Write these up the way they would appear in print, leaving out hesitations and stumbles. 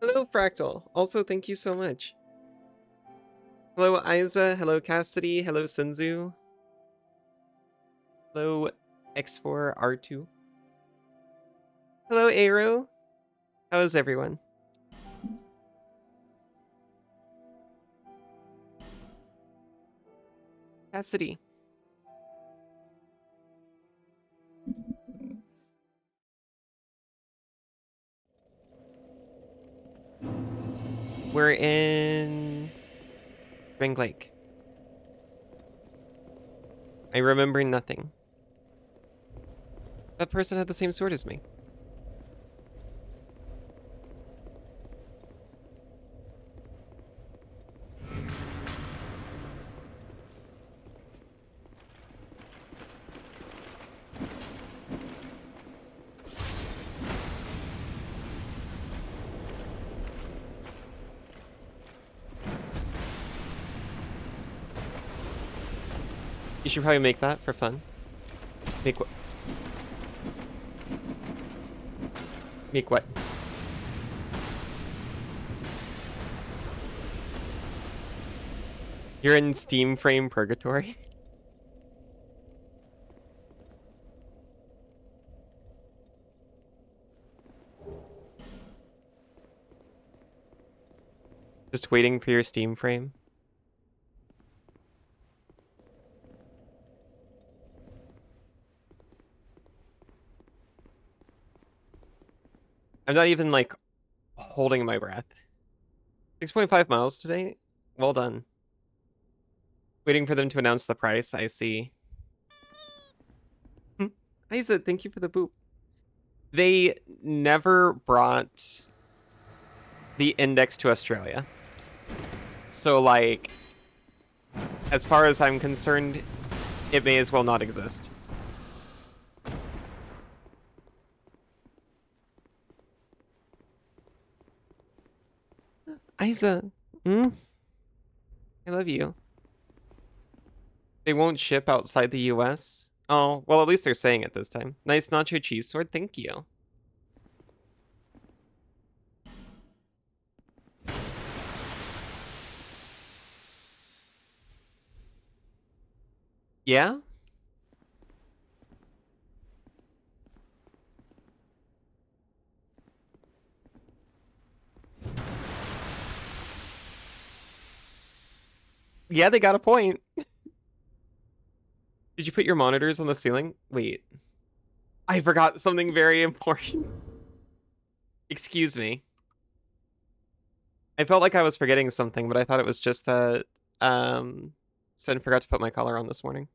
Hello, Fractal. Also, thank you so much. Hello, Aiza. Hello, Cassidy. Hello, Senzu. Hello, X4R2. Hello, Aero. How is everyone? Cassidy. We're in Ring Lake. I remember nothing. That person had the same sword as me. You should probably make that for fun. Make what? Make what? You're in Steam Frame Purgatory? Just waiting for your Steam Frame? I'm not even, like, holding my breath. 6.5 miles today? Well done. Waiting for them to announce the price, I see. Isa, thank you for the boop. They never brought the index to Australia. So, like, as far as I'm concerned, it may as well not exist. Isa, I love you. They won't ship outside the US? Oh, well, at least they're saying it this time. Nice nacho cheese sword, thank you. Yeah? Yeah, they got a point. Did you put your monitors on the ceiling? Wait. I forgot something very important. Excuse me. I felt like I was forgetting something, but I thought it was just that Sen forgot to put my collar on this morning.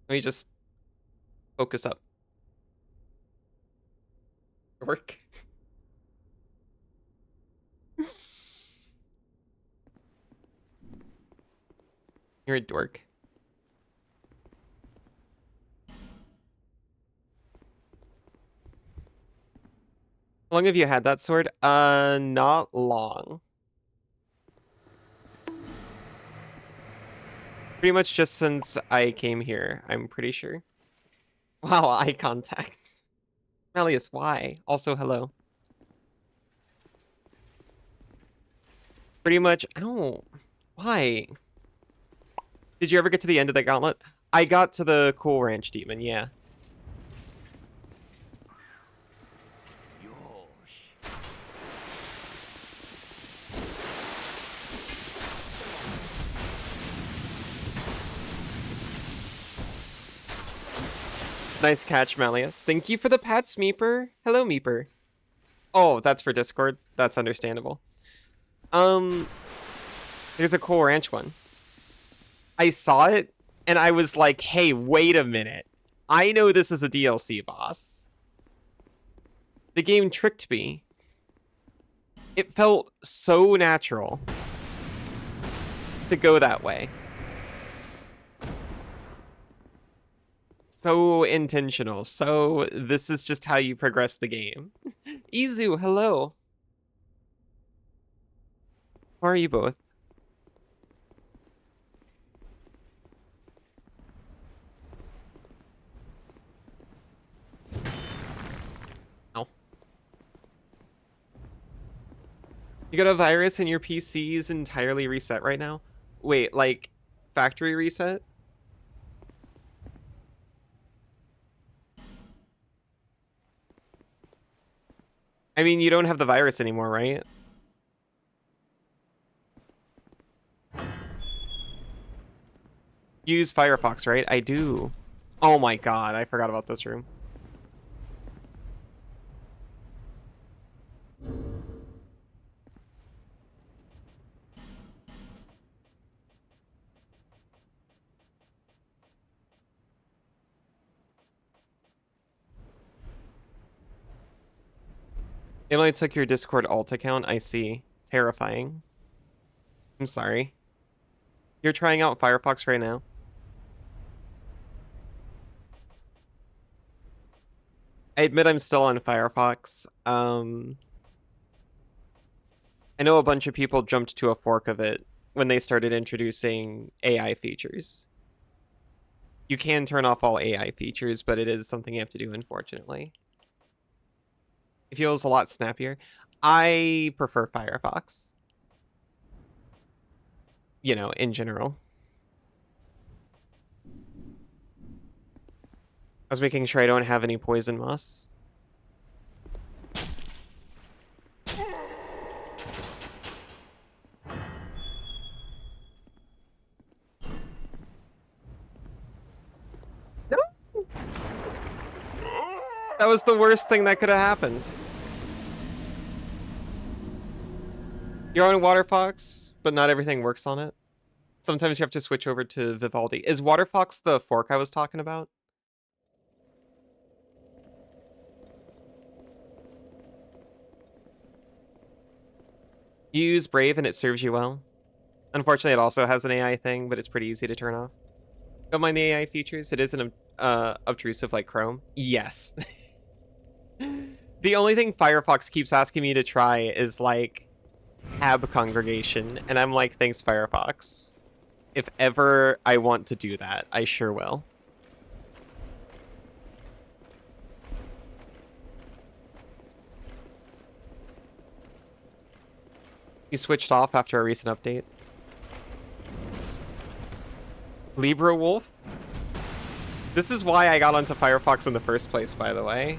Let me just focus up. Work. You're a dork. How long have you had that sword? Not long. Pretty much just since I came here, I'm pretty sure. Wow, eye contact. Melius, why? Also, hello. Pretty much, ow. Why? Did you ever get to the end of the gauntlet? I got to the Cool Ranch Demon, yeah. Nice catch, Melius. Thank you for the pats, Meeper. Hello, Meeper. Oh, that's for Discord. That's understandable. There's a Cool Ranch one. I saw it, and I was like, hey, wait a minute. I know this is a DLC boss. The game tricked me. It felt so natural to go that way. So intentional. So this is just how you progress the game. Izu, hello. How are you both? You got a virus and your PC is entirely reset right now? Wait, like factory reset? I mean, you don't have the virus anymore, right? You use Firefox, right? I do. Oh my god, I forgot about this room. It only took your Discord alt account, I see. Terrifying. I'm sorry. You're trying out Firefox right now? I admit I'm still on Firefox. I know a bunch of people jumped to a fork of it when they started introducing AI features. You can turn off all AI features, but it is something you have to do, unfortunately. It feels a lot snappier. I prefer Firefox. You know, in general. I was making sure I don't have any poison moss. No. That was the worst thing that could have happened. You're on Waterfox, but not everything works on it. Sometimes you have to switch over to Vivaldi. Is Waterfox the fork I was talking about? You use Brave and it serves you well. Unfortunately, it also has an AI thing, but it's pretty easy to turn off. Don't mind the AI features. It isn't obtrusive like Chrome. Yes. The only thing Firefox keeps asking me to try is like tab congregation, and I'm like, thanks, Firefox. If ever I want to do that, I sure will. You switched off after a recent update. Libra Wolf? This is why I got onto Firefox in the first place, by the way.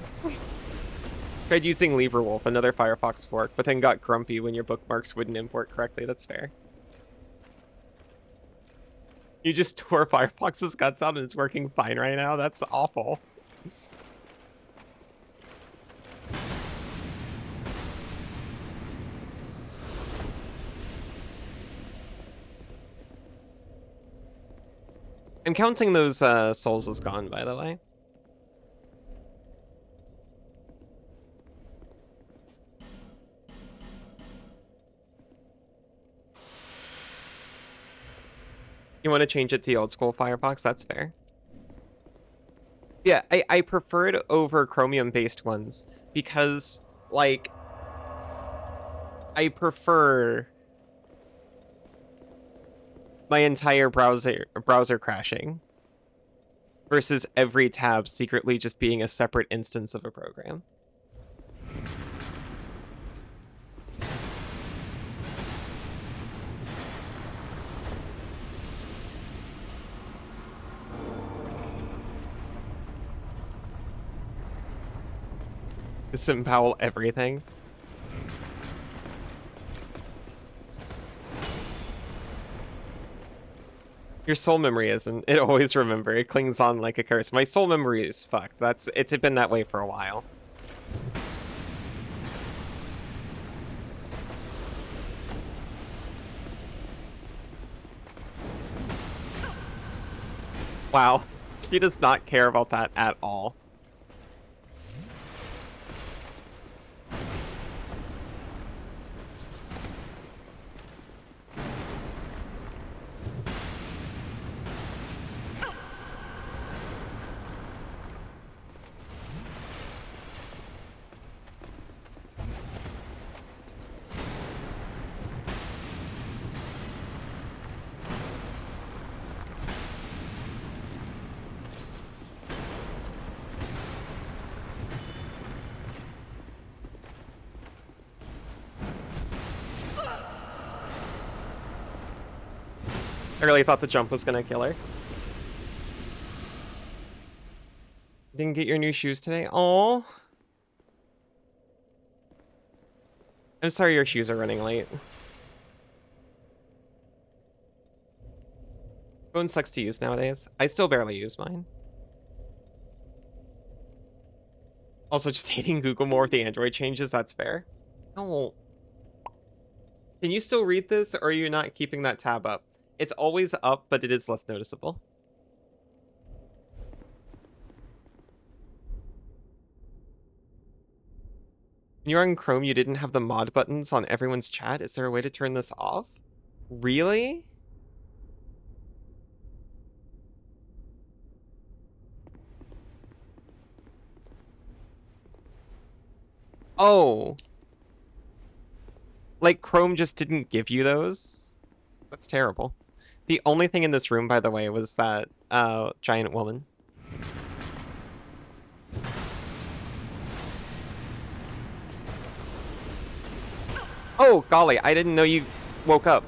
Tried using Libra Wolf, another Firefox fork, but then got grumpy when your bookmarks wouldn't import correctly. That's fair. You just tore Firefox's guts out and it's working fine right now? That's awful. I'm counting those souls as gone, by the way. You want to change it to the old school Firefox? That's fair. Yeah, I prefer it over Chromium-based ones because, like, I prefer my entire browser crashing versus every tab secretly just being a separate instance of a program. Disembowel everything. Your soul memory isn't. It always remember. It clings on like a curse. My soul memory is fucked. It's been that way for a while. Wow. She does not care about that at all. I really thought the jump was gonna kill her. Didn't get your new shoes today? Oh, I'm sorry your shoes are running late. Phone sucks to use nowadays. I still barely use mine. Also, just hating Google more with the Android changes, that's fair. No. Can you still read this, or are you not keeping that tab up? It's always up, but it is less noticeable. When you're on Chrome, you didn't have the mod buttons on everyone's chat? Is there a way to turn this off? Really? Oh. Like, Chrome just didn't give you those? That's terrible. The only thing in this room, by the way, was that giant woman. Oh, golly, I didn't know you woke up.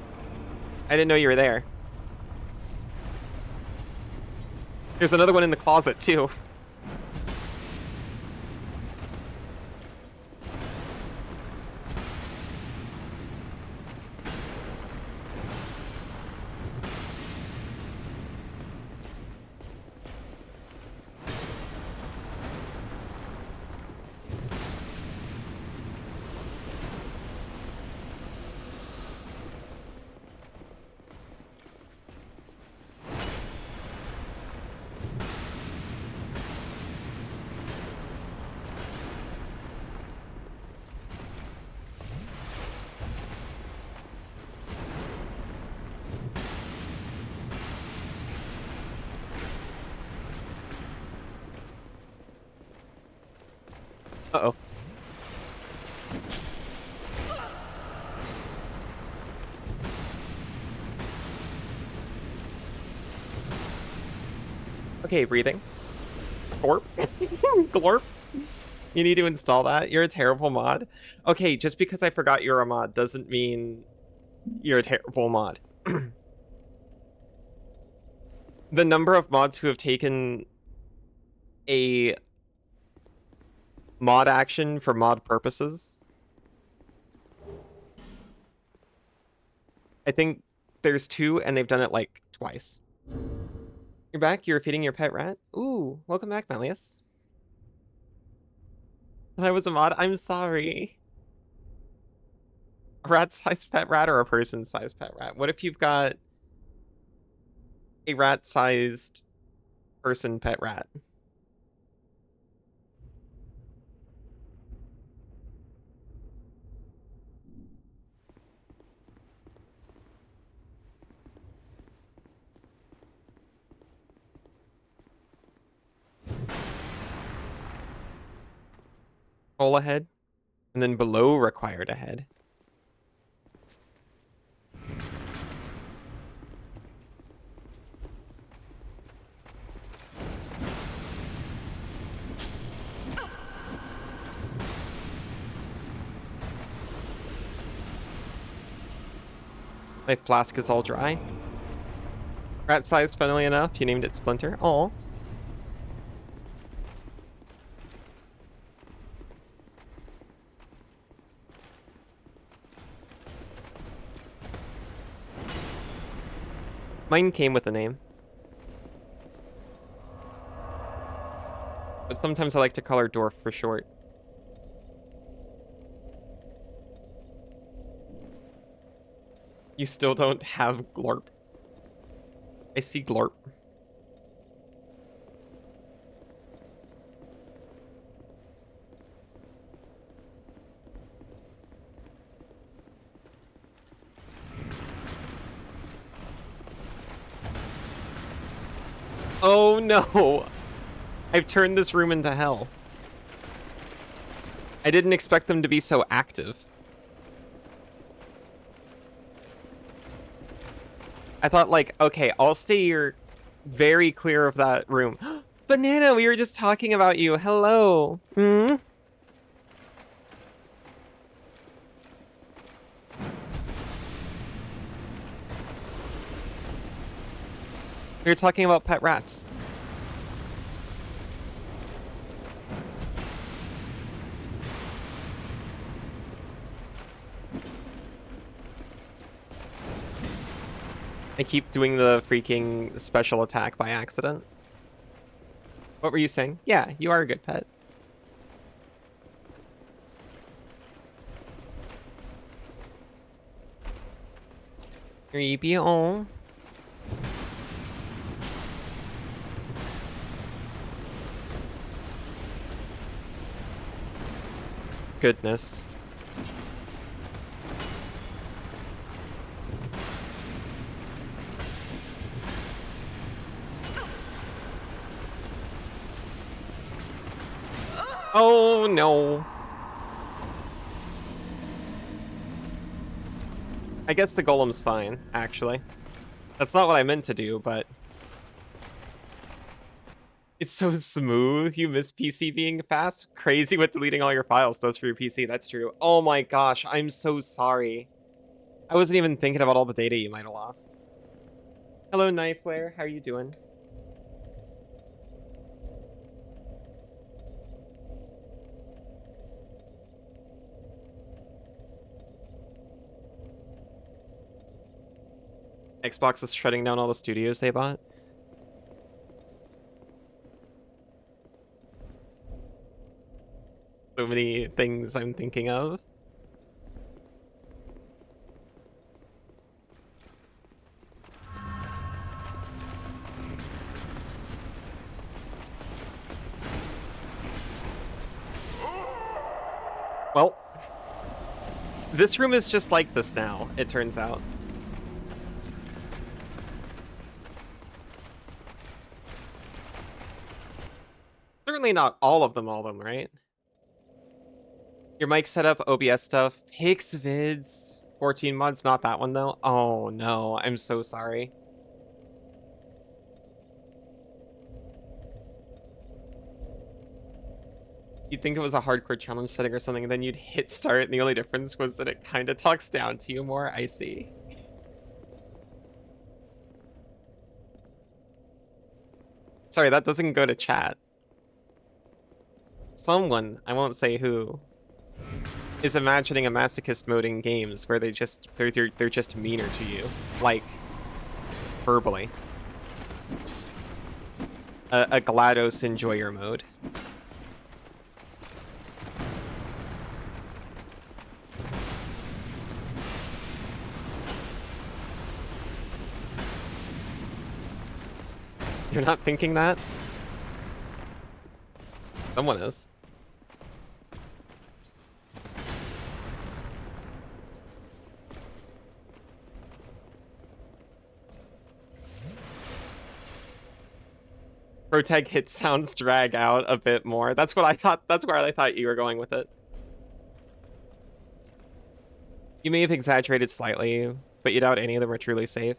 I didn't know you were there. There's another one in the closet, too. Uh-oh. Okay, breathing. Glorp. Glorp. You need to install that? You're a terrible mod? Okay, just because I forgot you're a mod doesn't mean you're a terrible mod. The number of mods who have taken a mod action for mod purposes, I think there's 2, and they've done it like twice. You're back? You're feeding your pet rat? Ooh, welcome back, Melius. I was a mod? I'm sorry. A rat-sized pet rat or a person-sized pet rat? What if you've got a rat-sized person pet rat? Hole ahead, and then below required ahead. My flask is all dry. Rat size, funnily enough, you named it Splinter. Oh. Mine came with a name. But sometimes I like to call her Dwarf for short. You still don't have Glorp. I see Glorp. Oh no! I've turned this room into hell. I didn't expect them to be so active. I thought, like, okay, I'll stay here very clear of that room. Banana, we were just talking about you. Hello. Hmm? We were talking about pet rats. I keep doing the freaking special attack by accident. What were you saying? Yeah, you are a good pet. Creepy. Oh. Goodness. Oh no. I guess the golem's fine, actually. That's not what I meant to do, but... It's so smooth. You miss PC being fast. Crazy what deleting all your files does for your PC. That's true. Oh my gosh, I'm so sorry. I wasn't even thinking about all the data you might have lost. Hello, Knife Flare. How are you doing? Xbox is shutting down all the studios they bought. So many things I'm thinking of. Well, this room is just like this now, it turns out. Certainly not all of them, right? Your mic setup, OBS stuff, Pixvids, 14 mods, not that one though. Oh no, I'm so sorry. You'd think it was a hardcore challenge setting or something, and then you'd hit start, and the only difference was that it kind of talks down to you more. I see. Sorry, that doesn't go to chat. Someone, I won't say who, is imagining a masochist mode in games where they're just meaner to you, like verbally. A GLaDOS enjoyer mode. You're not thinking that? Someone is. Protag hit sounds drag out a bit more. That's what I thought. That's where I thought you were going with it. You may have exaggerated slightly, but you doubt any of them are truly safe.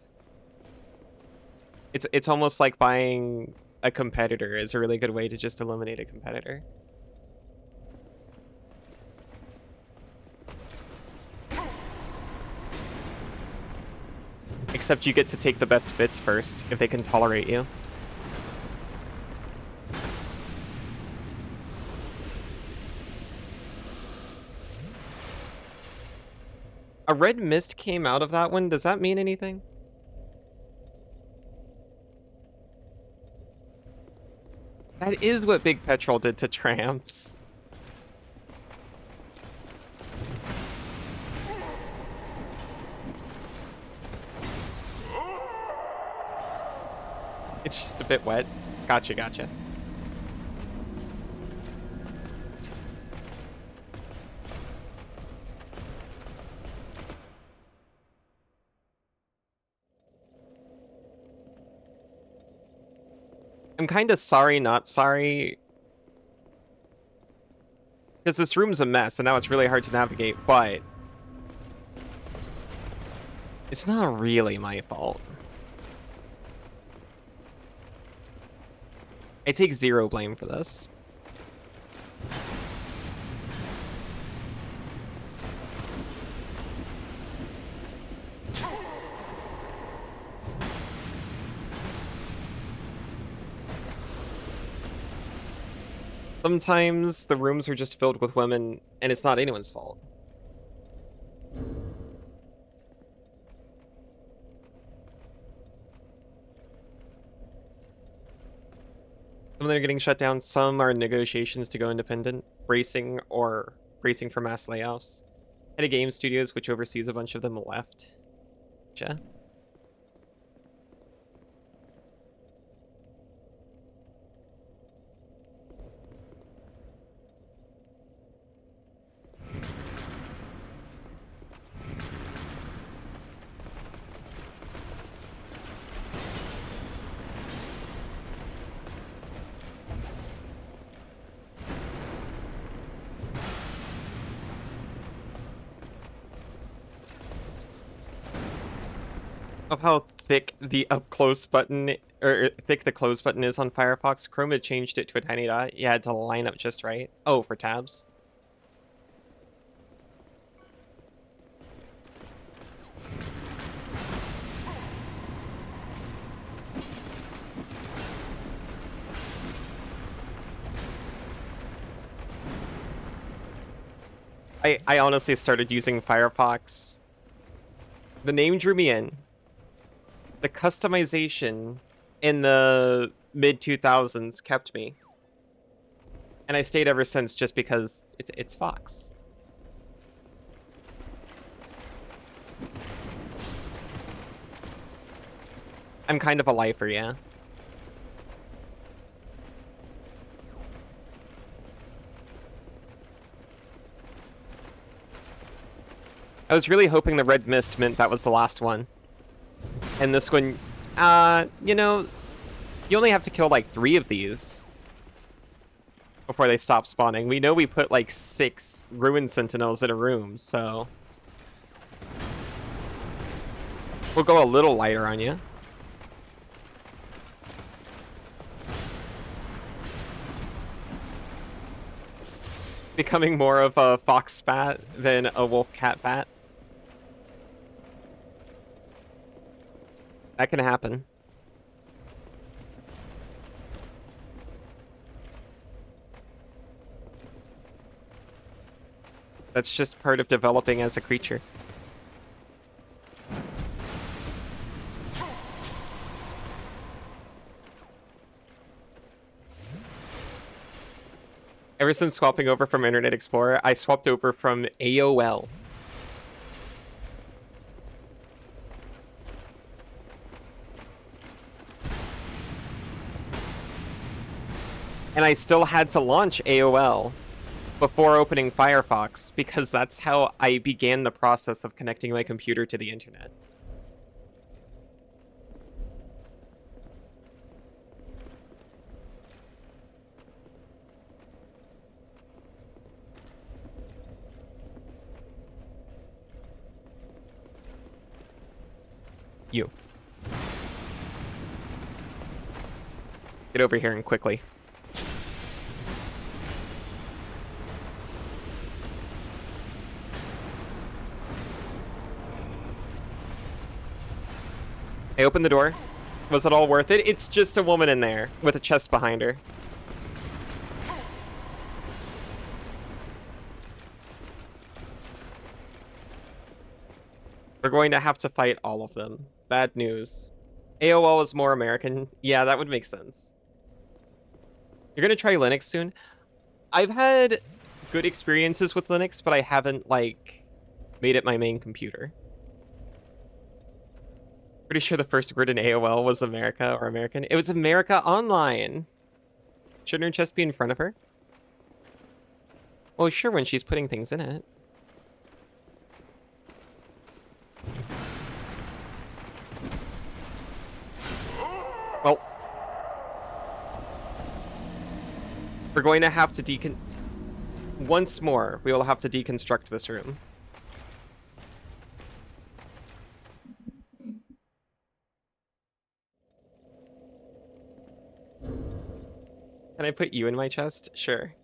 It's almost like buying a competitor is a really good way to just eliminate a competitor. Except you get to take the best bits first, if they can tolerate you. A red mist came out of that one. Does that mean anything? That is what Big Petrol did to tramps. It's just a bit wet. Gotcha, gotcha. I'm kind of sorry, not sorry. Because this room's a mess, and now it's really hard to navigate, but... it's not really my fault. I take zero blame for this. Sometimes the rooms are just filled with women, and it's not anyone's fault. Some of them are getting shut down, some are in negotiations to go independent, bracing for mass layoffs. Head of Game Studios, which oversees a bunch of them, left. Yeah. Of how thick the up close button or thick the close button is on Firefox. Chrome had changed it to a tiny dot. You had to line up just right. Oh, for tabs. I honestly started using Firefox. The name drew me in. The customization in the mid-2000s kept me. And I stayed ever since just because it's Fox. I'm kind of a lifer, yeah. I was really hoping the red mist meant that was the last one. And this one, you know, you only have to kill like 3 of these before they stop spawning. We know we put like 6 ruin sentinels in a room, so we'll go a little lighter on you. Becoming more of a fox bat than a wolf cat bat. That can happen. That's just part of developing as a creature. Ever since swapping over from Internet Explorer, I swapped over from AOL. And I still had to launch AOL before opening Firefox, because that's how I began the process of connecting my computer to the internet. You. Get over here and quickly. I opened the door. Was it all worth it? It's just a woman in there with a chest behind her. We're going to have to fight all of them. Bad news. AOL is more American. Yeah, that would make sense. You're gonna try Linux soon? I've had good experiences with Linux, but I haven't, like, made it my main computer. Pretty sure the first word in AOL was America or American. It was America Online. Shouldn't her chest be in front of her? Well, sure, when she's putting things in it. Well, we're going to have to once more, we will have to deconstruct this room. Can I put you in my chest? Sure.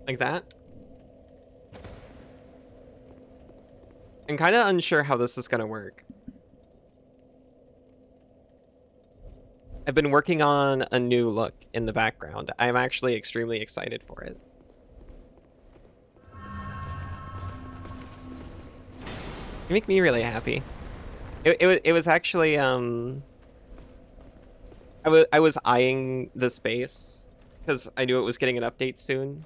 Like that. I'm kind of unsure how this is going to work. I've been working on a new look in the background. I'm actually extremely excited for it. You make me really happy. It was actually I was eyeing the space because I knew it was getting an update soon.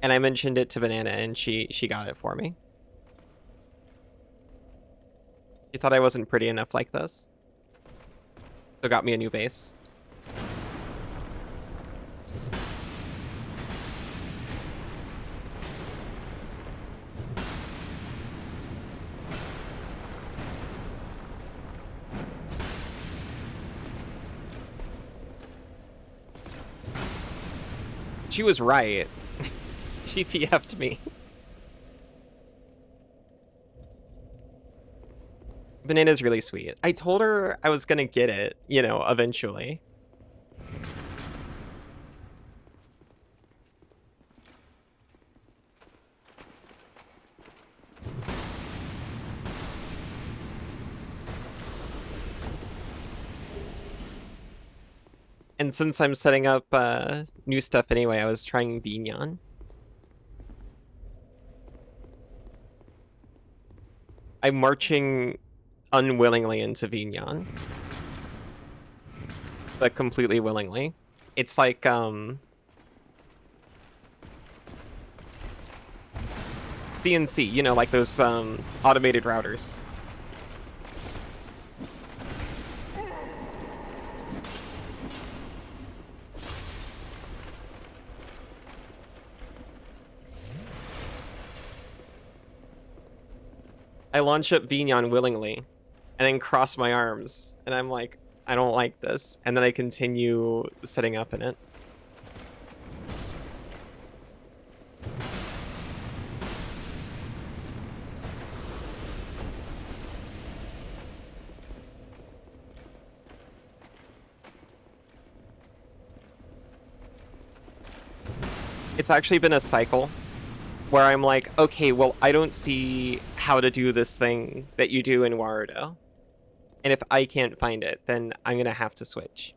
And I mentioned it to Banana and she got it for me. She thought I wasn't pretty enough like this. So got me a new base. She was right. She TF'd me. Banana's really sweet. I told her I was gonna get it, you know, eventually. And since I'm setting up new stuff anyway, I was trying Vignon. I'm marching unwillingly into Vignon. But completely willingly. It's like, CNC, you know, like those automated routers. I launch up Vignon willingly, and then cross my arms, and I'm like, I don't like this, and then I continue setting up in it. It's actually been a cycle where I'm like, okay, well, I don't see how to do this thing that you do in Warudo. And if I can't find it, then I'm going to have to switch.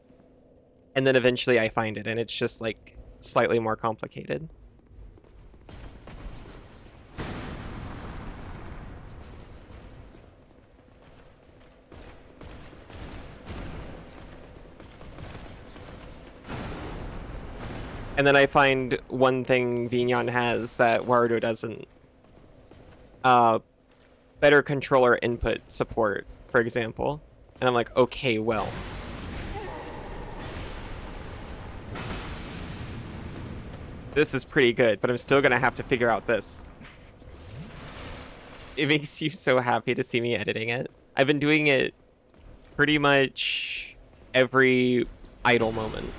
And then eventually I find it, and it's just, like, slightly more complicated. And then I find one thing Vignon has that Warudo doesn't. Better controller input support, for example. And I'm like, okay, well. This is pretty good, but I'm still gonna have to figure out this. It makes you so happy to see me editing it. I've been doing it pretty much every idle moment.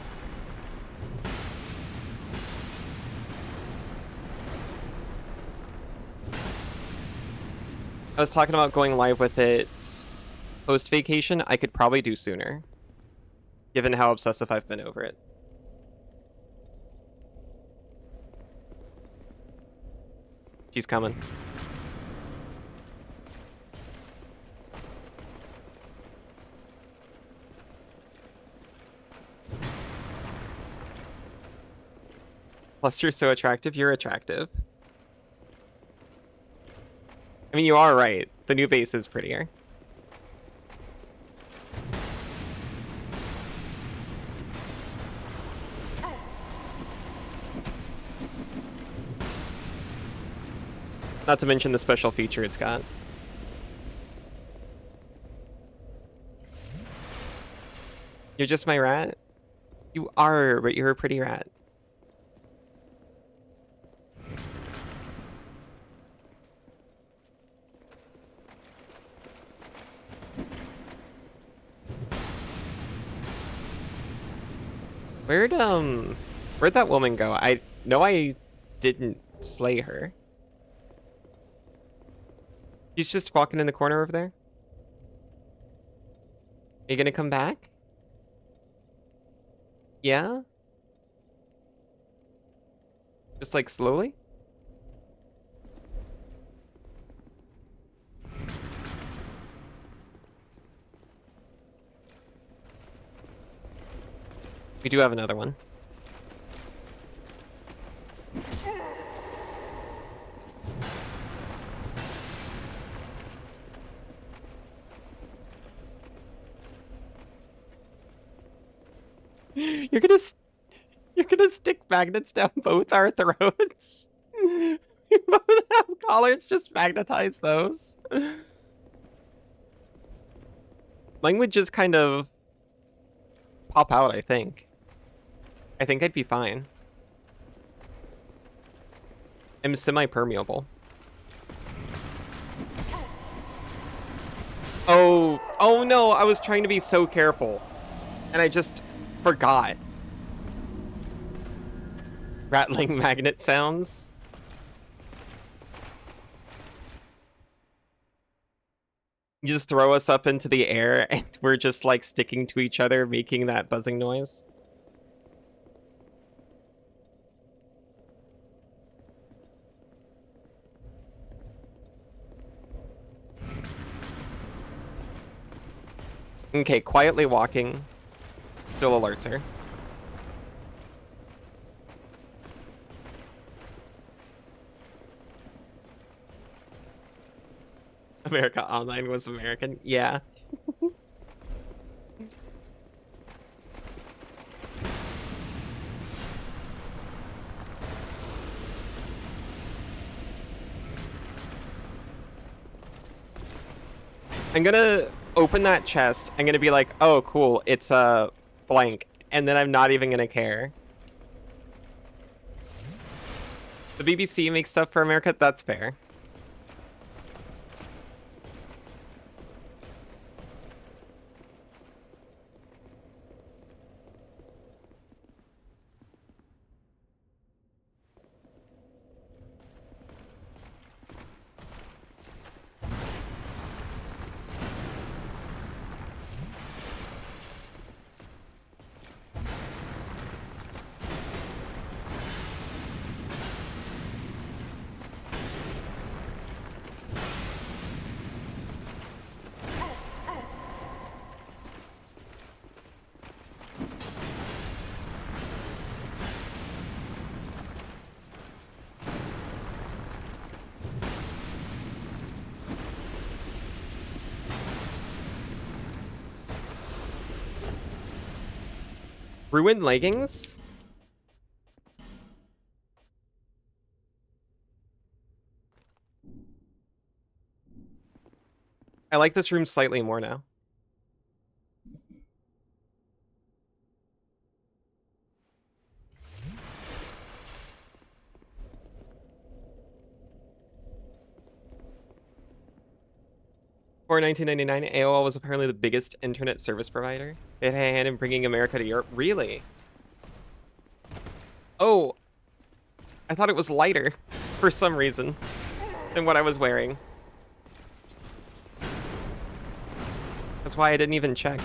I was talking about going live with it post-vacation. I could probably do sooner, given how obsessive I've been over it. She's coming. Plus, you're so attractive, you're attractive. I mean, you are right. The new base is prettier. Not to mention the special feature it's got. You're just my rat? You are, but you're a pretty rat. Where'd that woman go? I know I didn't slay her. She's just walking in the corner over there. Are you gonna come back? Yeah? Just like slowly? We do have another one. You're gonna stick magnets down both our throats? We both have collars, just magnetize those. Language just kind of pop out, I think. I think I'd be fine. I'm semi-permeable. Oh no, I was trying to be so careful. And I just forgot. Rattling magnet sounds. You just throw us up into the air and we're just like sticking to each other, making that buzzing noise. Okay, quietly walking still alerts her. America Online was American. Yeah. I'm gonna open that chest. I'm gonna be like, oh, cool, it's a blank. And then I'm not even gonna care. The BBC makes stuff for America? That's fair. Ruined leggings? I like this room slightly more now. Before 1999, AOL was apparently the biggest internet service provider. It had a hand in bringing America to Europe. Really? Oh, I thought it was lighter for some reason than what I was wearing. That's why I didn't even check.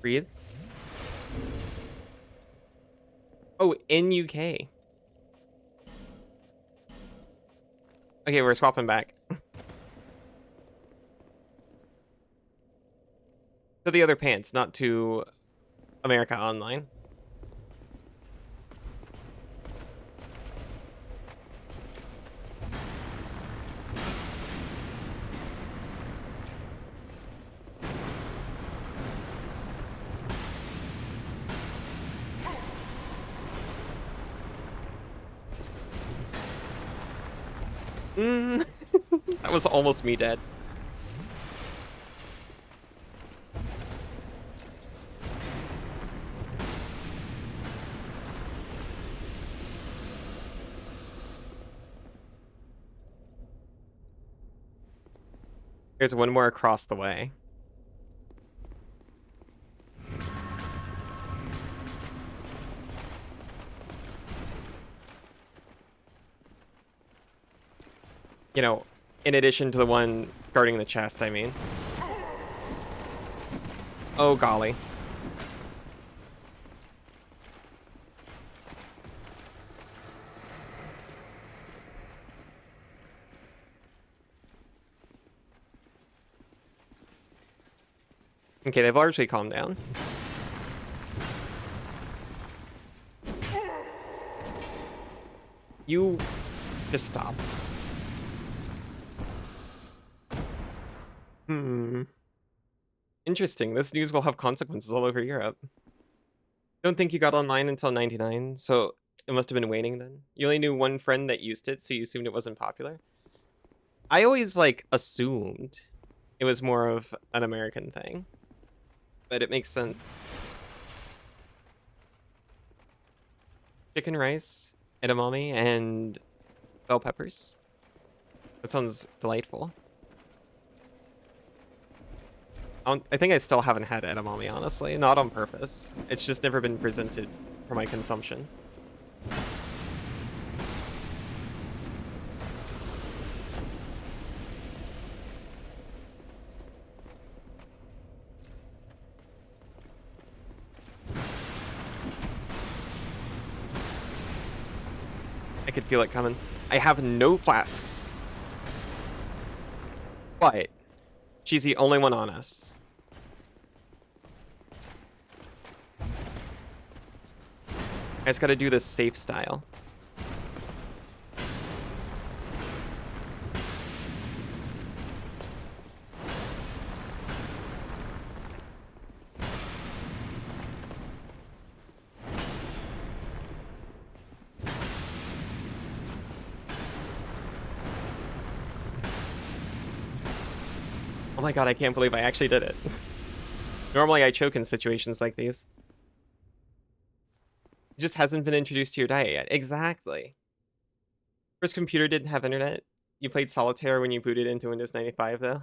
Breathe. Oh, in UK. Okay, we're swapping back. To the other pants, not to America Online. That was almost me dead. There's one more across the way. You know, in addition to the one guarding the chest, I mean. Oh, golly. Okay, they've largely calmed down. You just stop. Interesting. This news will have consequences all over Europe. Don't think you got online until 99, so it must have been waning then. You only knew one friend that used it, so you assumed it wasn't popular. I always, like, assumed it was more of an American thing. But it makes sense. Chicken rice, edamame, and bell peppers. That sounds delightful. I think I still haven't had edamame, honestly. Not on purpose. It's just never been presented for my consumption. I could feel it coming. I have no flasks. But she's the only one on us. I just gotta do this safe style. Oh my god, I can't believe I actually did it. Normally I choke in situations like these. It just hasn't been introduced to your diet yet. Exactly. First computer didn't have internet. You played solitaire when you booted into Windows 95, though.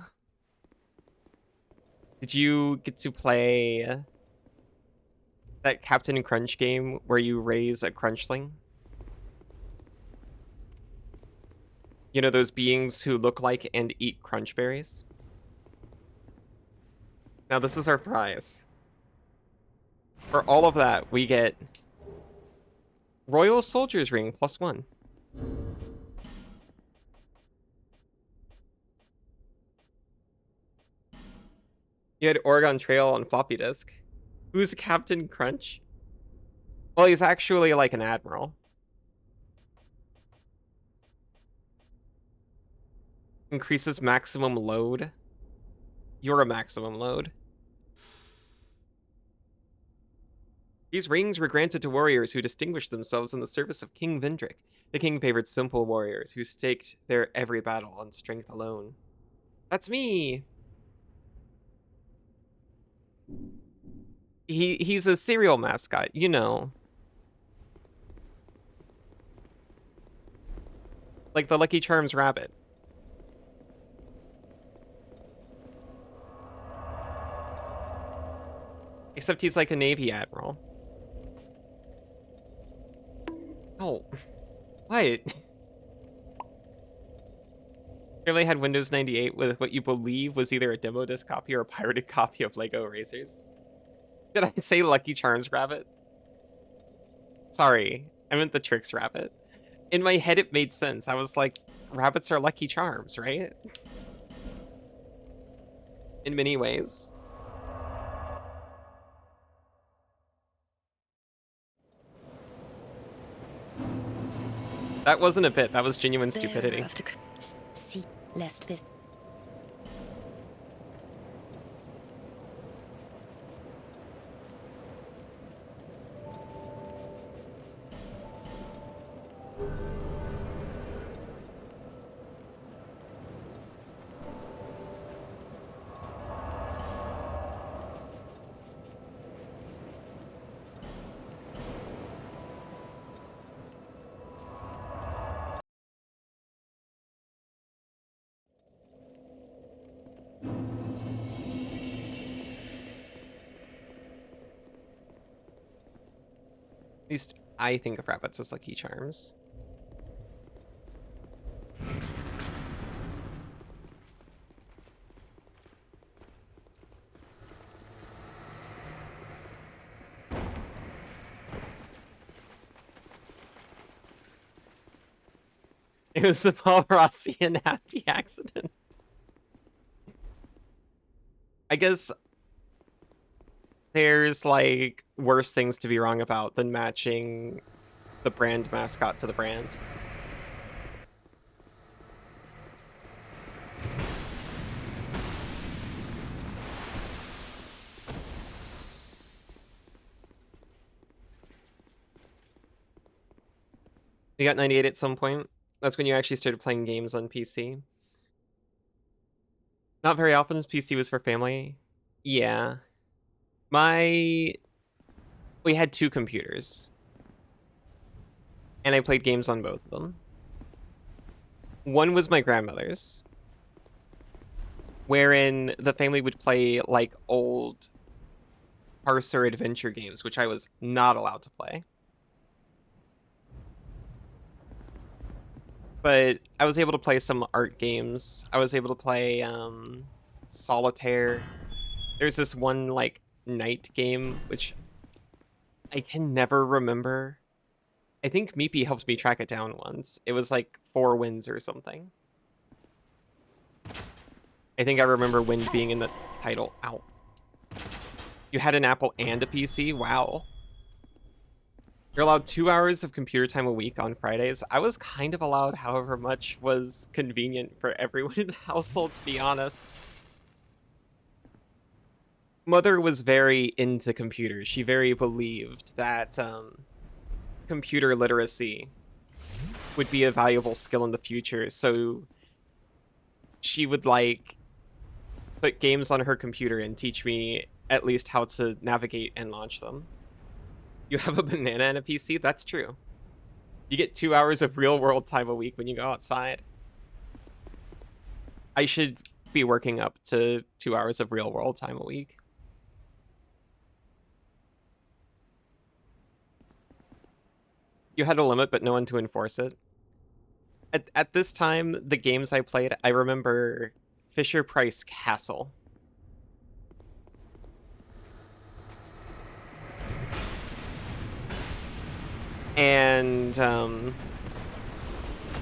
Did you get to play that Captain Crunch game where you raise a crunchling? You know, those beings who look like and eat crunch berries? Now this is our prize. For all of that, we get Royal Soldier's Ring +1. You had Oregon Trail on floppy disk. Who's Captain Crunch? Well, he's actually like an admiral. Increases maximum load. You're a maximum load. These rings were granted to warriors who distinguished themselves in the service of King Vendrick. The king favored simple warriors who staked their every battle on strength alone. That's me! He's a cereal mascot, you know. Like the Lucky Charms rabbit. Except he's like a Navy admiral. Oh. What? Really had Windows 98 with what you believe was either a demo disc copy or a pirated copy of Lego Racers. Did I say Lucky Charms rabbit? Sorry, I meant the Tricks rabbit. In my head, it made sense. I was like, rabbits are Lucky Charms, right? In many ways. That wasn't a bit. That was genuine stupidity. See, lest this. At least I think of rabbits as Lucky Charms. It was a Paul Rossian happy accident. I guess there's like worse things to be wrong about than matching the brand mascot to the brand. You got 98 at some point. That's when you actually started playing games on PC. Not very often, as PC was for family. Yeah. We had 2 computers. And I played games on both of them. One was my grandmother's, wherein the family would play like old parser adventure games, which I was not allowed to play. But I was able to play some art games. I was able to play Solitaire. There's this one like night game, which I can never remember. I think Meepy helped me track it down once. It was like 4 Winds or something. I think I remember Wind being in the title. Ow. You had an Apple and a PC? Wow. You're allowed 2 hours of computer time a week on Fridays. I was kind of allowed however much was convenient for everyone in the household, to be honest. Mother was very into computers. She very believed that computer literacy would be a valuable skill in the future, so she would like put games on her computer and teach me at least how to navigate and launch them. You have a banana and a PC? That's true. You get 2 hours of real world time a week when you go outside. I should be working up to 2 hours of real world time a week. You had a limit, but no one to enforce it. At this time, the games I played, I remember Fisher-Price Castle. And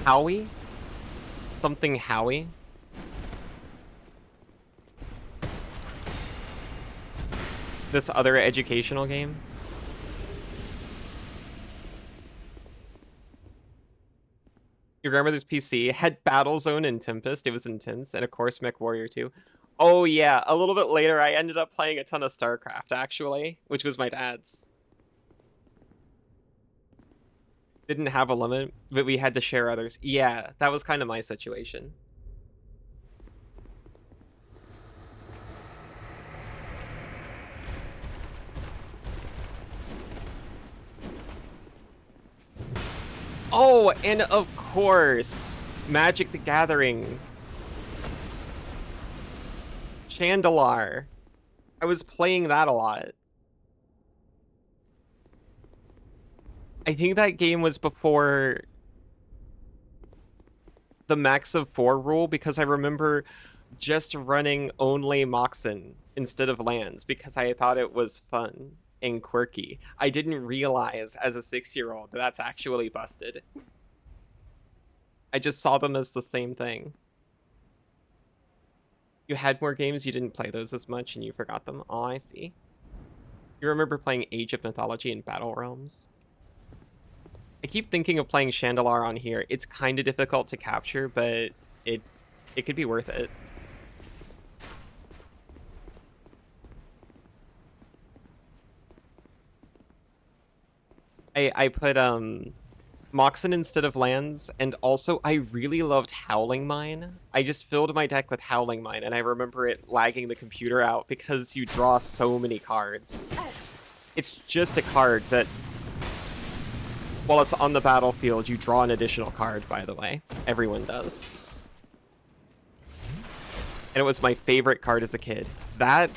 Howie? Something Howie? This other educational game? Your grandmother's PC had Battlezone and Tempest. It was intense. And of course, MechWarrior 2. Oh yeah, a little bit later I ended up playing a ton of StarCraft, actually, which was my dad's. Didn't have a limit, but we had to share others. Yeah, that was kind of my situation. Oh, and of course, Magic the Gathering. Chandelar. I was playing that a lot. I think that game was before the max of 4 rule, because I remember just running only Moxen instead of lands because I thought it was fun and quirky. I didn't realize as a 6-year-old that that's actually busted. I just saw them as the same thing. You had more games, you didn't play those as much, and you forgot them? Oh, I see. You remember playing Age of Mythology and Battle Realms? I keep thinking of playing Chandelar on here. It's kind of difficult to capture, but it could be worth it. I put Moxen instead of lands, and also I really loved Howling Mine. I just filled my deck with Howling Mine, and I remember it lagging the computer out because you draw so many cards. It's just a card that, while it's on the battlefield, you draw an additional card, by the way. Everyone does. And it was my favorite card as a kid. That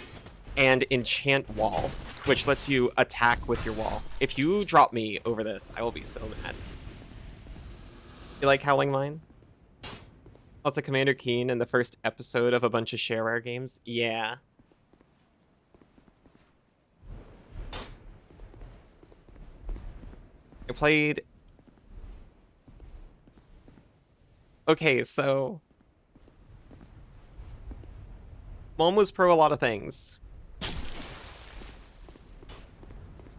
and Enchant Wall which lets you attack with your wall. If you drop me over this, I will be so mad. You like Howling Mine? Also, Commander Keen in the first episode of a bunch of Shareware games. Yeah. I played... Okay, so... Mom was pro a lot of things.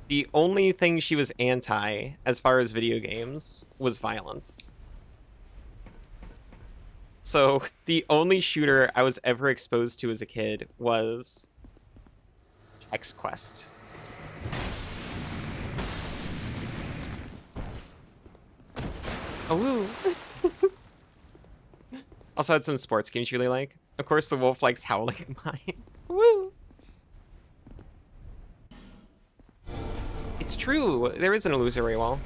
The only thing she was anti, as far as video games, was violence. So, the only shooter I was ever exposed to as a kid was X Quest. Oh, woo. Also had some sports games you really like. Of course, the wolf likes Howling Mine. Woo! It's true. There is an illusory wall.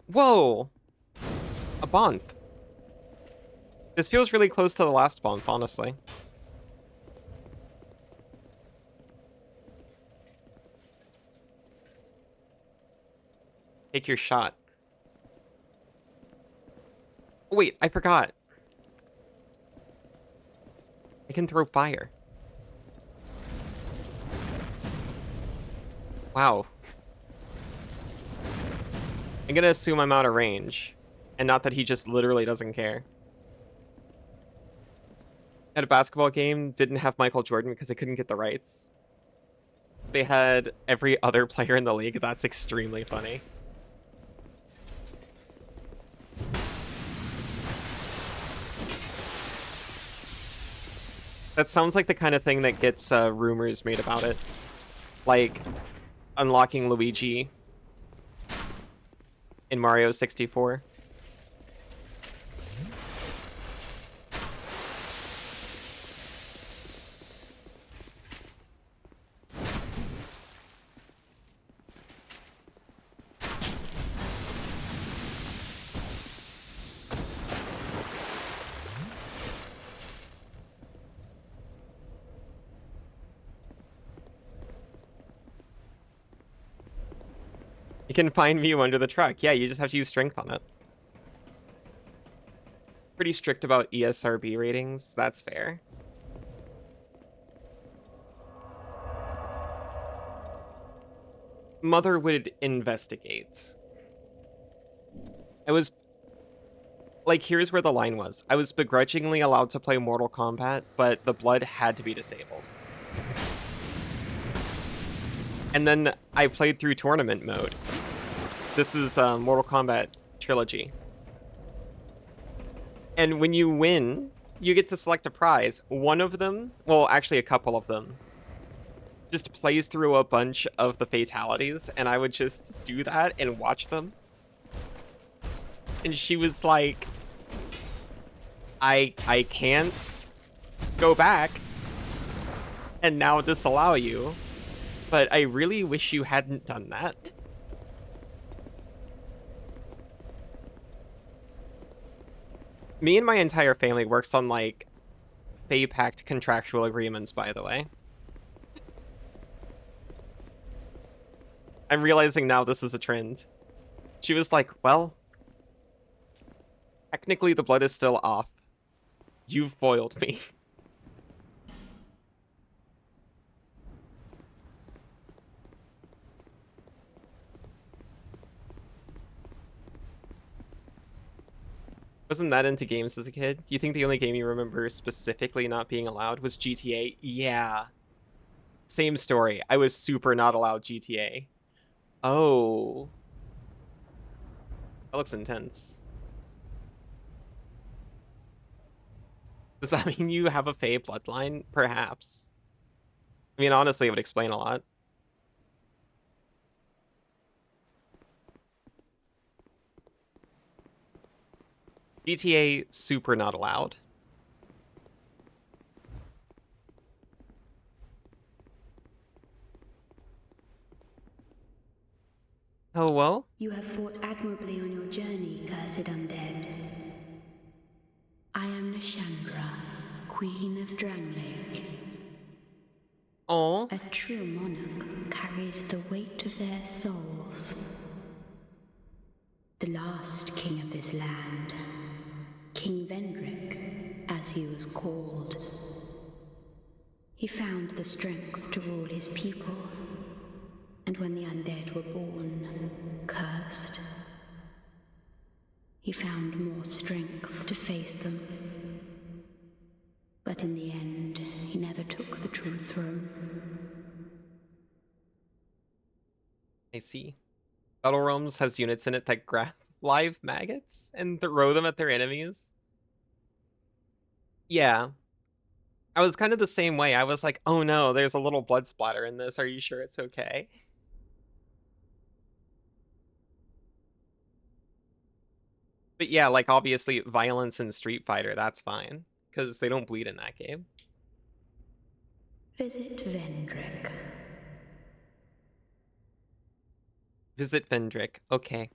Whoa! A bonf. This feels really close to the last bonf, honestly. Take your shot. Oh, wait, I forgot. I can throw fire. Wow. I'm gonna assume I'm out of range. And not that he just literally doesn't care. At a basketball game, didn't have Michael Jordan because they couldn't get the rights. They had every other player in the league. That's extremely funny. That sounds like the kind of thing that gets rumors made about it. Like, unlocking Luigi in Mario 64. You can find Mew under the truck. Yeah, you just have to use strength on it. Pretty strict about ESRB ratings. That's fair. Mother would investigate. I was... Like, here's where the line was. I was begrudgingly allowed to play Mortal Kombat, but the blood had to be disabled. And then I played through tournament mode. This is Mortal Kombat Trilogy. And when you win, you get to select a prize. One of them, well, actually a couple of them, just plays through a bunch of the fatalities, and I would just do that and watch them. And she was like, I can't go back and now disallow you, but I really wish you hadn't done that. Me and my entire family works on, like, Fey Pact contractual agreements, by the way. I'm realizing now this is a trend. She was like, well, technically the blood is still off. You've foiled me. Wasn't that into games as a kid? Do you think the only game you remember specifically not being allowed was GTA? Yeah. Same story. I was super not allowed GTA. Oh. That looks intense. Does that mean you have a Fey bloodline? Perhaps. I mean, honestly, it would explain a lot. GTA, super not allowed. Oh, well. You have fought admirably on your journey, cursed undead. Chandra, Queen of Dranglake. Oh, A true monarch carries the weight of their souls. The last king of this land, King Vendrick, as he was called. He found the strength to rule his people, and when the undead were born, cursed, he found more strength to face them. But in the end, he never took the true throne. I see. Battle Realms has units in it that grab live maggots and throw them at their enemies. Yeah. I was kind of the same way. I was like, oh no, there's a little blood splatter in this. Are you sure it's okay? But yeah, like obviously violence in Street Fighter, that's fine. Because they don't bleed in that game. Visit Vendrick. Visit Vendrick. Okay.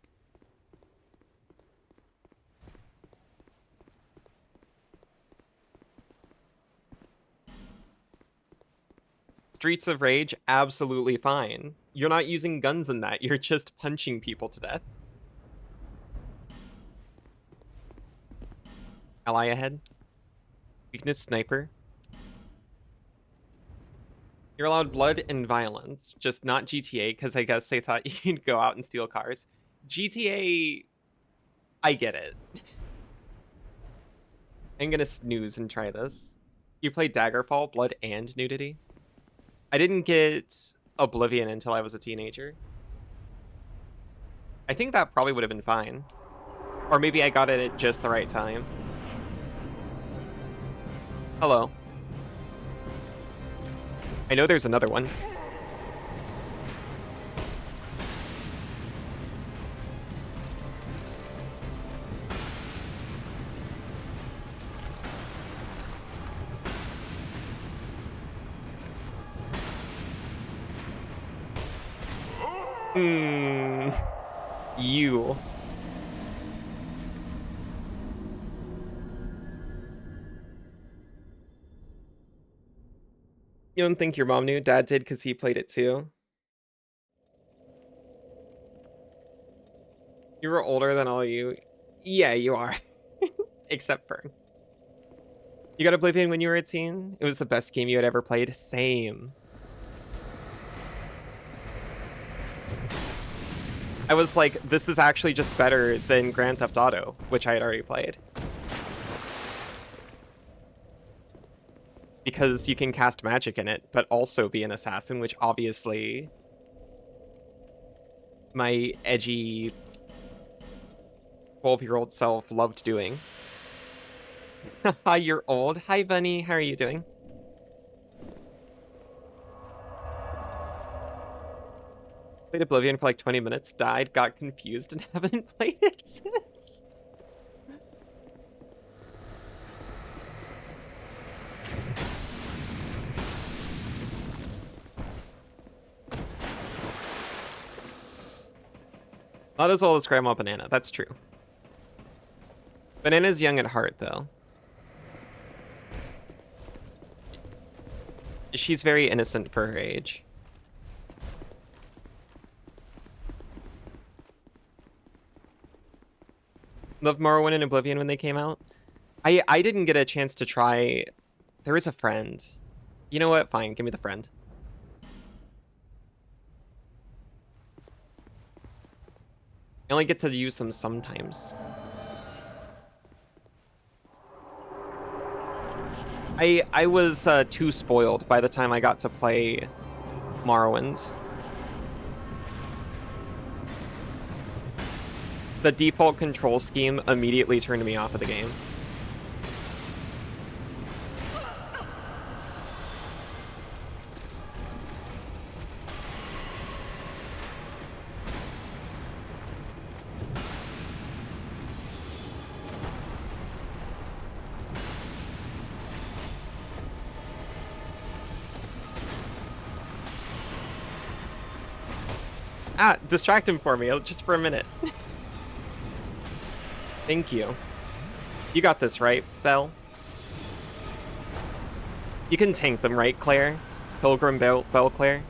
Streets of Rage, absolutely fine. You're not using guns in that. You're just punching people to death. Ally ahead. Weakness Sniper. You're allowed blood and violence, just not GTA, because I guess they thought you'd go out and steal cars. GTA, I get it. I'm gonna snooze and try this. You played Daggerfall, blood and nudity? I didn't get Oblivion until I was a teenager. I think that probably would have been fine. Or maybe I got it at just the right time. Hello. I know there's another one. You. You don't think your mom knew? Dad did because he played it too. You were older than all you. Yeah, you are. Except Fern. You got Oblivion when you were a teen? It was the best game you had ever played? Same. I was like, this is actually just better than Grand Theft Auto, which I had already played. Because you can cast magic in it, but also be an assassin, which obviously my edgy 12-year-old self loved doing. Hi, you're old. Hi, Bunny. How are you doing? Played Oblivion for like 20 minutes, died, got confused, and haven't played it since. Not as old as Grandma Banana, that's true. Banana's young at heart, though. She's very innocent for her age. Loved Morrowind and Oblivion when they came out. I didn't get a chance to try. There is a friend. You know what? Fine, give me the friend. I only get to use them sometimes. I was too spoiled by the time I got to play Morrowind. The default control scheme immediately turned me off of the game. Ah, distract him for me, just for a minute. Thank you. You got this, right, Belle? You can tank them, right, Claire? Pilgrim Bell, Claire?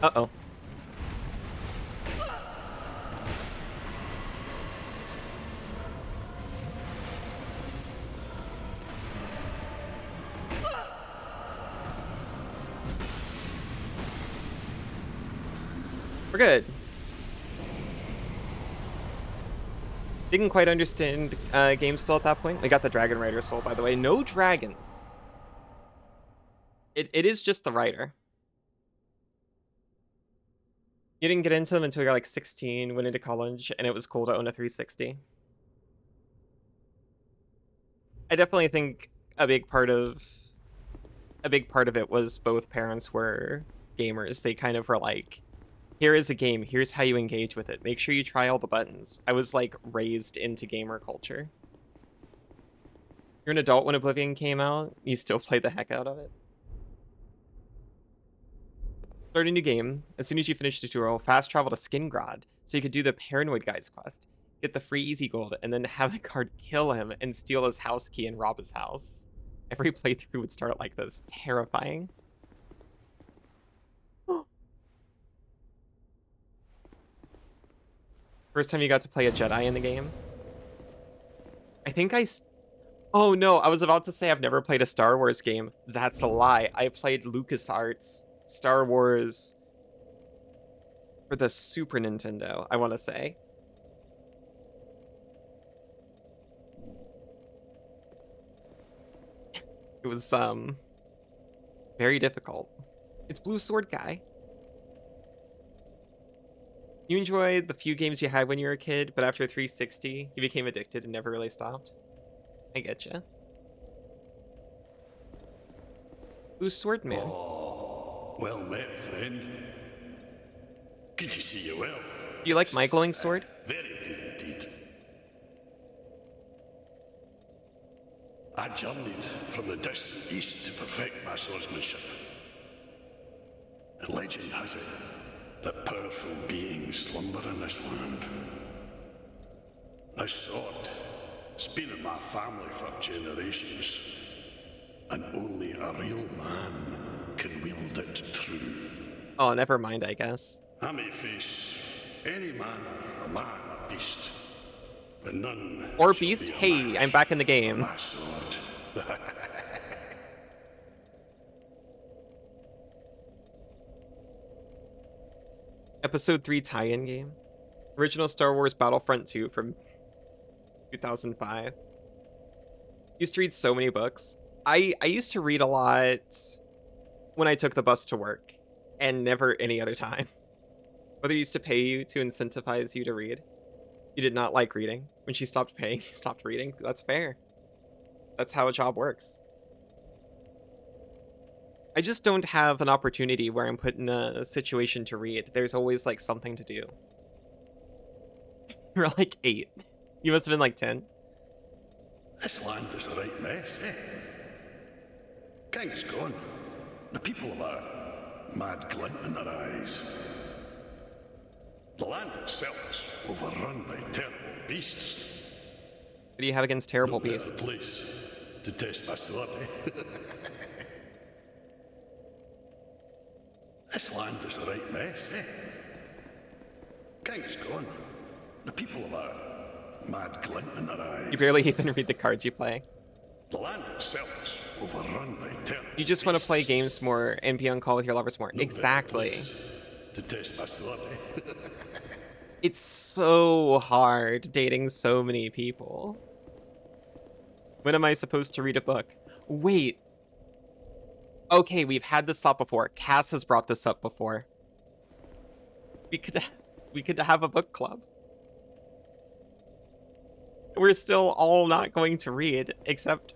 Uh-oh. We're good. Didn't quite understand games still at that point. We got the Dragon Rider soul, by the way. No dragons. It is just the Rider. You didn't get into them until you're like 16, went into college, and it was cool to own a 360. I definitely think a big part of it was both parents were gamers. They kind of were like, here is a game, here's how you engage with it. Make sure you try all the buttons. I was like raised into gamer culture. You're an adult when Oblivion came out, you still play the heck out of it. Start a new game. As soon as you finish the tutorial, fast travel to Skingrad so you could do the Paranoid Guy's quest. Get the free easy gold, and then have the guard kill him and steal his house key and rob his house. Every playthrough would start like this. Terrifying. First time you got to play a Jedi in the game? I think Oh no, I was about to say I've never played a Star Wars game. That's a lie. I played LucasArts Star Wars for the Super Nintendo, I want to say. It was, very difficult. It's Blue Sword Guy. You enjoyed the few games you had when you were a kid, but after 360, you became addicted and never really stopped. I getcha. Blue Sword Man. Oh, well met, friend. Good to see you well. Do you like my glowing sword? Very good indeed. I journeyed from the distant east to perfect my swordsmanship. And legend has it that powerful beings slumber in this land. This sword has been in my family for generations, and only a real man can wield it true. Oh, never mind, I guess. I may face any man or beast, but none. Or shall beast? be a Hey, match I'm back in the for game. my sword. Episode 3 tie-in game. Original Star Wars Battlefront 2 from 2005. Used to read so many books. I used to read a lot when I took the bus to work, and never any other time. Mother used to pay you to incentivize you to read. You did not like reading. When she stopped paying, you stopped reading. That's fair. That's how a job works. I just don't have an opportunity where I'm put in a situation to read. There's always like something to do. You're like 8. You must have been like 10. This land is a right mess, eh? King's gone. The people have a mad glint in their eyes. The land itself is overrun by terrible beasts. What do you have against terrible No better beasts? place to test my sword, eh? This land is a right mess, eh? King's gone. The people have a mad glint in their eyes. You barely even read the cards you play. The land itself is overrun by terrible You just want to play beasts. games more and be on call with your lovers more. No better Exactly. place to test my sword, eh? It's so hard dating so many people. When am I supposed to read a book? Wait. Okay, we've had this thought before. Cass has brought this up before. We could have a book club. We're still all not going to read, except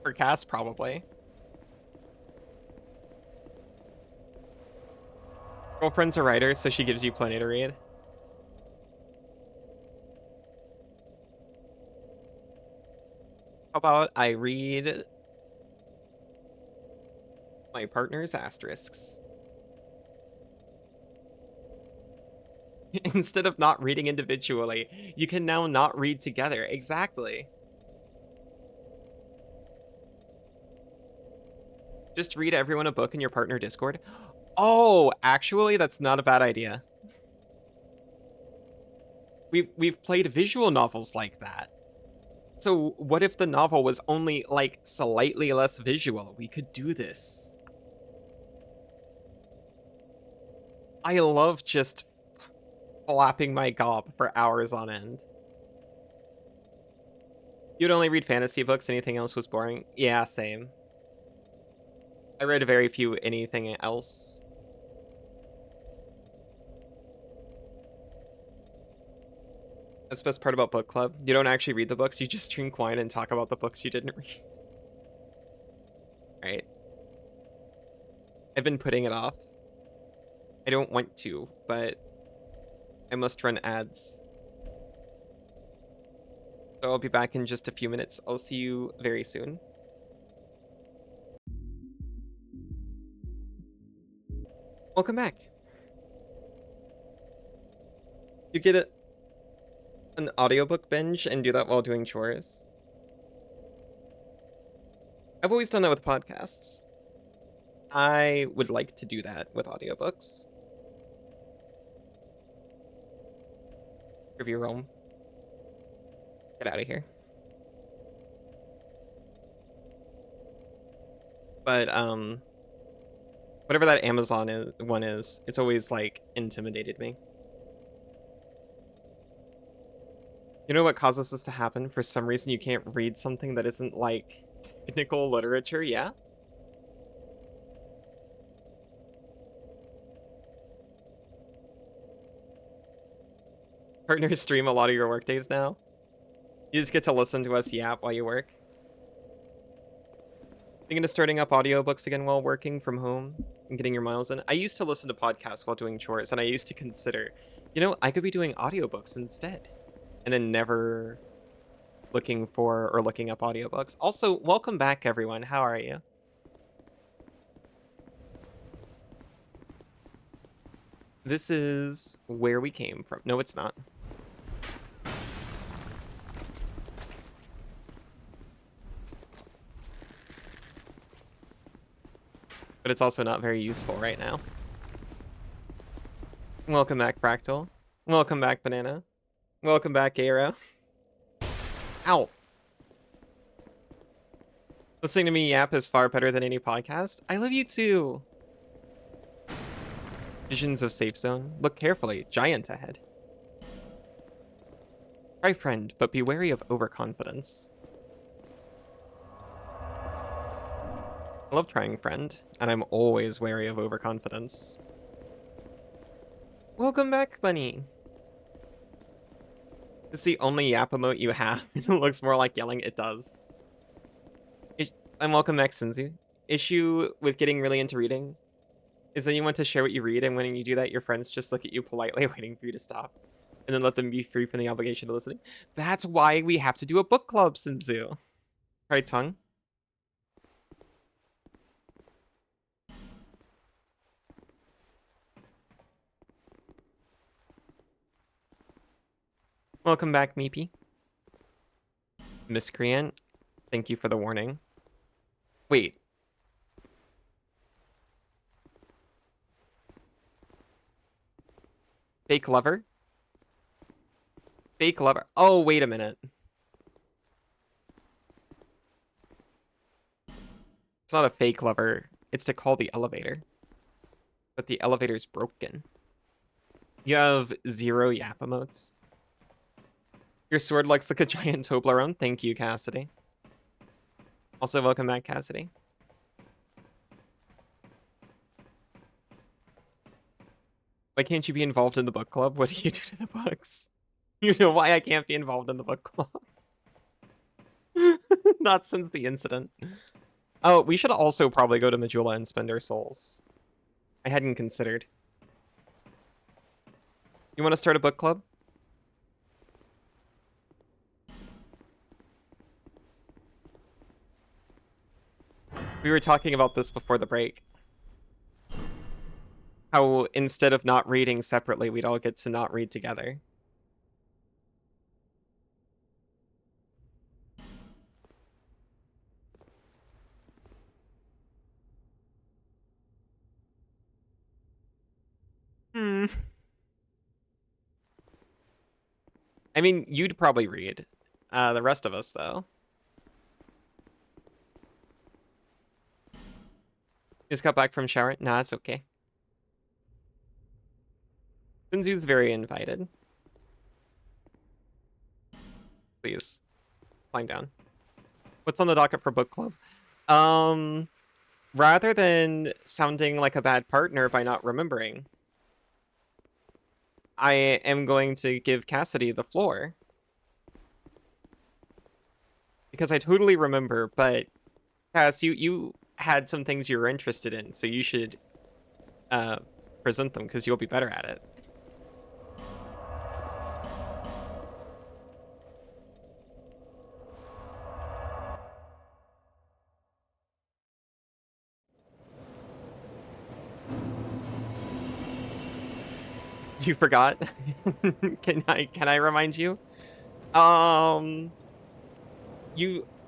for Cass, probably. Girlfriend's a writer, so she gives you plenty to read. How about I read my partner's asterisks? Instead of not reading individually, you can now not read together. Exactly. Just read everyone a book in your partner Discord. Oh, actually, that's not a bad idea. We've played visual novels like that. So what if the novel was only, like, slightly less visual? We could do this. I love just flapping my gob for hours on end. You'd only read fantasy books, anything else was boring? Yeah, same. I read very few anything else. That's the best part about book club. You don't actually read the books, you just drink wine and talk about the books you didn't read. Right. I've been putting it off. I don't want to, but I must run ads. So I'll be back in just a few minutes. I'll see you very soon. Welcome back. You get an audiobook binge and do that while doing chores. I've always done that with podcasts. I would like to do that with audiobooks. Review Rome. Get out of here. But whatever that one is, it's always like intimidated me. You know what causes this to happen? For some reason you can't read something that isn't like technical literature, yeah? Partners stream a lot of your work days now. You just get to listen to us yap while you work. Thinking of starting up audiobooks again while working from home and getting your miles in. I used to listen to podcasts while doing chores, and I used to consider, you know, I could be doing audiobooks instead. And then never looking for or looking up audiobooks. Also, welcome back, everyone. How are you? This is where we came from. No, it's not. But it's also not very useful right now. Welcome back, Fractal. Welcome back, Banana. Welcome back, Aero. Ow. Listening to me yap is far better than any podcast. I love you too. Visions of Safe Zone. Look carefully. Giant ahead. Try friend, but be wary of overconfidence. I love trying friend, and I'm always wary of overconfidence. Welcome back, Bunny. It's the only yap emote you have. It looks more like yelling. It does. And welcome back, Sinzu. Issue with getting really into reading is that you want to share what you read, and when you do that, your friends just look at you politely, waiting for you to stop, and then let them be free from the obligation of listening. That's why we have to do a book club, Sinzu. Right, tongue? Welcome back, Meepy. Miscreant, thank you for the warning. Wait. Fake lover? Fake lover. Oh, wait a minute. It's not a fake lover. It's to call the elevator. But the elevator's broken. You have 0 yap emotes. Your sword looks like a giant Toblerone. Thank you, Cassidy. Also, welcome back, Cassidy. Why can't you be involved in the book club? What do you do to the books? You know why I can't be involved in the book club. Not since the incident. Oh, we should also probably go to Majula and spend our souls. I hadn't considered. You want to start a book club? We were talking about this before the break. How instead of not reading separately, we'd all get to not read together. Hmm. I mean, you'd probably read. The rest of us, though. Just got back from shower. Nah, it's okay. Sinzu's very invited. Please. Climb down. What's on the docket for book club? Rather than sounding like a bad partner by not remembering, I am going to give Cassidy the floor. Because I totally remember, but Cass, you had some things you were interested in, so you should present them because you'll be better at it. You forgot? Can I remind you?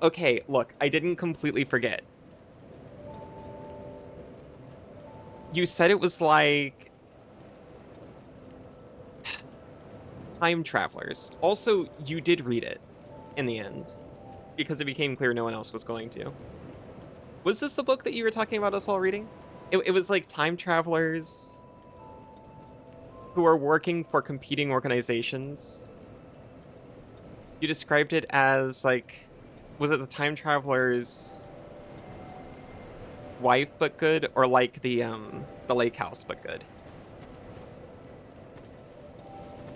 Okay, look, I didn't completely forget. You said it was like time travelers. Also, you did read it in the end because it became clear no one else was going to. Was this the book that you were talking about us all reading? It was like time travelers who are working for competing organizations. You described it as like, was it the time traveler's wife but good, or like the lake house but good?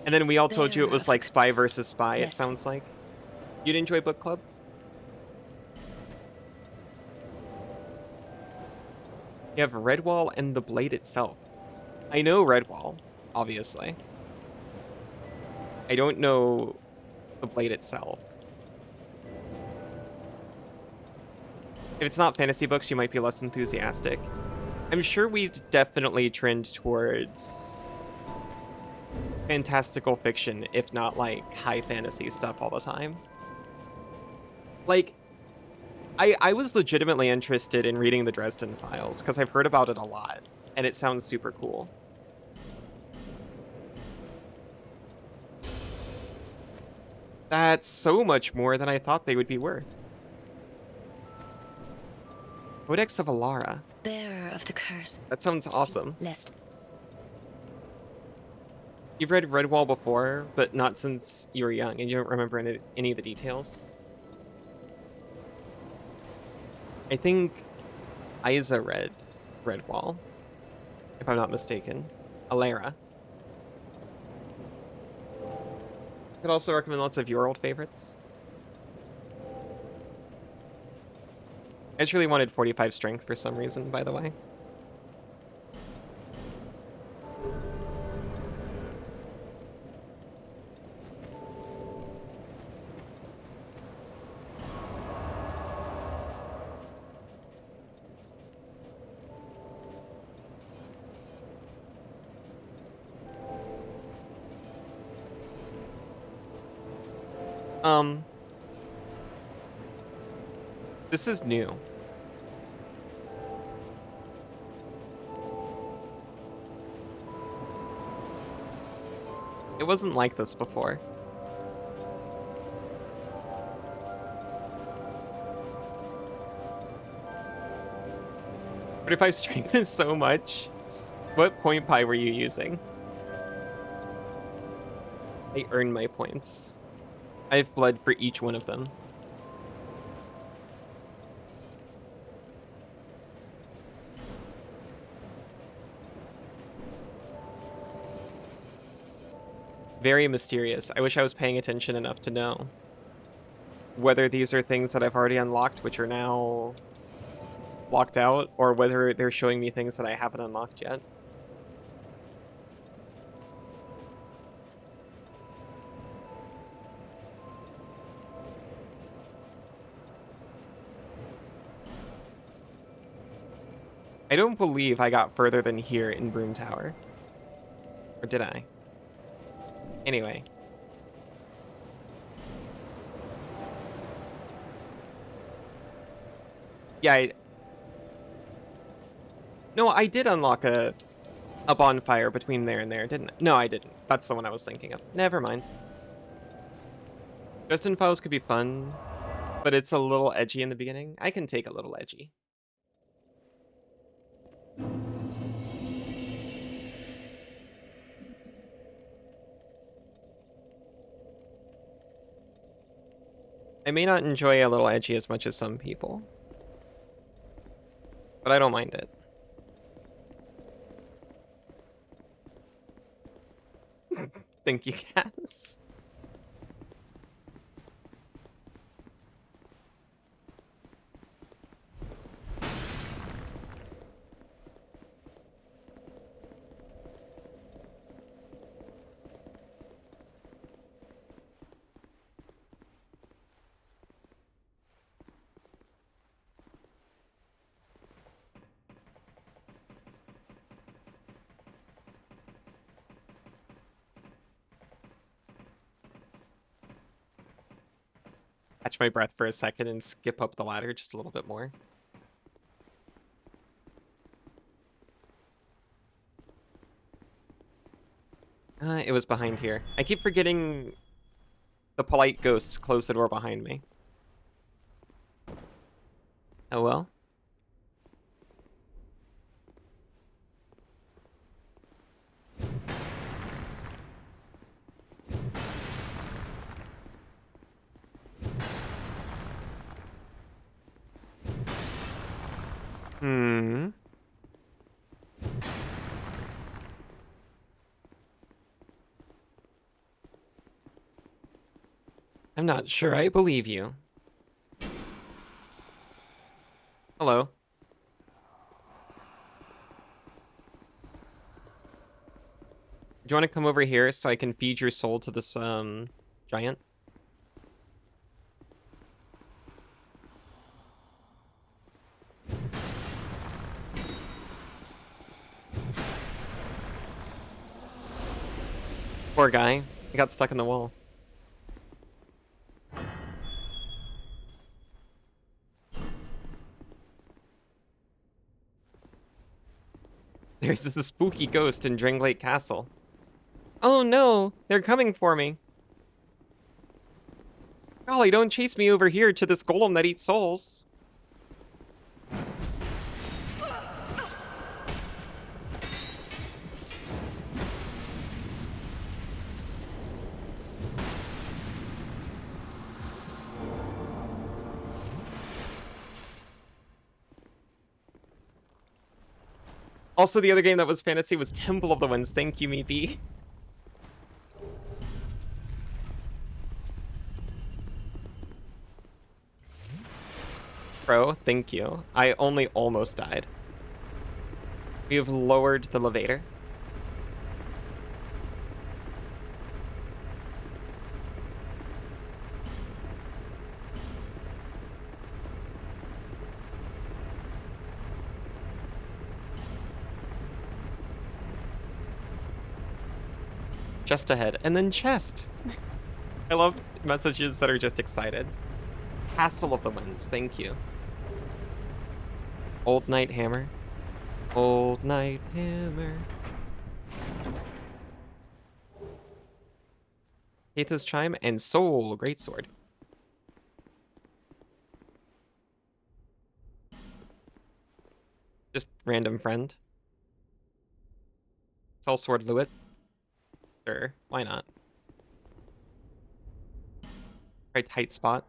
And then we all told you it was like spy versus spy, it sounds like. You'd enjoy book club? You have Redwall and the Blade itself. I know Redwall, obviously. I don't know the Blade itself. If it's not fantasy books, you might be less enthusiastic. I'm sure we'd definitely trend towards fantastical fiction, if not like high fantasy stuff all the time. Like, I was legitimately interested in reading the Dresden Files because I've heard about it a lot, and it sounds super cool. That's so much more than I thought they would be worth. Codex of Alara. Bearer of the curse. That sounds awesome. Lest You've read Redwall before, but not since you were young, and you don't remember any of the details. I think Isa read Redwall, if I'm not mistaken. Alara. Could also recommend lots of your old favorites. I just really wanted 45 strength for some reason, by the way. This is new. It wasn't like this before. But if I strengthen so much, what point pie were you using? I earn my points. I have blood for each one of them. Very mysterious. I wish I was paying attention enough to know whether these are things that I've already unlocked, which are now locked out, or whether they're showing me things that I haven't unlocked yet. I don't believe I got further than here in Broom Tower. Or did I? Anyway. Yeah, no, I did unlock a bonfire between there and there, didn't I? No, I didn't. That's the one I was thinking of. Never mind. Justin Files could be fun, but it's a little edgy in the beginning. I can take a little edgy. I may not enjoy a little edgy as much as some people, but I don't mind it. Thank you, Cass. Catch my breath for a second and skip up the ladder just a little bit more. It was behind here. I keep forgetting the polite ghosts closed the door behind me. Oh well. Hmm. I'm not sure I believe you. Hello. Do you want to come over here so I can feed your soul to this, giant? Poor guy. He got stuck in the wall. There's this spooky ghost in Dranglake Castle. Oh no, they're coming for me. Golly, don't chase me over here to this golem that eats souls. Also, the other game that was fantasy was Temple of the Winds. Thank you, Meepy. Bro, thank you. I only almost died. We have lowered the levator. Just ahead, and then chest. I love messages that are just excited. Castle of the Winds, thank you. Old Knight Hammer. Old Knight Hammer. Keitha's Chime and Soul Greatsword. Just random friend. Sell Sword Luit. Sure, why not? Try Tight Spot.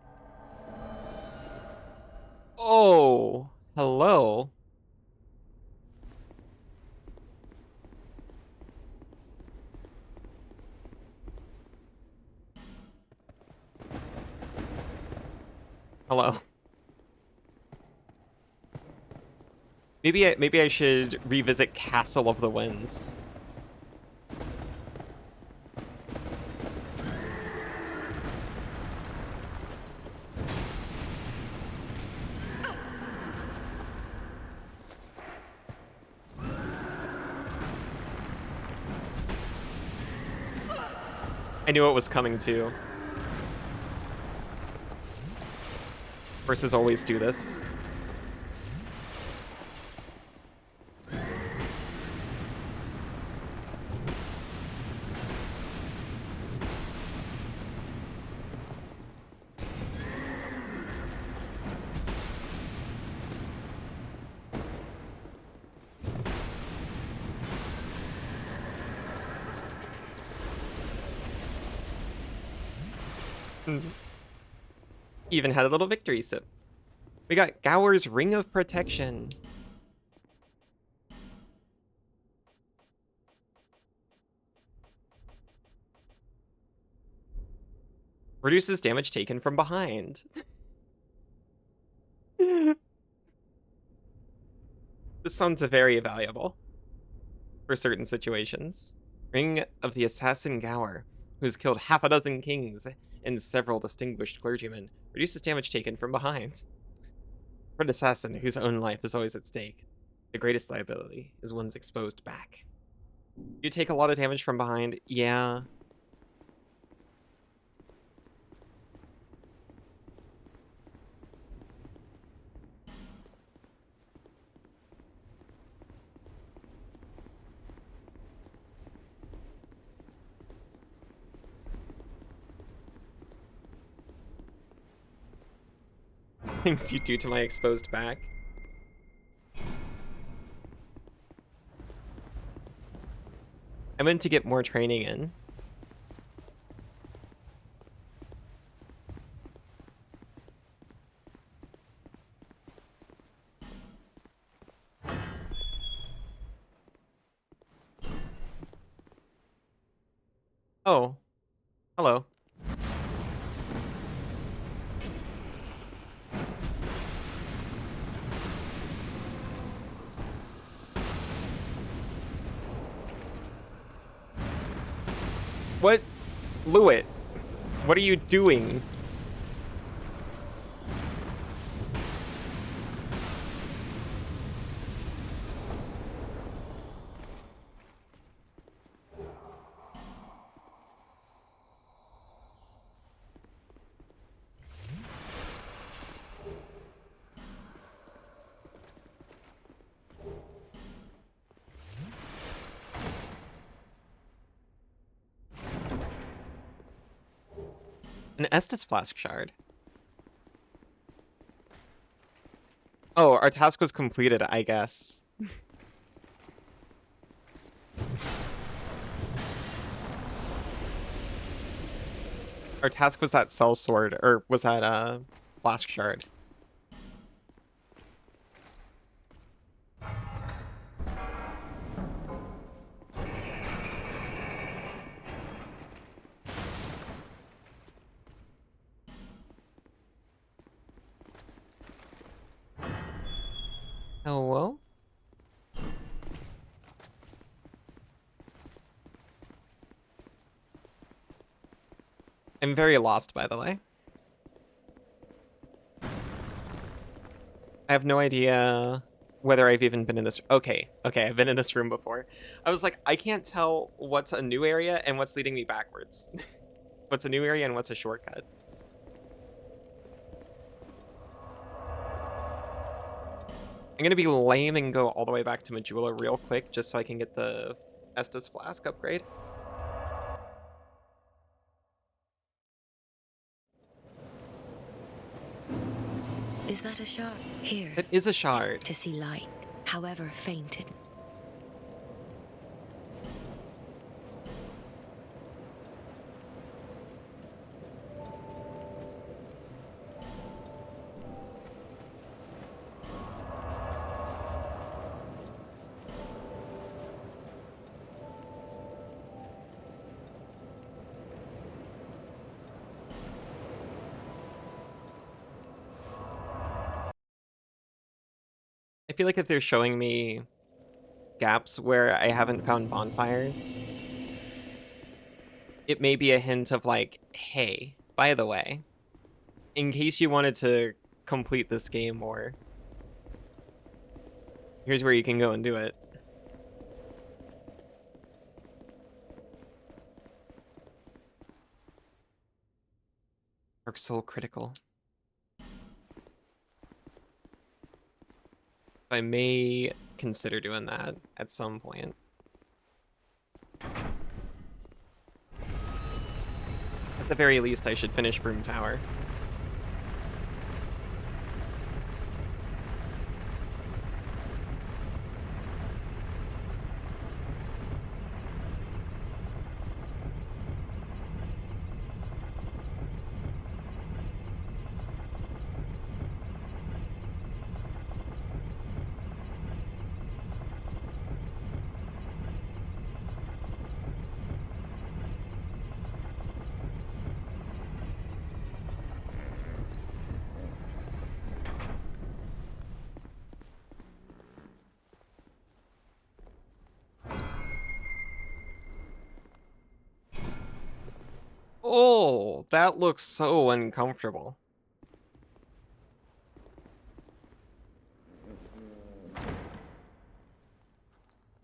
Oh, hello. Hello. Maybe I should revisit Castle of the Winds. I knew it was coming too. Horses always do this. Even had a little victory sip. We got Gower's Ring of Protection. Reduces damage taken from behind. This sounds very valuable for certain situations. Ring of the Assassin Gower, who's killed half a dozen kings and several distinguished clergymen. Reduces damage taken from behind. For an assassin whose own life is always at stake, the greatest liability is one's exposed back. You take a lot of damage from behind, yeah. Things you do to my exposed back. I meant to get more training in. Oh, hello. What? Lewitt, what are you doing? An Estus Flask Shard. Oh, our task was completed, I guess. Our task was that Cell Sword, or was that Flask Shard. Hello? I'm very lost, by the way. I have no idea whether I've even been in this. Okay, I've been in this room before. I was like, I can't tell what's a new area and what's leading me backwards. What's a new area and what's a shortcut. I'm gonna be lame and go all the way back to Majula real quick just so I can get the Estus Flask upgrade. Is that a shard? Here. It is a shard. To see light, however faint it. I feel like if they're showing me gaps where I haven't found bonfires, it may be a hint of like, hey, by the way, in case you wanted to complete this game more, here's where you can go and do it. Dark Soul Critical. I may consider doing that at some point. At the very least, I should finish Broom Tower. Oh, that looks so uncomfortable.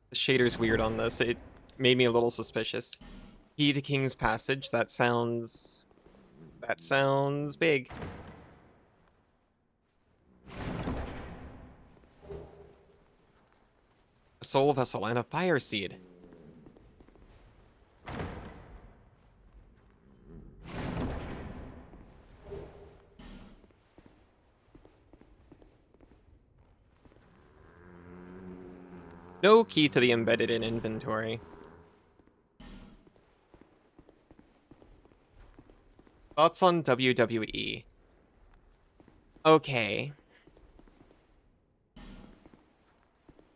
The shader's weird on this. It made me a little suspicious. Key to King's Passage. That sounds big. A soul vessel and a fire seed. No key to the embedded in inventory. Thoughts on WWE? Okay.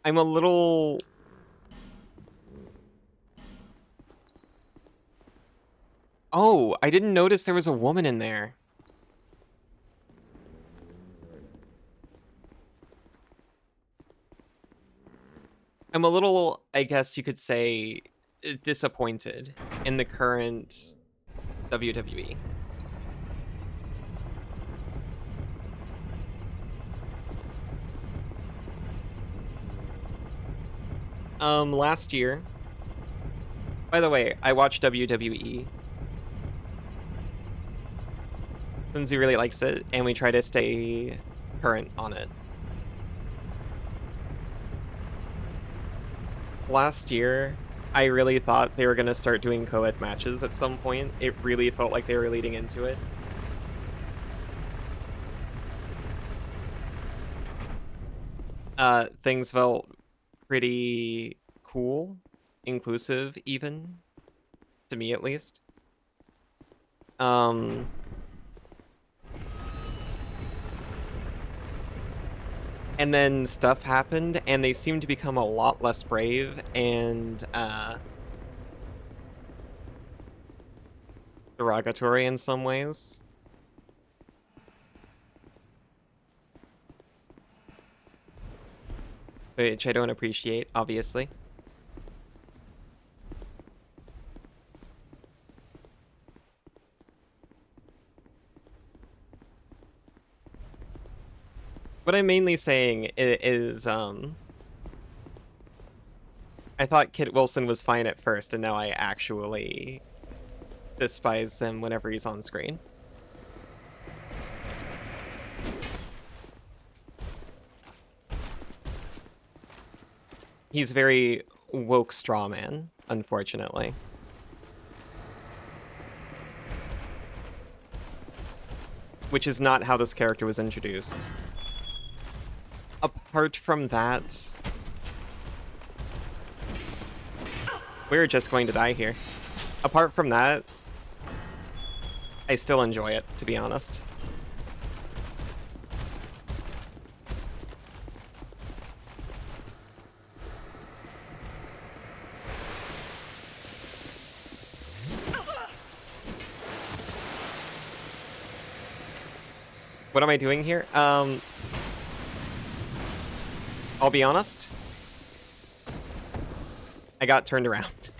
I'm a little... Oh, I didn't notice there was a woman in there. I'm a little, I guess you could say, disappointed in the current WWE. Last year... By the way, I watched WWE. Since he really likes it, and we try to stay current on it. Last year, I really thought they were going to start doing co-ed matches at some point. It really felt like they were leading into it. Things felt pretty cool, inclusive even, to me at least. And then stuff happened, and they seemed to become a lot less brave, and, derogatory in some ways. Which I don't appreciate, obviously. What I'm mainly saying is, I thought Kit Wilson was fine at first, and now I actually despise him whenever he's on screen. He's very woke strawman, unfortunately. Which is not how this character was introduced. Apart from that... We're just going to die here. Apart from that, I still enjoy it, to be honest. What am I doing here? I'll be honest. I got turned around.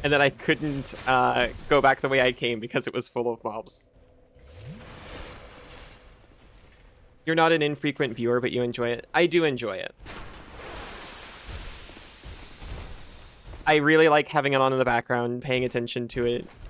And then I couldn't go back the way I came because it was full of mobs. You're not an infrequent viewer, but you enjoy it. I do enjoy it. I really like having it on in the background, paying attention to it,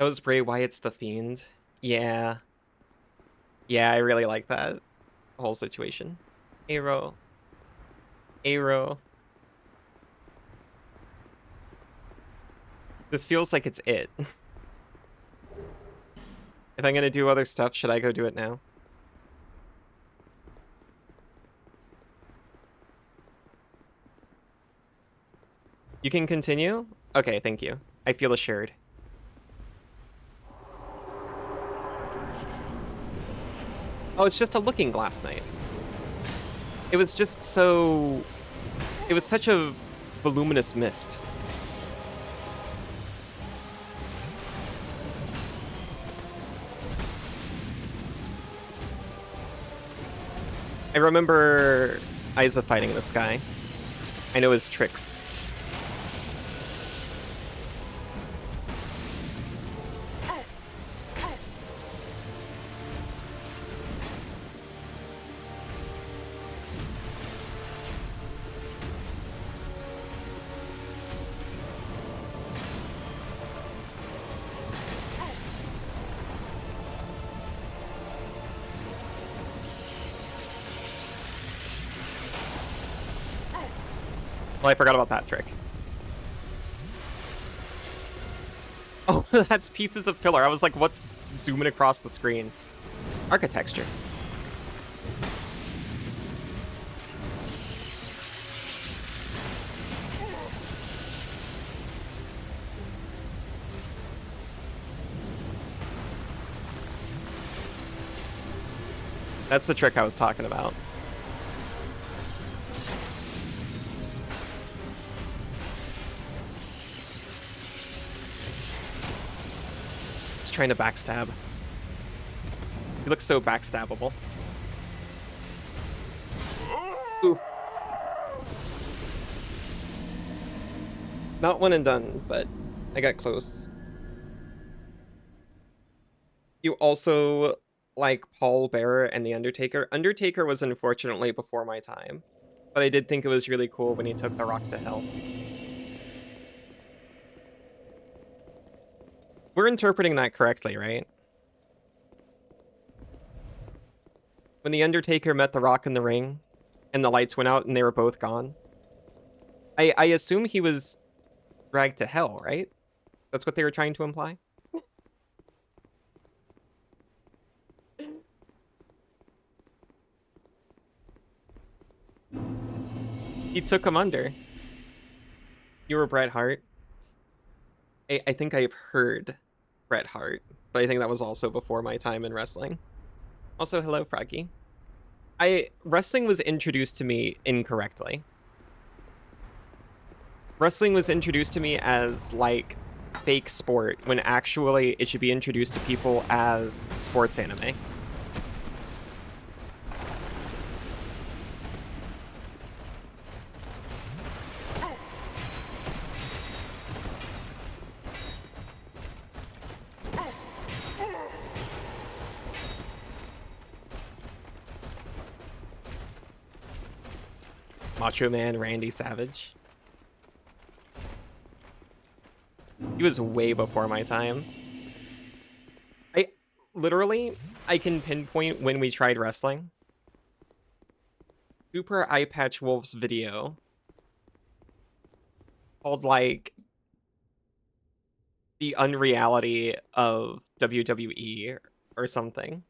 That was Bray Wyatt's The Fiend. Yeah. Yeah, I really like that whole situation. Aero. Aero. This feels like it's it. If I'm gonna do other stuff, should I go do it now? You can continue? Okay, thank you. I feel assured. Oh, it's just a looking glass night. It was just so... It was such a voluminous mist. I remember Isa fighting this guy. I know his tricks. Well, I forgot about that trick. Oh, that's pieces of pillar. I was like, what's zooming across the screen? Architecture. That's the trick I was talking about. Trying to backstab. He looks so backstabbable. Ooh. Not one and done, but I got close. You also like Paul Bearer and The Undertaker. Undertaker was unfortunately before my time, but I did think it was really cool when he took the Rock to hell. We're interpreting that correctly, right? When The Undertaker met The Rock in the ring, and the lights went out and they were both gone, I assume he was dragged to hell, right? That's what they were trying to imply? He took him under. You were Bret Hart? I think I've heard Bret Hart, but I think that was also before my time in wrestling. Also, hello, Froggy. Wrestling was introduced to me incorrectly. Wrestling was introduced to me as, like, fake sport, when actually it should be introduced to people as sports anime. Macho Man Randy Savage. He was way before my time. I can pinpoint when we tried wrestling. Super Eye Patch Wolf's video called, like, The Unreality of WWE or something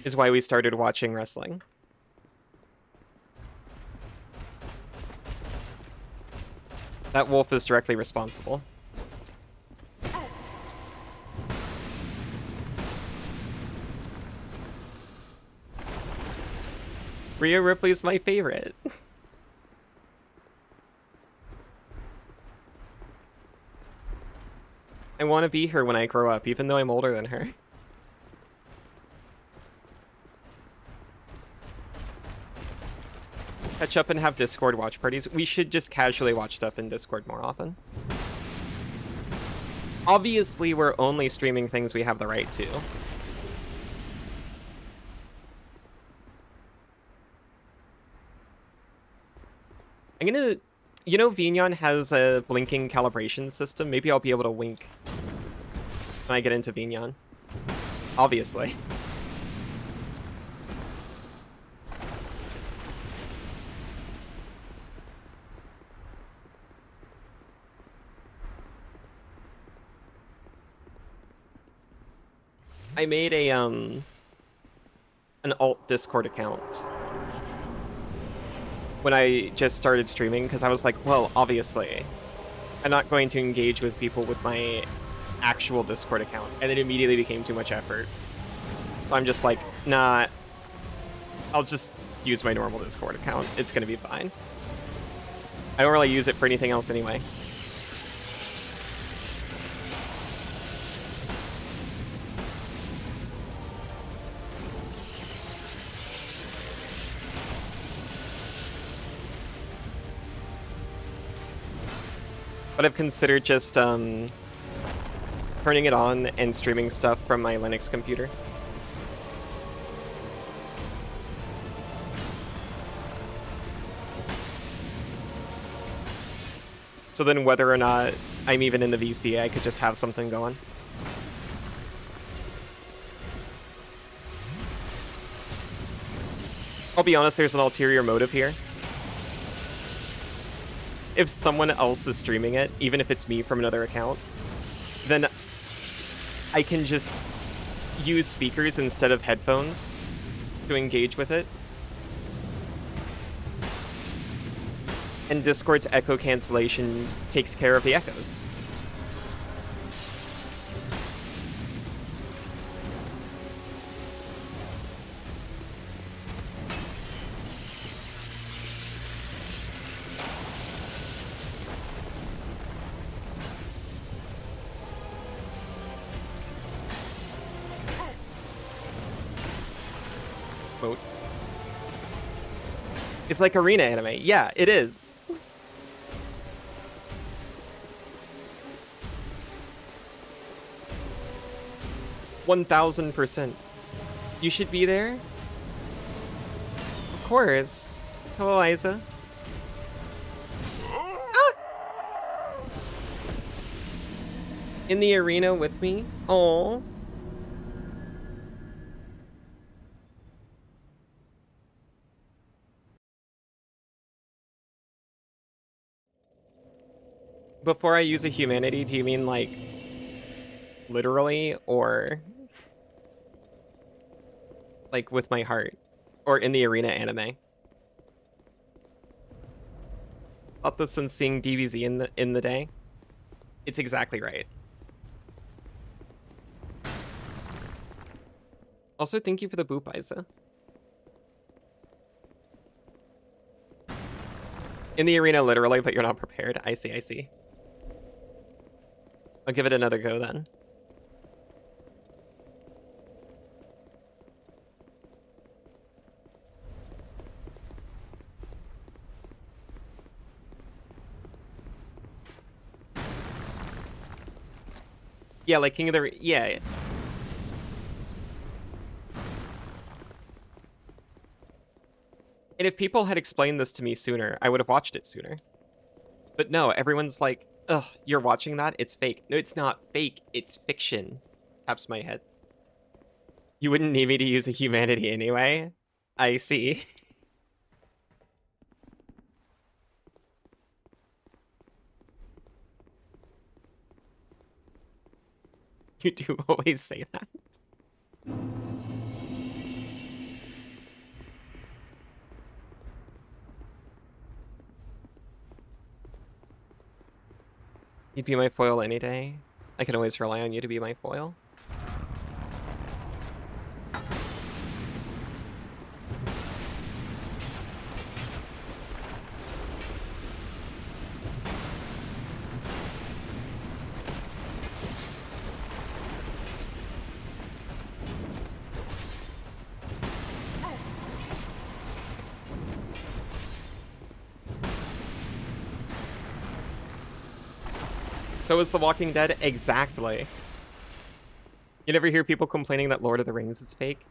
is why we started watching wrestling. That wolf is directly responsible. Rhea Ripley's my favorite. I want to be her when I grow up, even though I'm older than her. Catch up and have Discord watch parties. We should just casually watch stuff in Discord more often. Obviously, we're only streaming things we have the right to. I'm gonna You know Vignon has a blinking calibration system? Maybe I'll be able to wink when I get into Vignon. Obviously. I made a an alt Discord account when I just started streaming because I was like, well, obviously, I'm not going to engage with people with my actual Discord account, and it immediately became too much effort. So I'm just like, nah, I'll just use my normal Discord account. It's gonna be fine. I don't really use it for anything else anyway. But I've considered just turning it on and streaming stuff from my Linux computer. So then whether or not I'm even in the VC, I could just have something going. I'll be honest, there's an ulterior motive here. If someone else is streaming it, even if it's me from another account, then I can just use speakers instead of headphones to engage with it. And Discord's echo cancellation takes care of the echoes. Quote. It's like arena anime. Yeah, it is. 1000%. You should be there? Of course. Hello, Isa. Ah! In the arena with me? Oh. Before I use a humanity, do you mean like literally or like with my heart? Or in the arena anime? Thought this since seeing DBZ in the day. It's exactly right. Also, thank you for the boop, Isa. In the arena, literally, but you're not prepared. I see, I see. I'll give it another go then. Yeah, like King of the... Yeah. And if people had explained this to me sooner, I would have watched it sooner. But no, everyone's like, ugh, you're watching that? It's fake. No, it's not fake. It's fiction. Taps my head. You wouldn't need me to use a humanity anyway? I see. You do always say that. You'd be my foil any day. I can always rely on you to be my foil. So is The Walking Dead. Exactly. You never hear people complaining that Lord of the Rings is fake?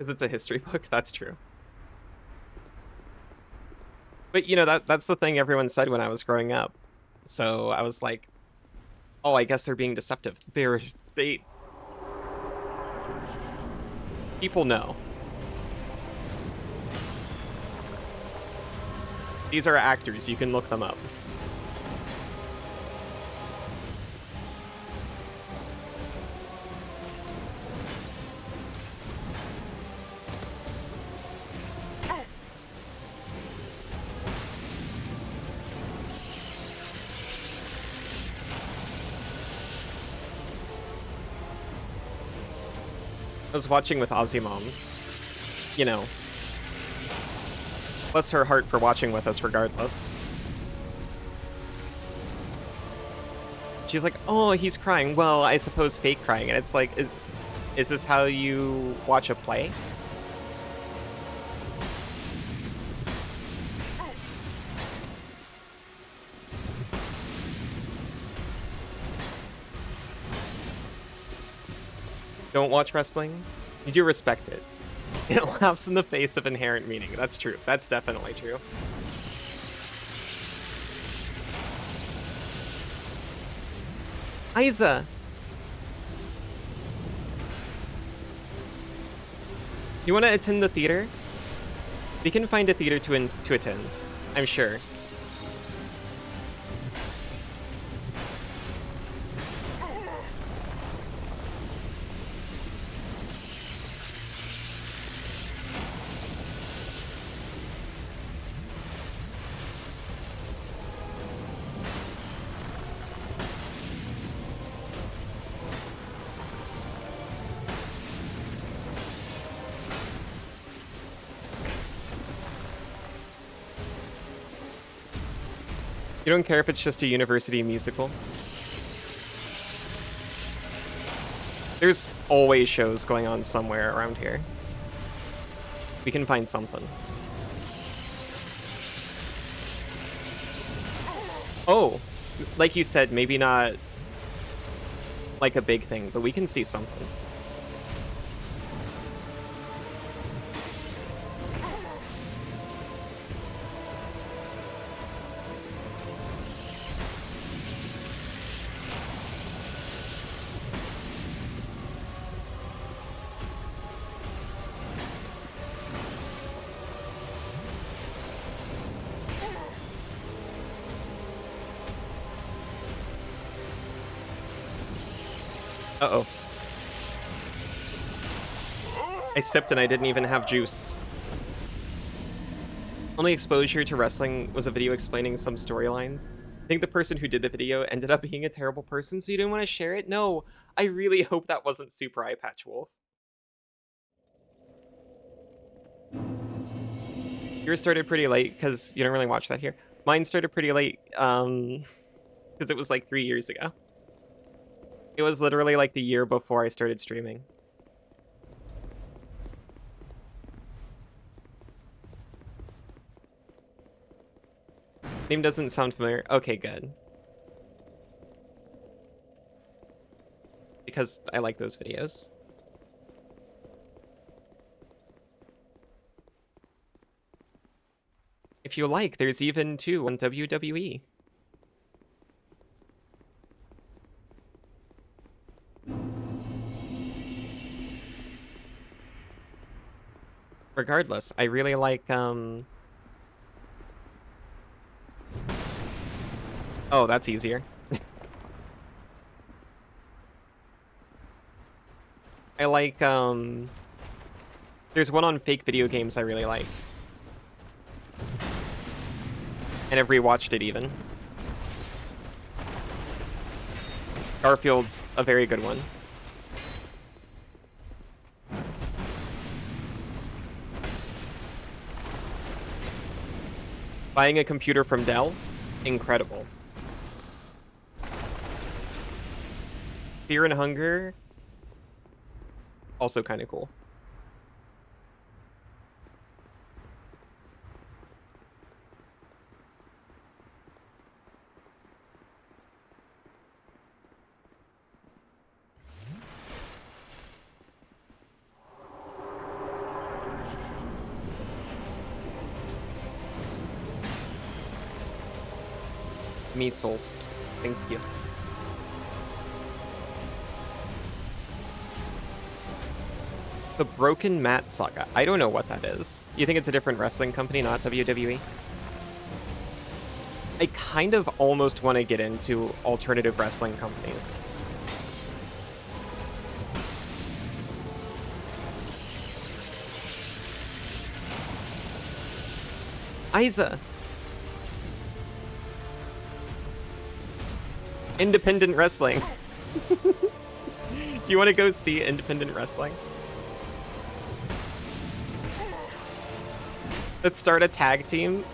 Because it's a history book. That's true. But you know, that's the thing everyone said when I was growing up. So I was like, oh, I guess they're being deceptive. They people know. These are actors. You can look them up. I was watching with Aussie Mom. You know, bless her heart for watching with us regardless. She's like, oh, he's crying. Well, I suppose fake crying. And it's like, is this how you watch a play? Don't watch wrestling? You do respect it. It laughs in the face of inherent meaning. That's true. That's definitely true. Isa! You want to attend the theater? We can find a theater to attend, I'm sure. You don't care if it's just a university musical? There's always shows going on somewhere around here. We can find something. Oh, like you said, maybe not like a big thing, but we can see something. Uh-oh. I sipped and I didn't even have juice. Only exposure to wrestling was a video explaining some storylines. I think the person who did the video ended up being a terrible person, so you didn't want to share it? No, I really hope that wasn't Super Eye Patch Wolf. Yours started pretty late, because you don't really watch that here. Mine started pretty late, because it was like 3 years ago. It was literally like the year before I started streaming. Name doesn't sound familiar. Okay, good. Because I like those videos. If you like, there's even 2 on WWE. Regardless, I really like, Oh, that's easier. I like, there's one on fake video games I really like. And I've rewatched it even. Garfield's a very good one. Buying a computer from Dell? Incredible. Fear and Hunger? Also kind of cool. Measles. Thank you. The Broken Mat Saga. I don't know what that is. You think it's a different wrestling company, not WWE? I kind of almost want to get into alternative wrestling companies. Isa. Independent wrestling. Do you want to go see independent wrestling? Let's start a tag team.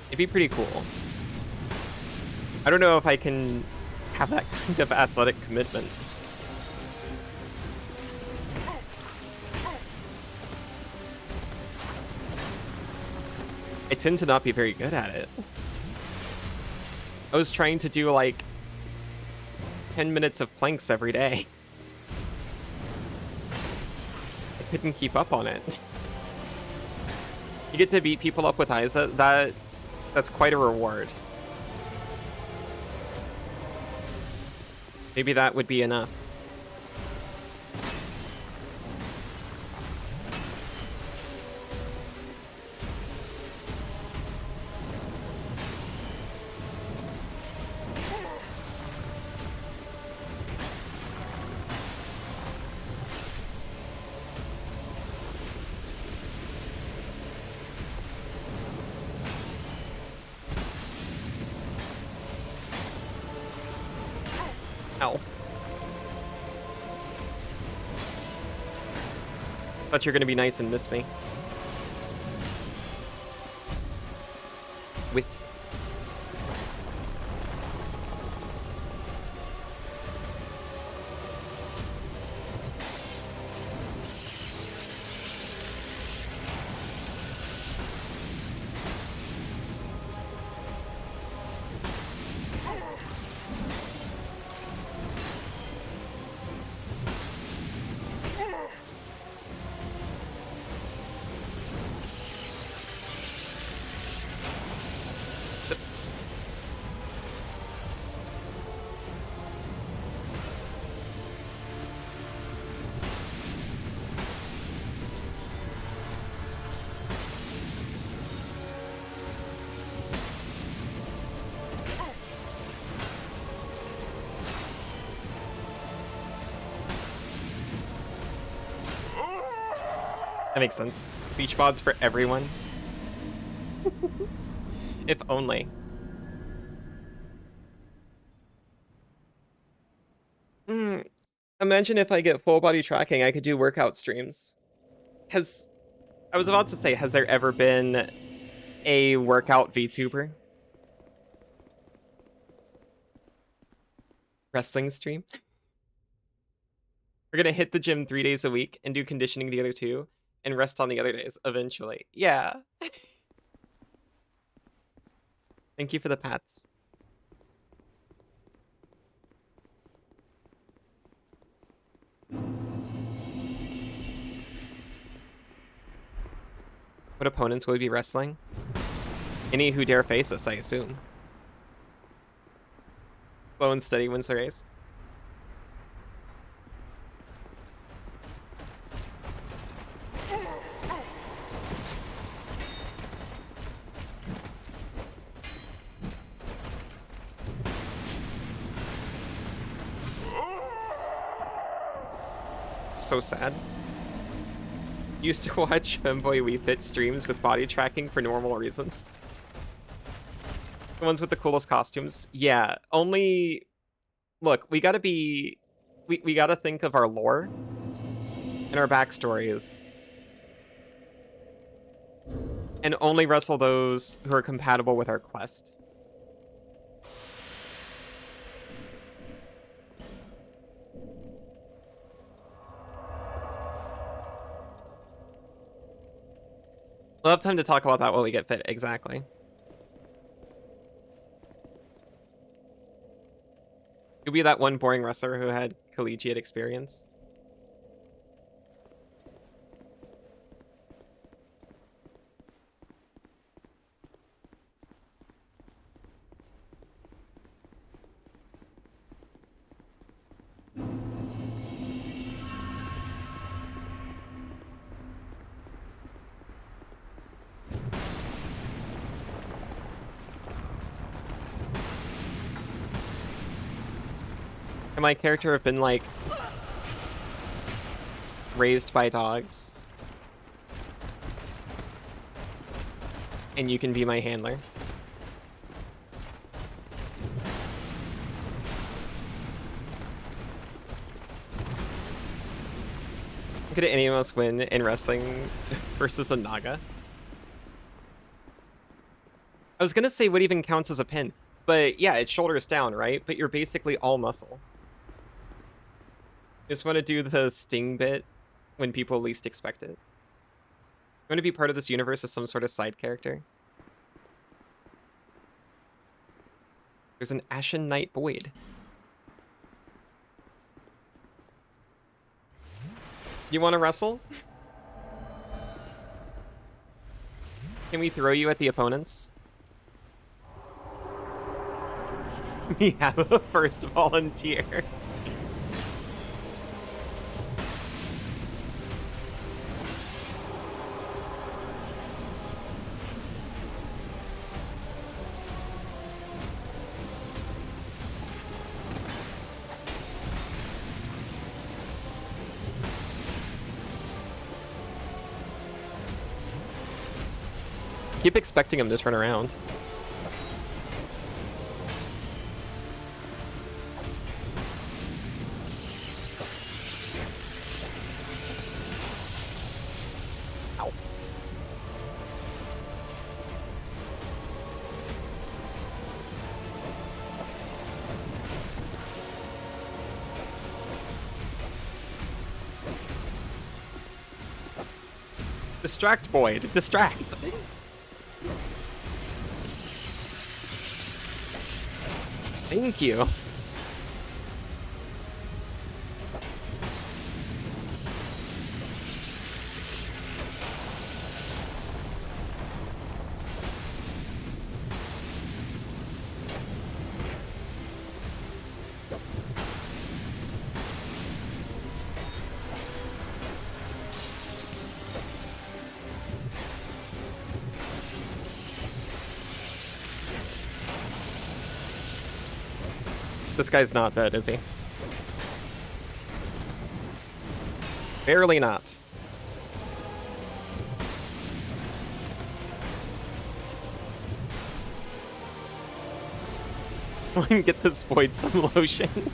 It'd be pretty cool. I don't know if I can have that kind of athletic commitment. I tend to not be very good at it. I was trying to do like 10 minutes of planks every day. I couldn't keep up on it. You get to beat people up with Isa, that's quite a reward. Maybe that would be enough. Ow. Thought you were gonna be nice and miss me. With that makes sense. Beach mods for everyone. If only. Imagine if I get full body tracking, I could do workout streams. I was about to say, has there ever been a workout VTuber? Wrestling stream? We're gonna hit the gym 3 days a week and do conditioning the other 2 and rest on the other days eventually. Yeah. Thank you for the pats. What opponents will we be wrestling? Any who dare face us, I assume. Slow and steady wins the race. So sad. Used to watch Femboy Wii Fit streams with body tracking for normal reasons. The ones with the coolest costumes. Yeah, only... Look, we gotta be... We gotta think of our lore and our backstories. And only wrestle those who are compatible with our quest. We'll have time to talk about that when we get fit, exactly. You'll be that one boring wrestler who had collegiate experience. Can my character have been, like, raised by dogs? And you can be my handler. Could any of us win in wrestling versus a Naga? I was gonna say what even counts as a pin, but yeah, it's shoulders down, right? But you're basically all muscle. Just want to do the sting bit when people least expect it. You want to be part of this universe as some sort of side character. There's an Ashen Knight Boyd. You want to wrestle? Can we throw you at the opponents? We have a first volunteer. Keep expecting him to turn around. Ow. Distract Boyd. Distract. Thank you. This guy's not dead, is he? Barely not. Someone get this Boyd some lotion.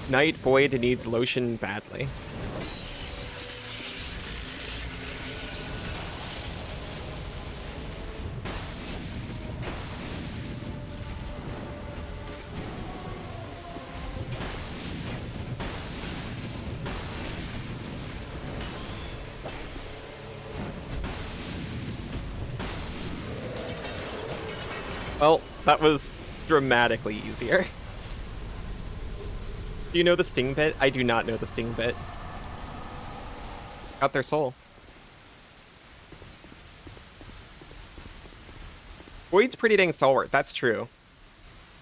Knight Boyd needs lotion badly. Well, that was dramatically easier. Do you know the sting bit? I do not know the sting bit. Got their soul. Boyd's pretty dang stalwart, that's true.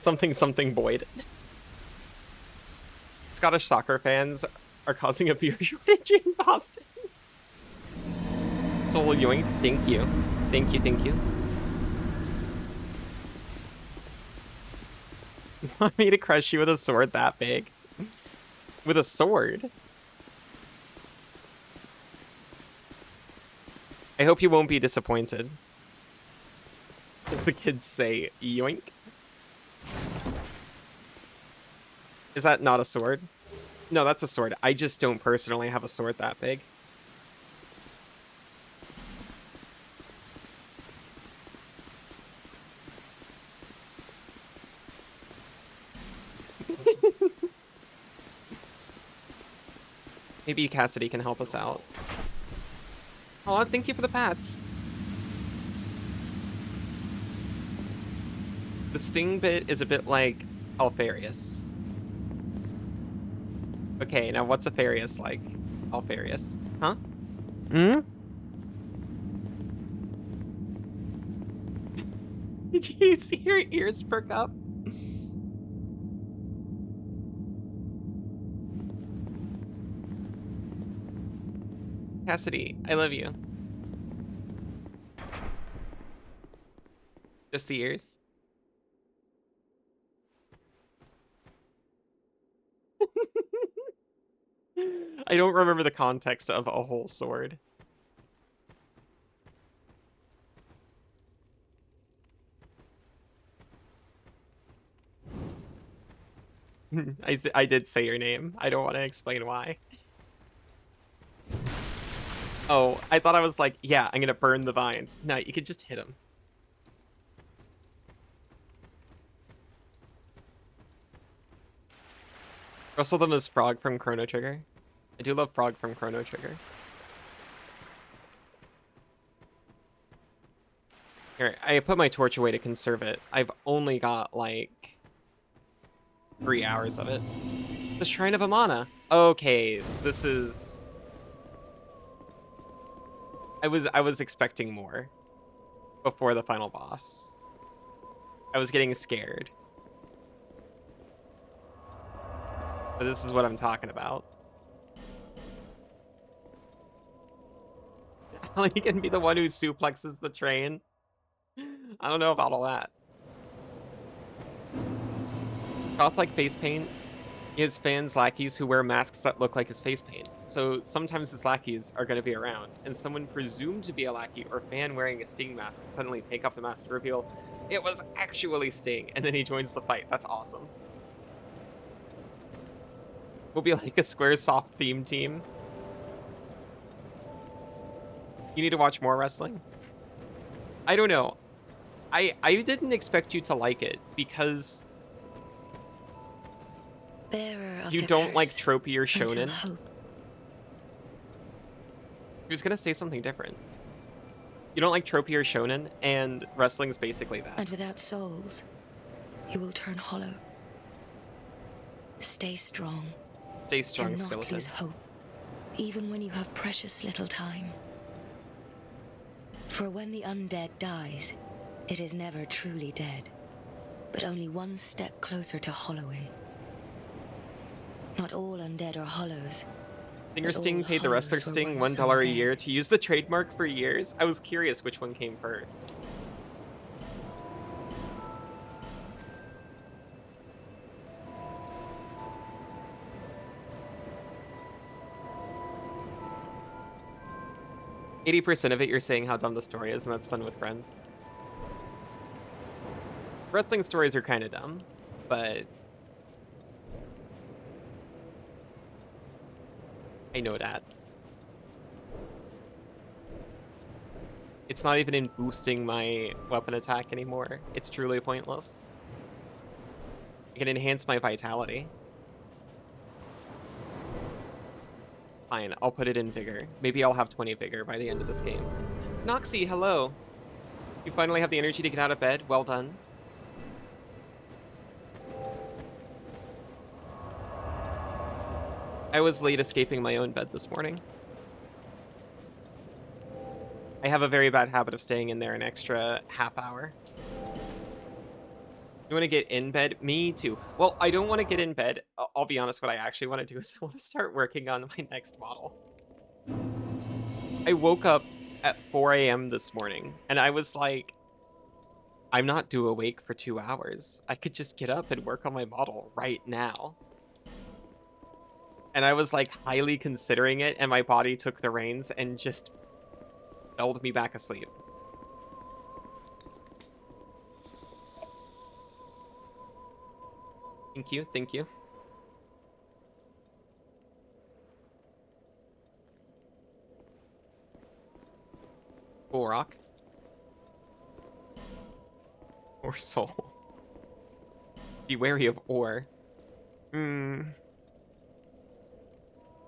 Something Boyd. Scottish soccer fans are causing a beer shortage in Boston. Soul yoinked, thank you. Thank you, thank you. You want me to crush you with a sword that big? With a sword? I hope you won't be disappointed. If the kids say yoink. Is that not a sword? No, that's a sword. I just don't personally have a sword that big. Maybe Cassidy can help us out. Oh, thank you for the pats. The sting bit is a bit like Alfarius. Okay, now what's Alfarius like? Alfarius. Huh? Hmm? Did you see your ears perk up? Cassidy, I love you. Just the ears? I don't remember the context of a whole sword. I did say your name. I don't want to explain why. Oh, I thought I was like, yeah, I'm gonna burn the vines. No, you could just hit them. Wrestle them as Frog from Chrono Trigger. I do love Frog from Chrono Trigger. Here, I put my torch away to conserve it. I've only got like 3 hours of it. The Shrine of Amana. Okay, this is... I was expecting more before the final boss. I was getting scared. But this is what I'm talking about. He can be the one who suplexes the train. I don't know about all that. Goth like face paint. He has fans, lackeys who wear masks that look like his face paint. So sometimes his lackeys are going to be around, and someone presumed to be a lackey or fan wearing a Sting mask suddenly take off the mask to reveal it was actually Sting, and then he joins the fight. That's awesome. We'll be like a Squaresoft theme team. You need to watch more wrestling? I don't know. I didn't expect you to like it because Bearer of you the don't like curse tropey or until shonen. hope. He was gonna say something different. You don't like tropey or shonen, and wrestling's basically that. And without souls, you will turn hollow. Stay strong. Stay strong, Do not skeleton. lose hope, even when you have precious little time. For when the undead dies, it is never truly dead, but only one step closer to hollowing. Not all undead are hollows. Stinger but Sting all paid the wrestler hollows were Sting once $1 a undead. year to use the trademark for years. I was curious which one came first. %80 of it you're saying how dumb the story is, and that's fun with friends. Wrestling stories are kind of dumb, but I know that. It's not even in boosting my weapon attack anymore. It's truly pointless. It can enhance my vitality. Fine, I'll put it in vigor. Maybe I'll have 20 vigor by the end of this game. Noxie, hello. You finally have the energy to get out of bed. Well done. I was late escaping my own bed this morning. I have a very bad habit of staying in there an extra half hour. You want to get in bed? Me too. Well, I don't want to get in bed. I'll be honest, what I actually want to do is I want to start working on my next model. I woke up at 4 a.m. this morning, and I was like, I'm not due awake for 2 hours. I could just get up and work on my model right now. And I was like highly considering it, and my body took the reins and just lulled me back asleep. Thank you, thank you. Cool rock. Or soul. Be wary of ore.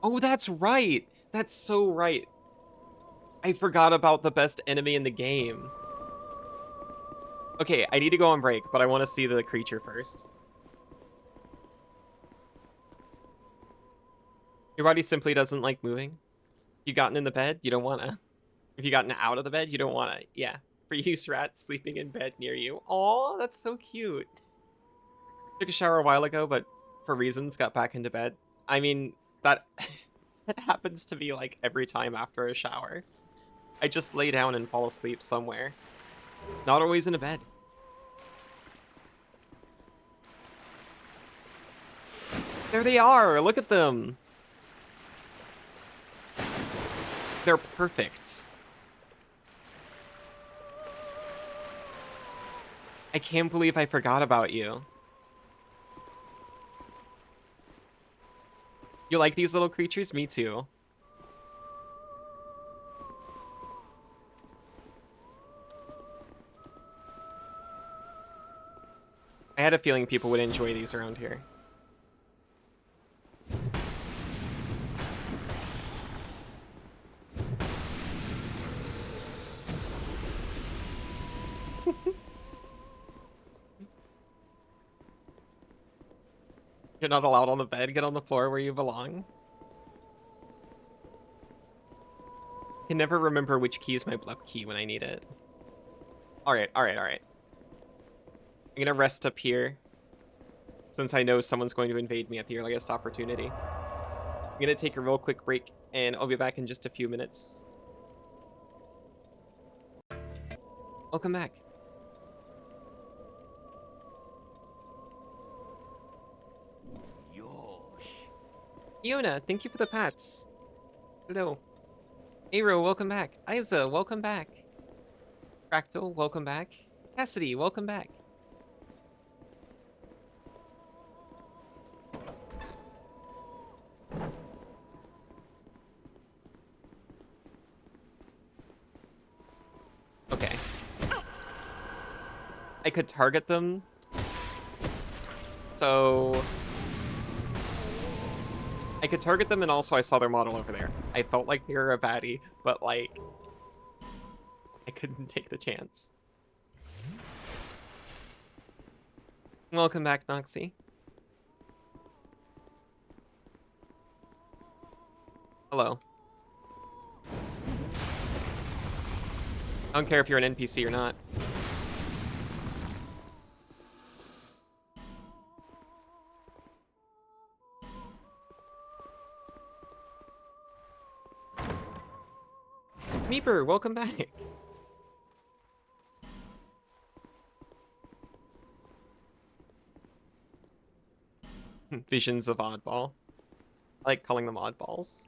Oh, that's right. That's so right. I forgot about the best enemy in the game. Okay, I need to go on break, but I want to see the creature first. Your body simply doesn't like moving. You gotten in the bed, you don't wanna. If you gotten out of the bed, you don't wanna. Yeah. For you, rat sleeping in bed near you. Aw, that's so cute. Took a shower a while ago, but for reasons got back into bed. I mean, that that happens to me like every time after a shower. I just lay down and fall asleep somewhere. Not always in a bed. There they are! Look at them! They're perfect. I can't believe I forgot about you. You like these little creatures? Me too. I had a feeling people would enjoy these around here. You're not allowed on the bed. Get on the floor where you belong. Can never remember which key is my blep key when I need it. Alright. I'm gonna rest up here, since I know someone's going to invade me at the earliest opportunity. I'm gonna take a real quick break, and I'll be back in just a few minutes. Welcome back. Iona, thank you for the pats. Hello. Aero, welcome back. Isa, welcome back. Fractal, welcome back. Cassidy, welcome back. Okay. I could target them. So I could target them, and also I saw their model over there. I felt like they were a baddie, but like I couldn't take the chance. Welcome back, Noxie. Hello. I don't care if you're an NPC or not. Meeper, welcome back. Visions of Oddball. I like calling them oddballs.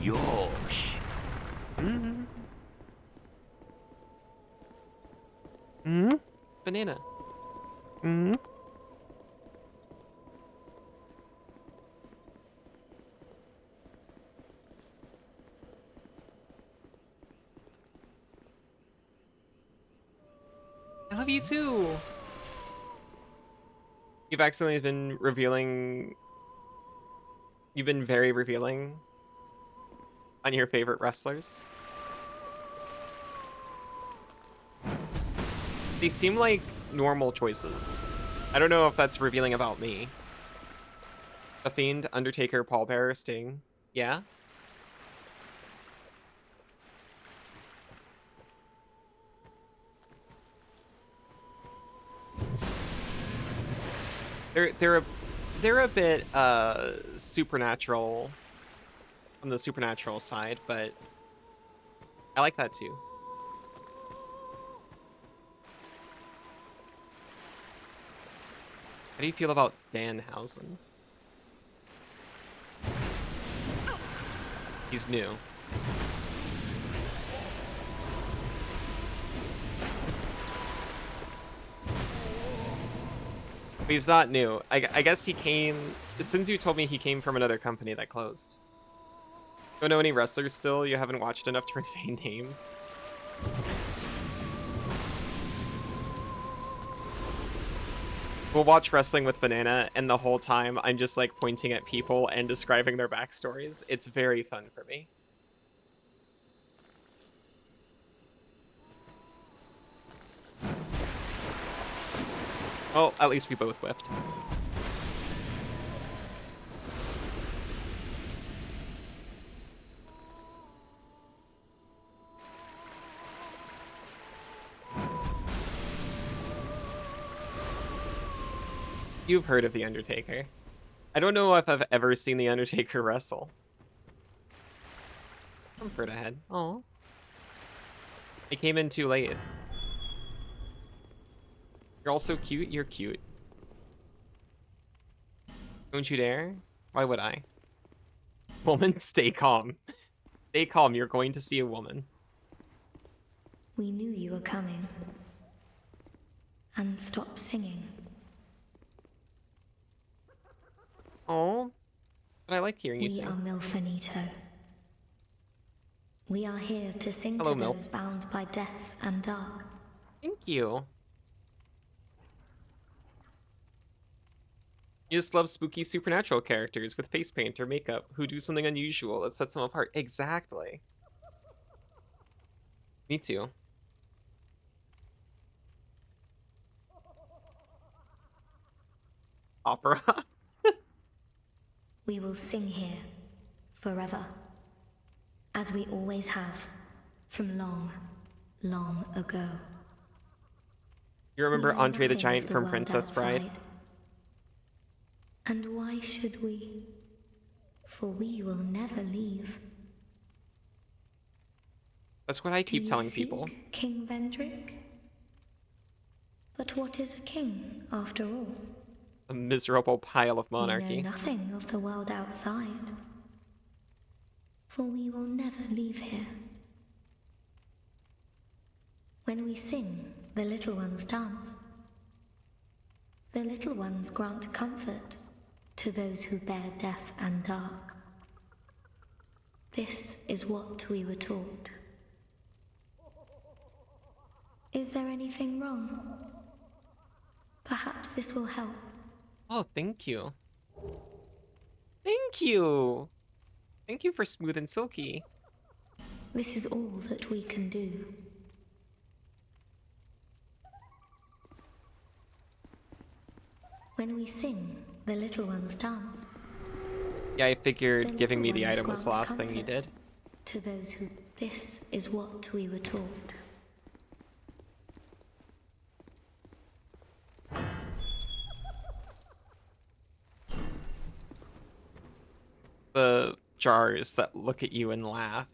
Yosh. Banana. I love you too. You've accidentally been revealing. You've been very revealing on your favorite wrestlers. They seem like normal choices. I don't know if that's revealing about me. The Fiend, Undertaker, Pallbearer, Sting. Yeah? They're a bit supernatural on the supernatural side, but I like that too. How do you feel about Danhausen? He's new. But he's not new. I guess he came... Since you told me he came from another company that closed. Don't know any wrestlers still? You haven't watched enough to retain names? we'll watch Wrestling with Banana, and the whole time I'm just like pointing at people and describing their backstories. It's very fun for me. Oh, at least we both whiffed. You've heard of The Undertaker. I don't know if I've ever seen The Undertaker wrestle. Comfort ahead. Oh. I came in too late. You're also cute. You're cute. Don't you dare. Why would I? Woman, stay calm. Stay calm. You're going to see a woman. We knew you were coming. And stop singing. Oh. But I like hearing you We sing. are Milfanito. We are here to sing Hello, to Milf. those bound by death and dark. Thank you. You just love spooky supernatural characters with face paint or makeup who do something unusual that sets them apart. Exactly. Me too. Opera. We will sing here forever, as we always have from long, long ago. You remember We know Andre the nothing Giant of the from world Princess Bride? outside. And why should we? For we will never leave. That's what I keep Do you telling seek people. King Vendrick? But what is a king, after all? A miserable pile of We monarchy. know nothing of the world outside. For we will never leave here. When we sing, the little ones dance. The little ones grant comfort to those who bear death and dark. This is what we were taught. Is there anything wrong? Perhaps this will help. Oh, thank you. Thank you. Thank you for smooth and silky. This is all that we can do. When we sing, the little ones dance. Yeah, I figured The giving me little the ones item was the grant last thing you comfort did. To those who, this is what we were taught. The jars that look at you and laugh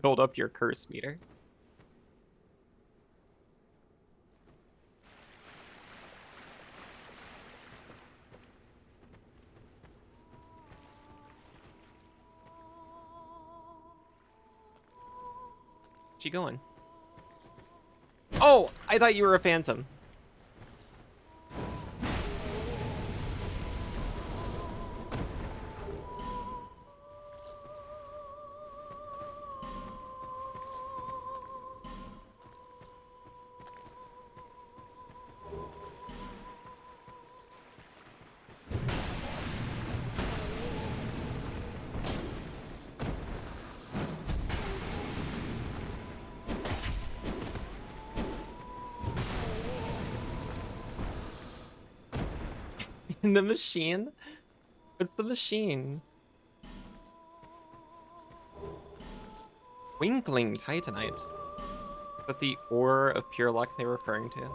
build up your curse meter. Where's she going? Oh, I thought you were a phantom. In the machine? What's the machine? Winkling Titanite. Is that the ore of pure luck they're referring to?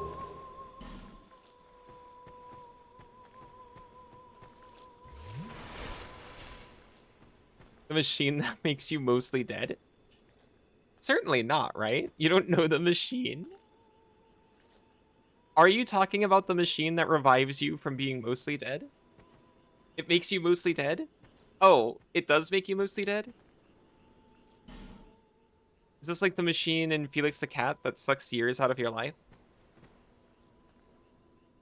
The machine that makes you mostly dead? Certainly not, right? You don't know the machine? Are you talking about the machine that revives you from being mostly dead? It makes you mostly dead? Oh, it does make you mostly dead? Is this like the machine in Felix the Cat that sucks years out of your life?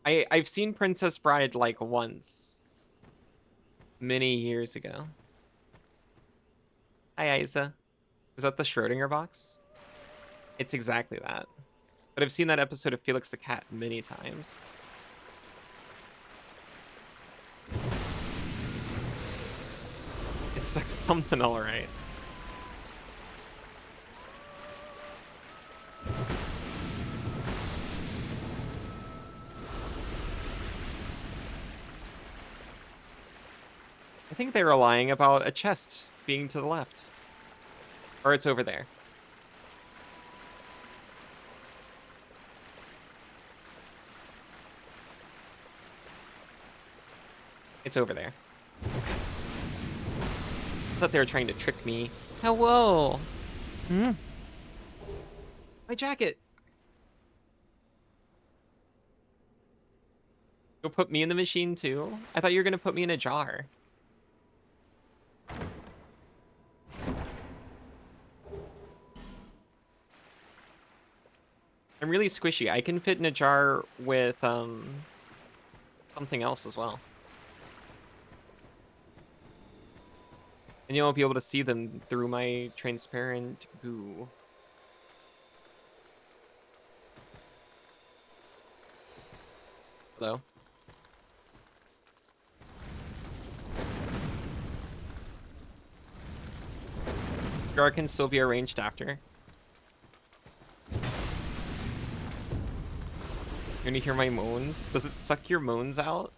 I've seen Princess Bride like once. Many years ago. Hi, Isa. Is that the Schrodinger box? It's exactly that. But I've seen that episode of Felix the Cat many times. It's like something alright. I think they were lying about a chest being to the left. Or it's over there. It's over there. I thought they were trying to trick me. Hello! Hmm? My jacket! You'll put me in the machine too? I thought you were gonna put me in a jar. I'm really squishy. I can fit in a jar with, something else as well. And you won't be able to see them through my transparent goo. Hello? Jar can still be arranged after. You're gonna hear my moans? Does it suck your moans out?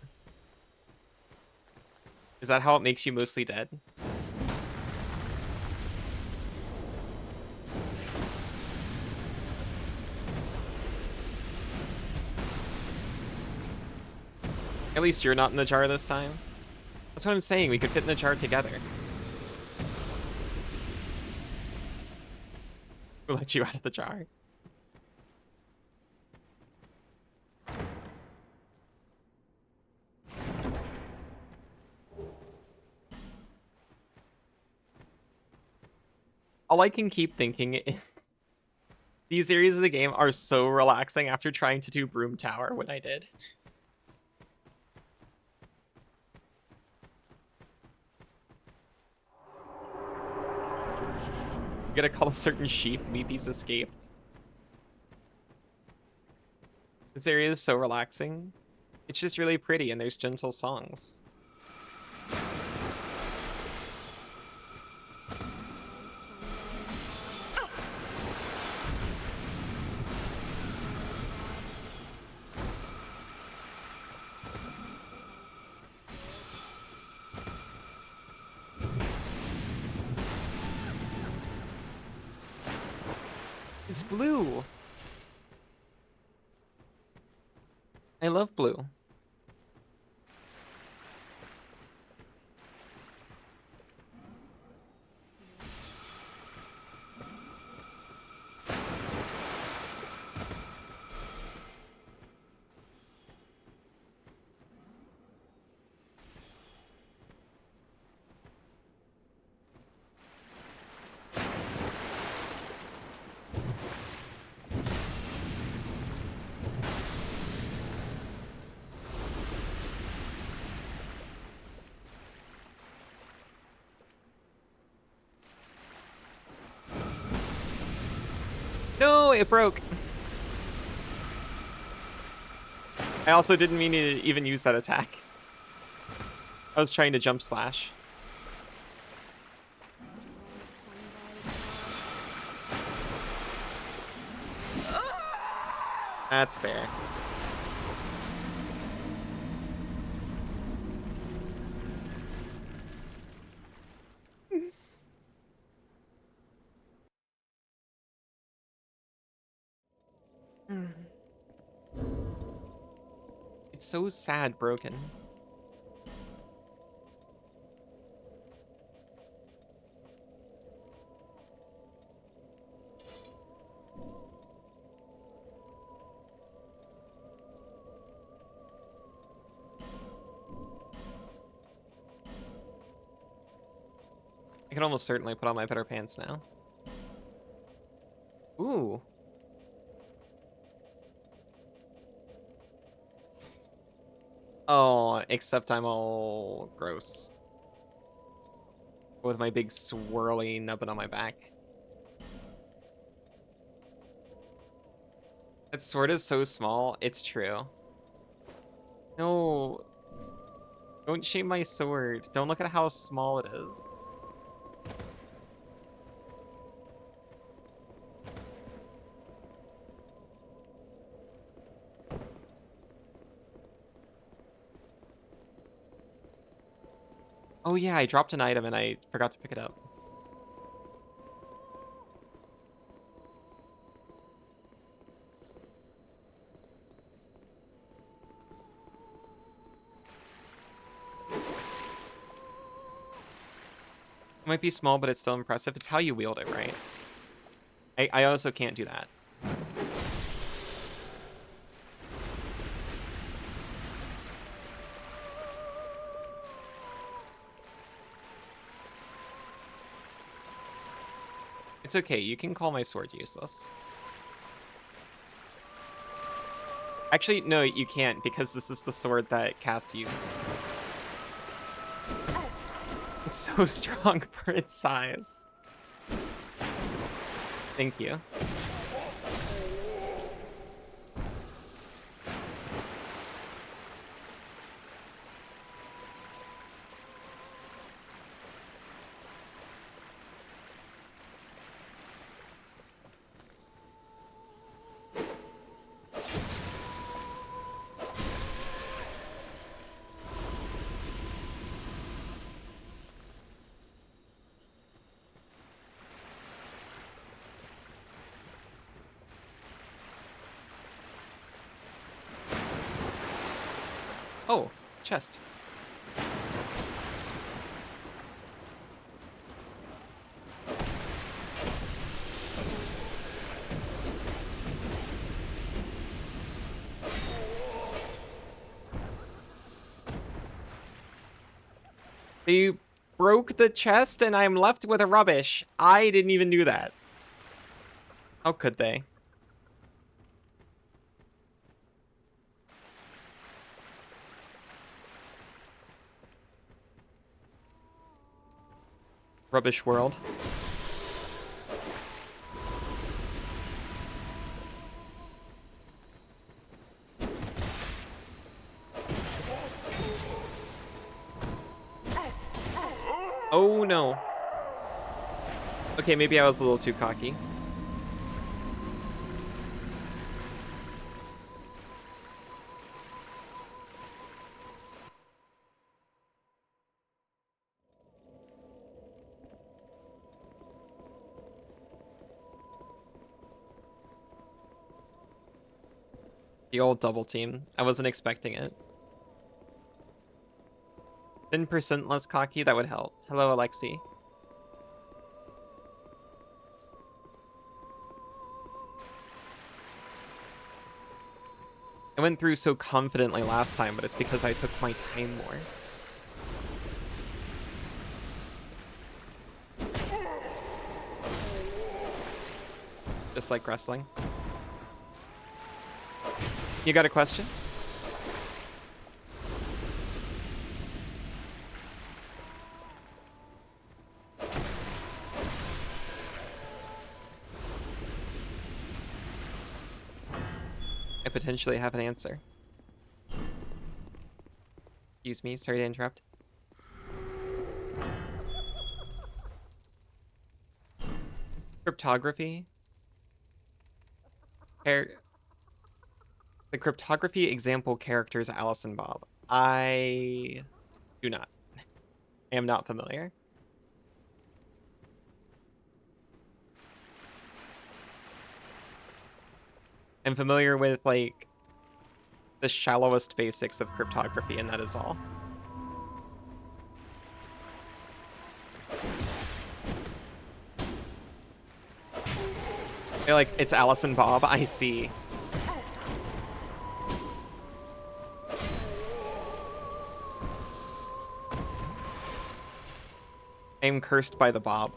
Is that how it makes you mostly dead? At least you're not in the jar this time. That's what I'm saying, we could fit in the jar together. We'll let you out of the jar. All I can keep thinking is these areas of the game are so relaxing after trying to do Broom Tower when I did. You gotta call a certain sheep, Meepy's escaped. This area is so relaxing. It's just really pretty and there's gentle songs. It's blue. I love blue. No, it broke. I also didn't mean to even use that attack. I was trying to jump slash. That's fair. It's so sad broken. I can almost certainly put on my better pants now. Ooh. Oh, except I'm all gross. With my big swirly nubbin on my back. That sword is so small, it's true. No. Don't shame my sword. Don't look at how small it is. Oh yeah, I dropped an item and I forgot to pick it up. It might be small, but it's still impressive. It's how you wield it, right? I also can't do that. It's okay, you can call my sword useless. Actually, no, you can't, because this is the sword that Cass used. It's so strong for its size. Thank you. Oh, chest. They broke the chest and I'm left with a rubbish. I didn't even do that. How could they? Rubbish world. Oh no. Okay, maybe I was a little too cocky. The old double team. I wasn't expecting it. 10% less cocky, that would help. Hello, Alexi. I went through so confidently last time, but it's because I took my time more. Just like wrestling. You got a question? I potentially have an answer. Excuse me, sorry to interrupt. Cryptography? The cryptography example characters Alice and Bob. I do not. I am not familiar. I'm familiar with, like, the shallowest basics of cryptography, and that is all. I feel like it's Alice and Bob. I see. I am cursed by the Bob.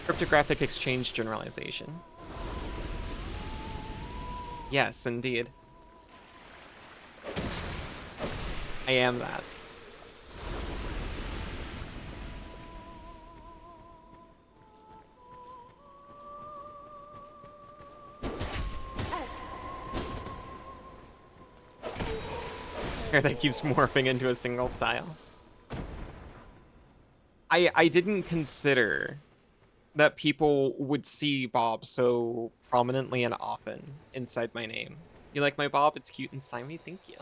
Cryptographic exchange generalization. Yes, indeed. I am that. That keeps morphing into a single style. I didn't consider that people would see Bob so prominently and often inside my name. You like my Bob? It's cute and slimy. Thank you.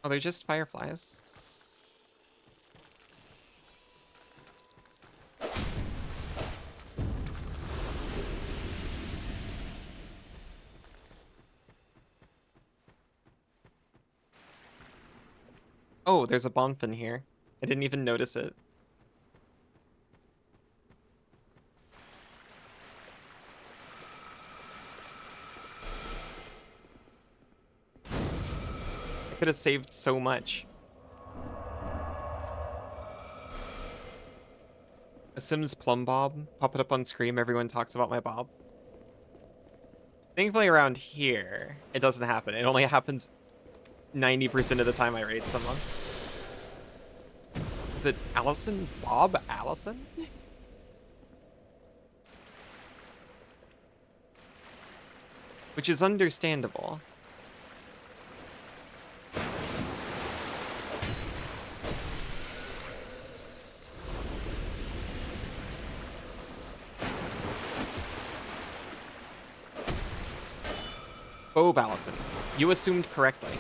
Oh, they're just fireflies. Oh, there's a bonfin here. I didn't even notice it. I could have saved so much. A Sims Plum Bob. Pop it up on Scream. Everyone talks about my Bob. Thankfully around here, it doesn't happen. It only happens 90% of the time I raid someone. Is it Allison? Bob Allison? Which is understandable. Bob Allison. You assumed correctly.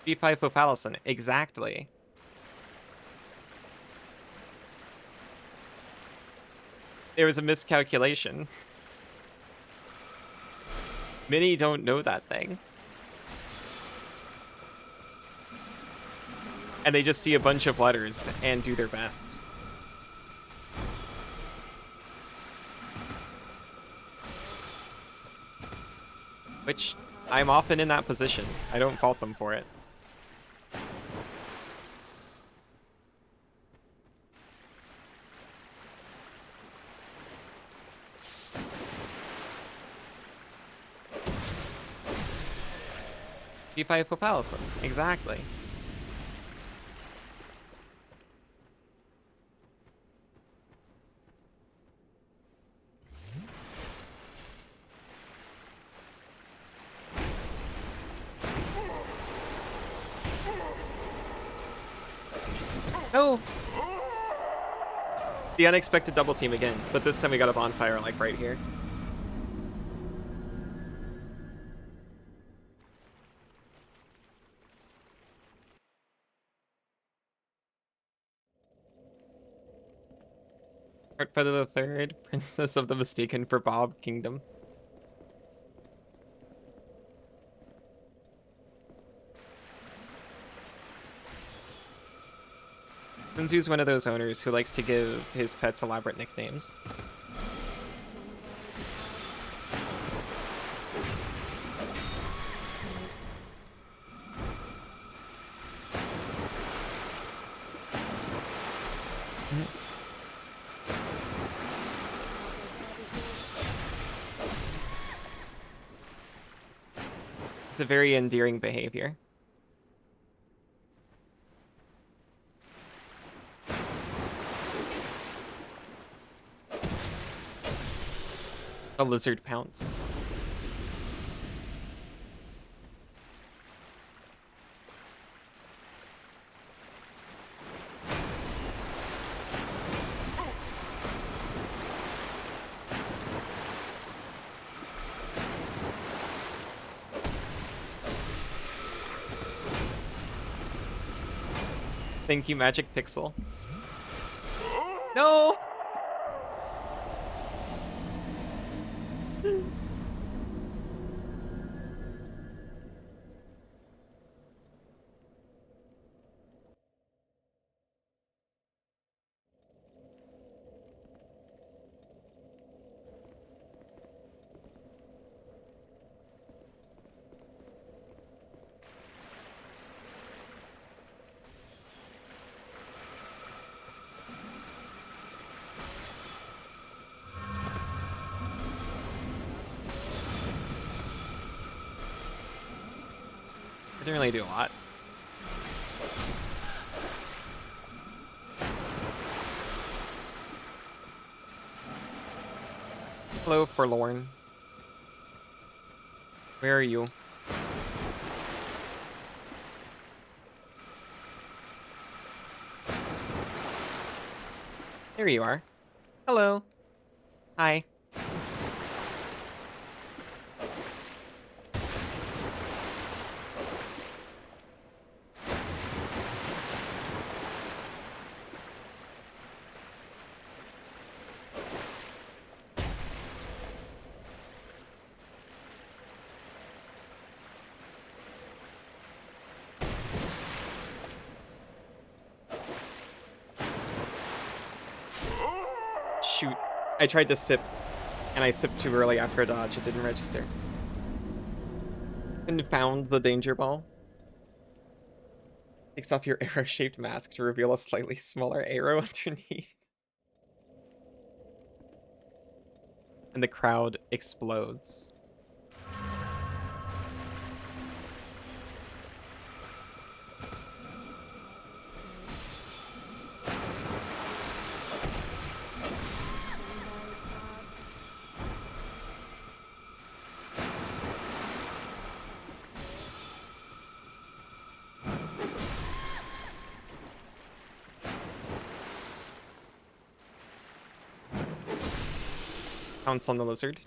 B5 Pope Allison. Exactly. There was a miscalculation. Many don't know that thing. And they just see a bunch of letters and do their best. Which, I'm often in that position. I don't fault them for it. P5 Pope Allison. Exactly. No! The unexpected double team again, but this time we got a bonfire like right here. Heart Feather the Third, Princess of the Mistaken for Bob Kingdom. Sinzu's one of those owners who likes to give his pets elaborate nicknames. It's a very endearing behavior. A lizard pounce. Thank you, Magic Pixel. No! I didn't really do a lot. Hello, Forlorn. Where are you? There you are. Hello. Hi. Shoot. I tried to sip, and I sipped too early after a dodge. It didn't register. And found the danger ball. Takes off your arrow-shaped mask to reveal a slightly smaller arrow underneath. And the crowd explodes. Pounce on the lizard.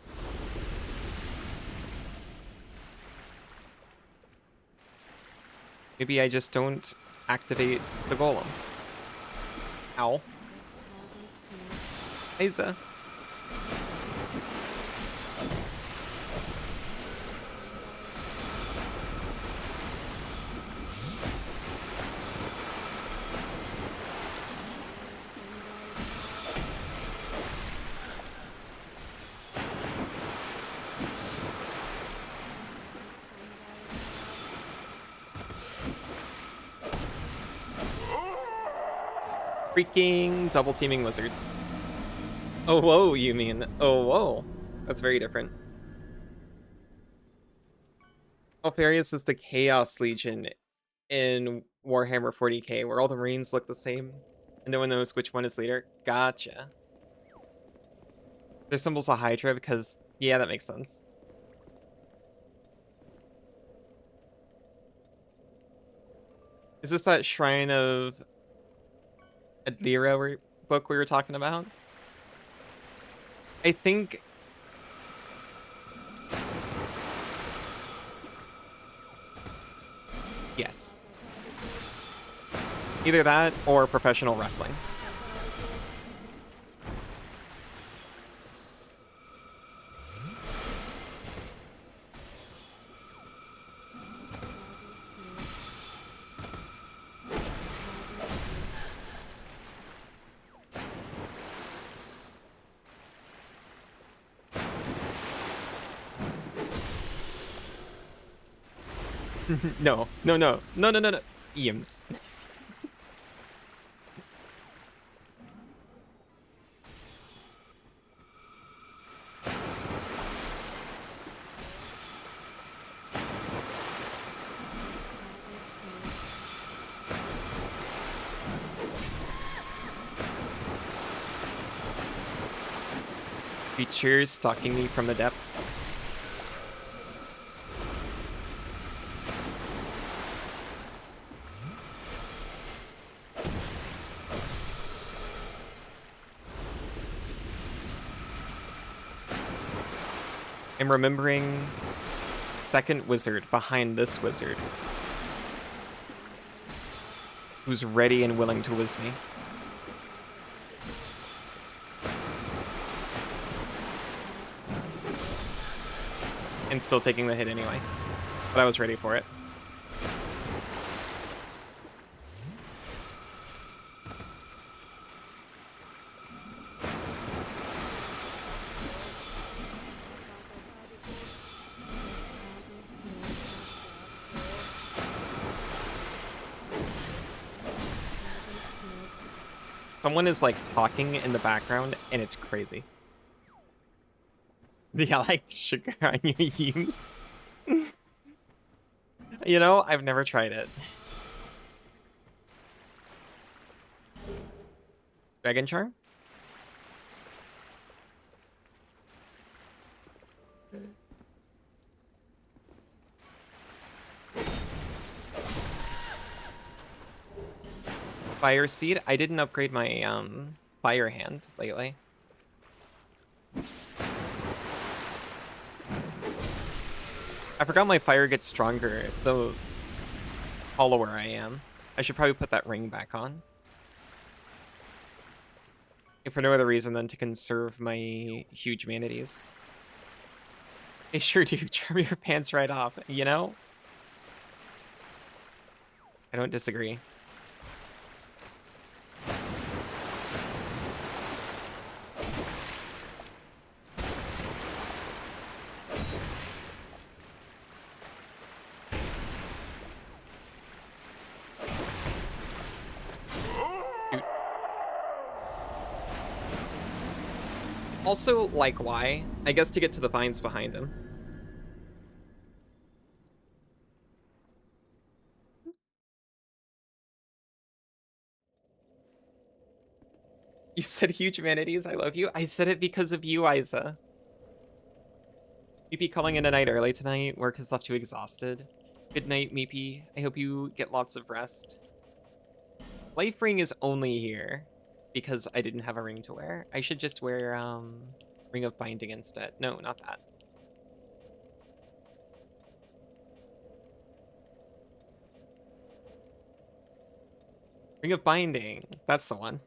Maybe I just don't activate the golem. Ow. Isa. Freaking double teaming lizards. Oh, whoa, you mean? Oh, whoa. That's very different. Alfarius is the Chaos Legion in Warhammer 40k, where all the Marines look the same, and no one knows which one is leader. Gotcha. Their symbol's a Hydra because, yeah, that makes sense. Is this that Shrine of Adlira book we were talking about? I think... Yes. Either that or professional wrestling. No. Eames. Creatures stalking me from the depths. I'm remembering second wizard behind this wizard, who's ready and willing to whiz me. And still taking the hit anyway. But I was ready for it. Someone is like talking in the background and it's crazy. Yeah, like sugar on your use. You know, I've never tried it. Dragon Charm? Fire Seed. I didn't upgrade my fire hand lately. I forgot my fire gets stronger the hollower I am. I should probably put that ring back on. If for no other reason than to conserve my huge manatees. They sure do. Trim your pants right off, you know? I don't disagree. Dude. Also, like, why? I guess to get to the vines behind him. You said huge manatees, I love you. I said it because of you, Isa. Meepy calling in a night early tonight. Work has left you exhausted. Good night, Meepy. I hope you get lots of rest. Life ring is only here because I didn't have a ring to wear. I should just wear Ring of Binding instead. No, not that. Ring of Binding. That's the one.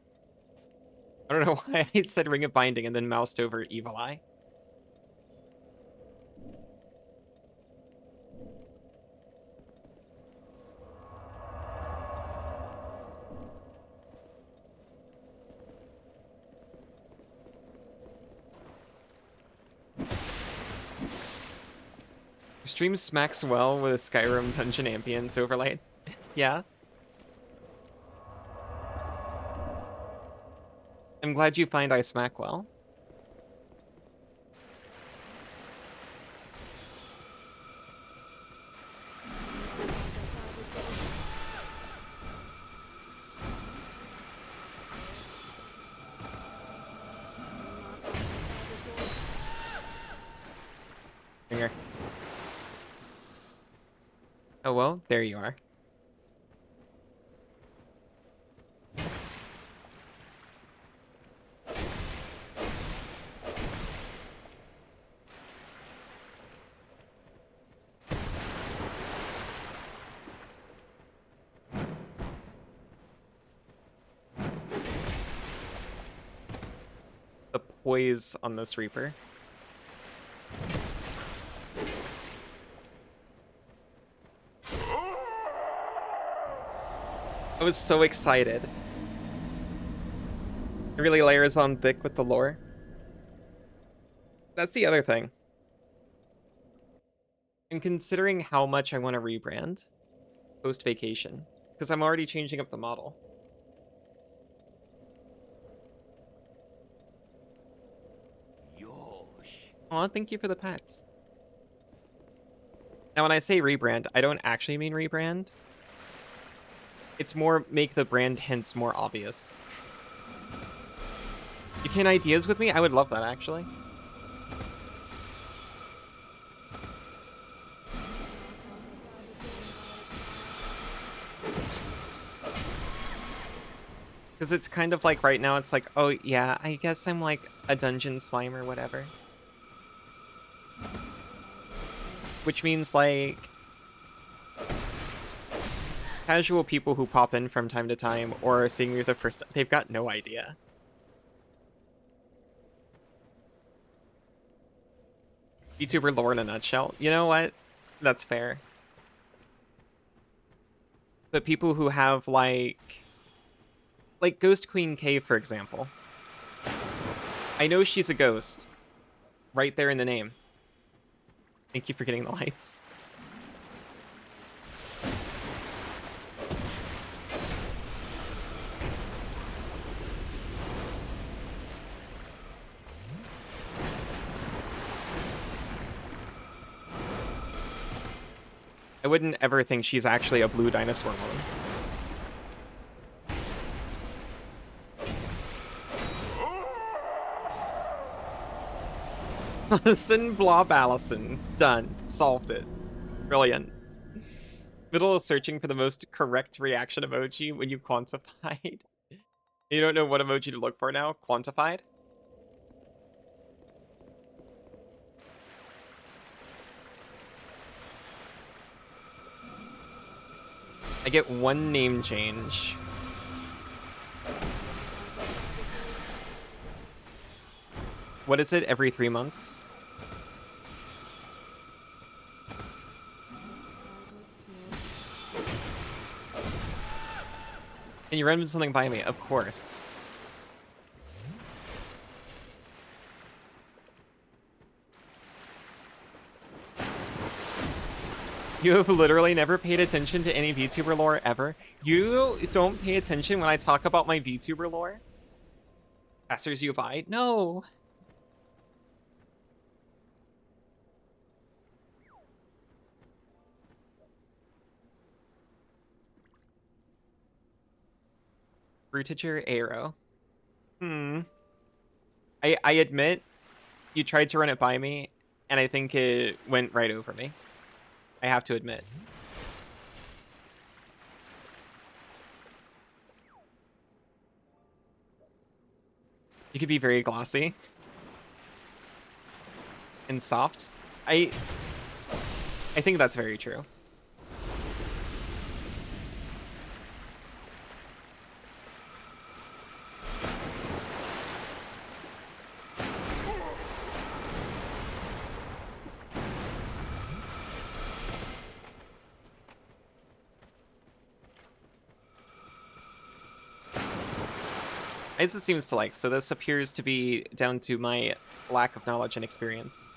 I don't know why I said Ring of Binding and then moused over Evil Eye. Stream smacks well with a Skyrim dungeon ambience overlay. Yeah. I'm glad you find I smack well. Finger. Oh well, there you are. The poise on this Reaper. I was so excited. It really layers on thick with the lore. That's the other thing. And considering how much I want to rebrand post-vacation, because I'm already changing up the model. Aw, thank you for the pets. Now, when I say rebrand, I don't actually mean rebrand. It's more make the brand hints more obvious. You can ideas with me? I would love that, actually. Because it's kind of like right now, it's like, oh yeah, I guess I'm like a dungeon slime or whatever. Which means like casual people who pop in from time to time or are seeing me for the first time, they've got no idea. YouTuber lore in a nutshell. You know what? That's fair. But people who have like Ghost Queen K, for example. I know she's a ghost. Right there in the name. Thank you for getting the lights. I wouldn't ever think she's actually a blue dinosaur woman. Allison Blob Allison. Done. Solved it. Brilliant. Middle of searching for the most correct reaction emoji when you quantified. You don't know what emoji to look for now? Quantified? I get one name change. What is it? Every 3 months? Can you run something by me? Of course. You have literally never paid attention to any VTuber lore ever? You don't pay attention when I talk about my VTuber lore? Passers you by? No. Fruitager Arrow. I admit, you tried to run it by me, and I think it went right over me. I have to admit. You could be very glossy. And soft. I think that's very true. It just seems to like, so this appears to be down to my lack of knowledge and experience.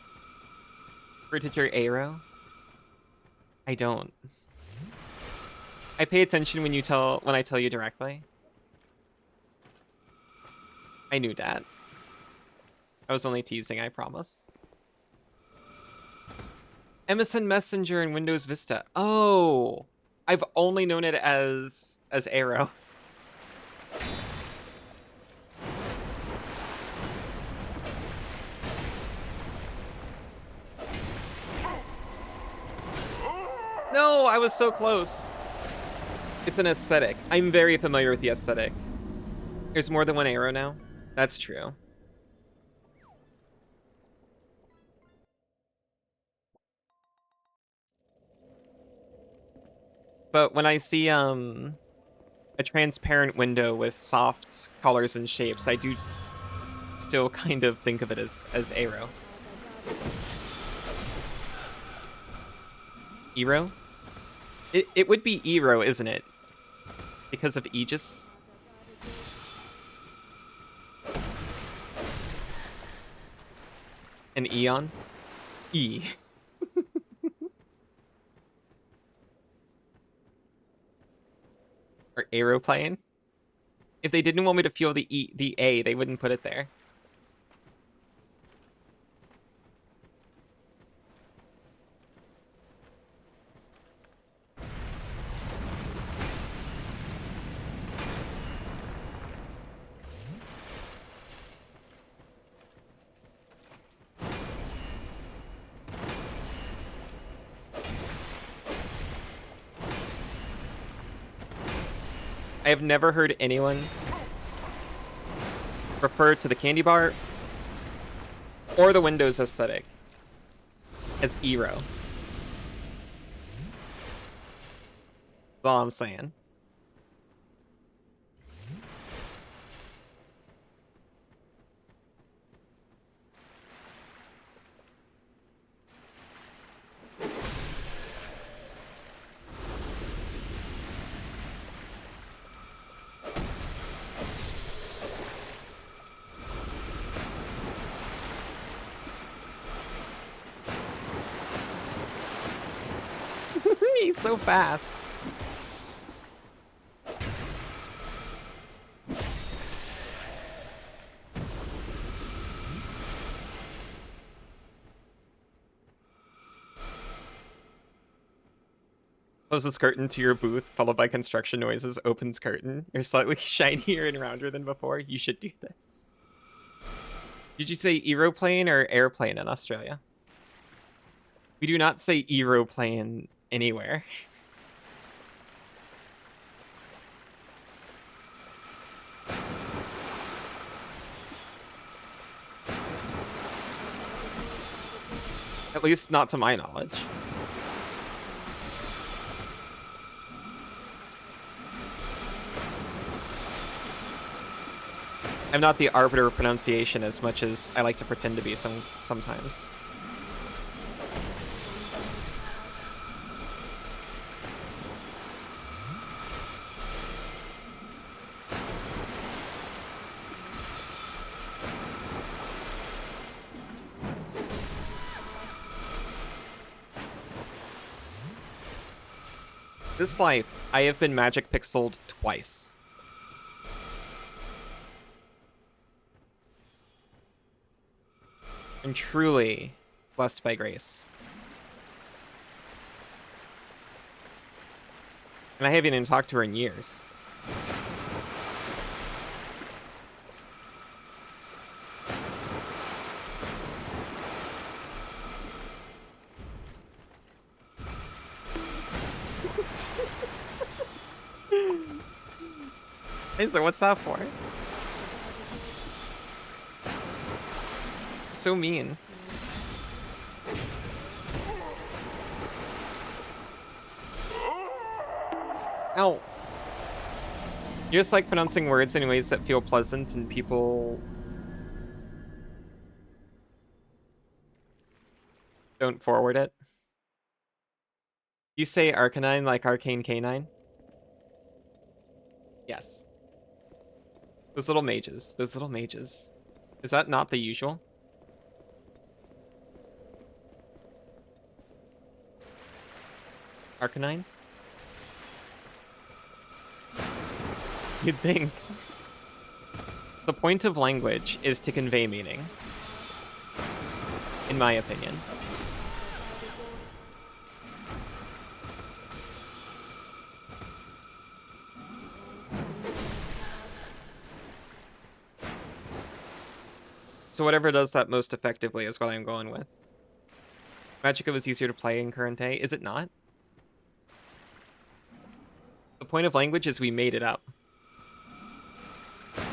Fruitager Arrow? I don't. I pay attention when I tell you directly. I knew that. I was only teasing, I promise. MSN Messenger in Windows Vista. Oh, I've only known it as Arrow. No, I was so close. It's an aesthetic. I'm very familiar with the aesthetic. There's more than one Arrow now. That's true. But when I see a transparent window with soft colors and shapes, I do still kind of think of it as Arrow. Eero? It would be Eero, isn't it? Because of Aegis? And Eon? E. Or aeroplane? If they didn't want me to feel the A, they wouldn't put it there. I have never heard anyone refer to the candy bar or the Windows aesthetic as Eero. That's all I'm saying. He's so fast. Closes curtain to your booth, followed by construction noises. Opens curtain. You're slightly shinier and rounder than before. You should do this. Did you say aeroplane or airplane in Australia? We do not say aeroplane anywhere. At least not to my knowledge. I'm not the arbiter of pronunciation as much as I like to pretend to be sometimes. This life, I have been magic pixeled twice. I'm truly blessed by grace. And I haven't even talked to her in years. Hey, so what's that for? So mean. Ow. You just like pronouncing words in ways that feel pleasant and people don't forward it. You say Arcanine like Arcane Canine? Yes. Those little mages. Those little mages. Is that not the usual? Arcanine? You'd think. The point of language is to convey meaning. In my opinion. So whatever does that most effectively is what I'm going with. Magicka was easier to play in current day. Is it not? The point of language is we made it up.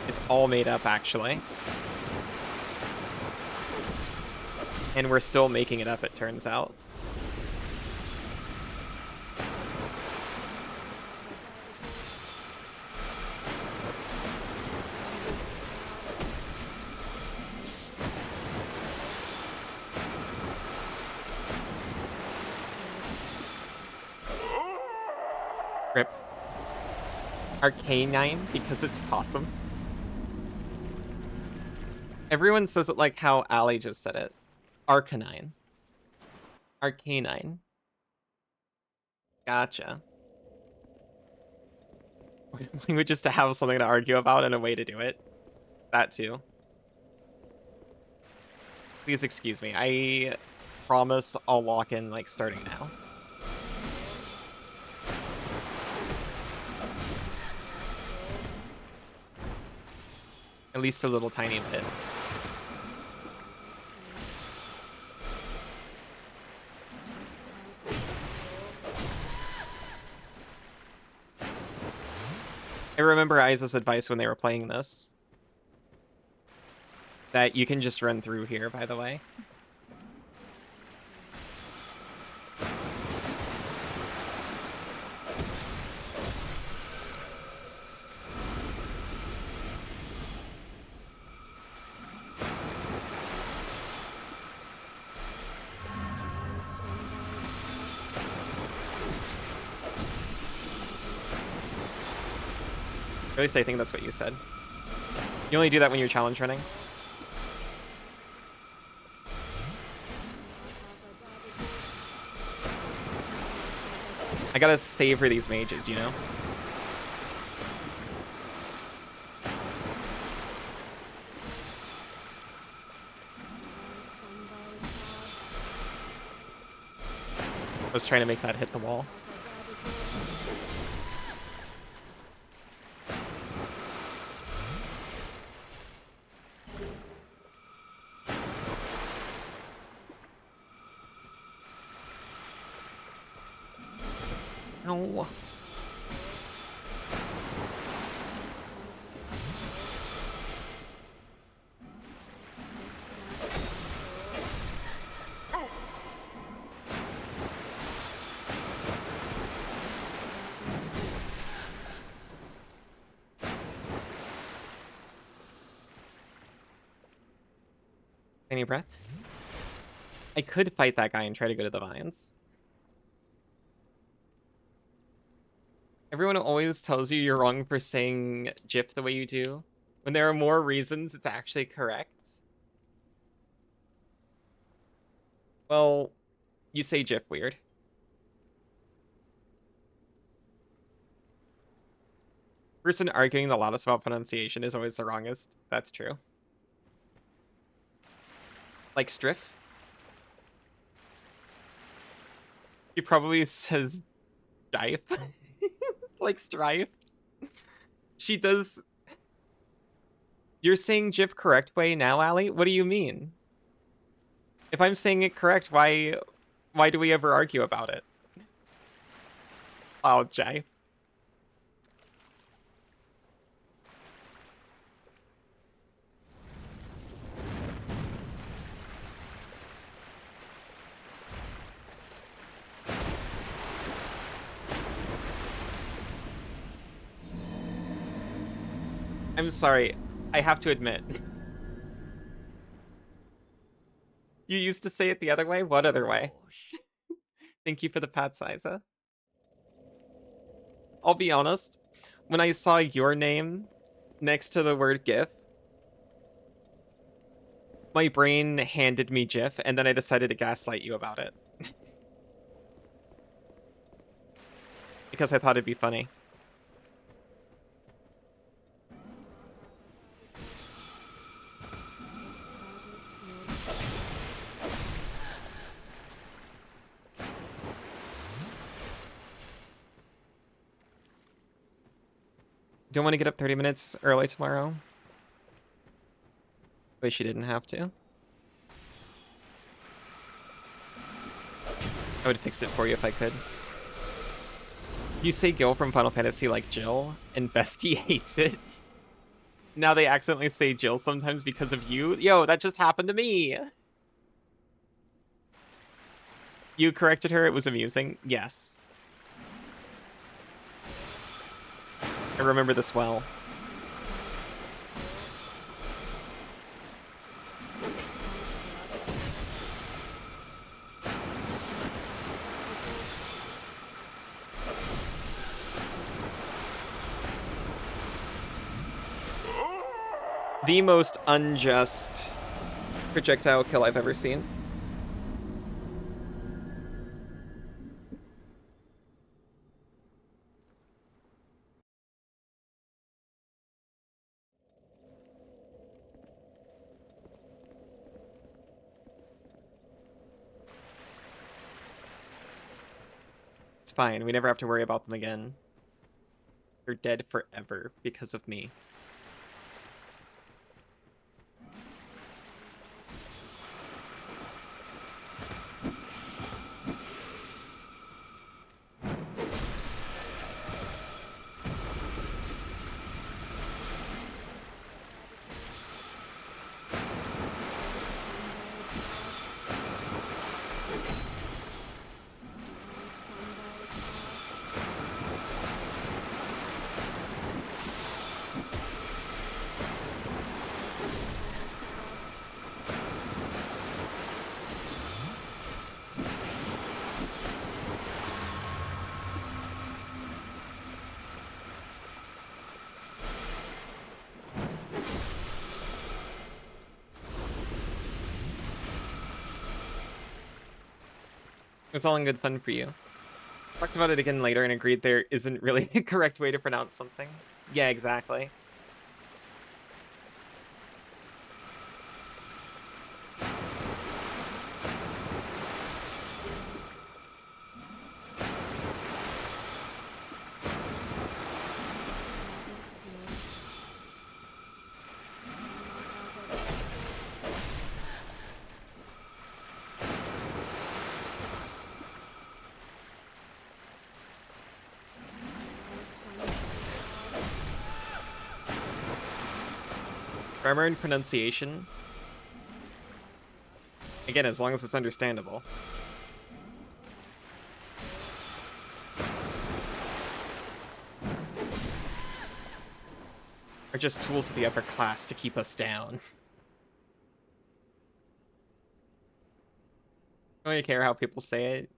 It's all made up, actually. And we're still making it up, it turns out. Rip. Arcanine because it's possum. Everyone says it like how Ali just said it. Arcanine. Arcanine. Gotcha. Language is to have something to argue about and a way to do it. That too. Please excuse me. I promise I'll lock in like starting now. At least a little tiny bit. I remember Isa's advice when they were playing this. That you can just run through here, by the way. At least I think that's what you said. You only do that when you're challenge running? I gotta savor these mages, you know? I was trying to make that hit the wall. No. Any breath? I could fight that guy and try to go to the vines. Everyone always tells you you're wrong for saying GIF the way you do. When there are more reasons, it's actually correct. Well, you say GIF weird. Person arguing the loudest about pronunciation is always the wrongest. That's true. Like Striff? He probably says Jive. Like Strife. She does... You're saying GIF correct way now, Allie? What do you mean? If I'm saying it correct, why do we ever argue about it? Oh, Jive. I'm sorry. I have to admit. You used to say it the other way? What other way? Thank you for the pat, Siza. I'll be honest. When I saw your name next to the word GIF, my brain handed me GIF, and then I decided to gaslight you about it. Because I thought it'd be funny. Don't want to get up 30 minutes early tomorrow. Wish you didn't have to. I would fix it for you if I could. You say Gil from Final Fantasy like Jill, and Bestie hates it. Now they accidentally say Jill sometimes because of you. Yo, that just happened to me. You corrected her, it was amusing. Yes. I remember this well. The most unjust projectile kill I've ever seen. It's fine, we never have to worry about them again. They're dead forever because of me. It was all in good fun for you. Talked about it again later and agreed there isn't really a correct way to pronounce something. Yeah, exactly. Grammar and pronunciation. Again, as long as it's understandable. Are just tools of the upper class to keep us down. don't really care how people say it.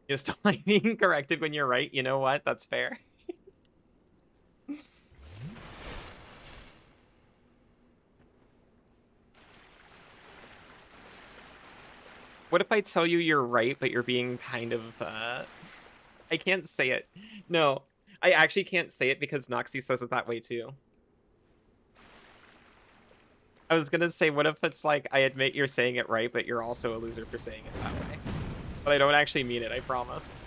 You just don't like being corrected when you're right. You know what? That's fair. What if I tell you you're right, but you're being kind of, I can't say it. No, I actually can't say it because Noxie says it that way too. I was gonna say, what if it's like, I admit you're saying it right, but you're also a loser for saying it that way. But I don't actually mean it, I promise.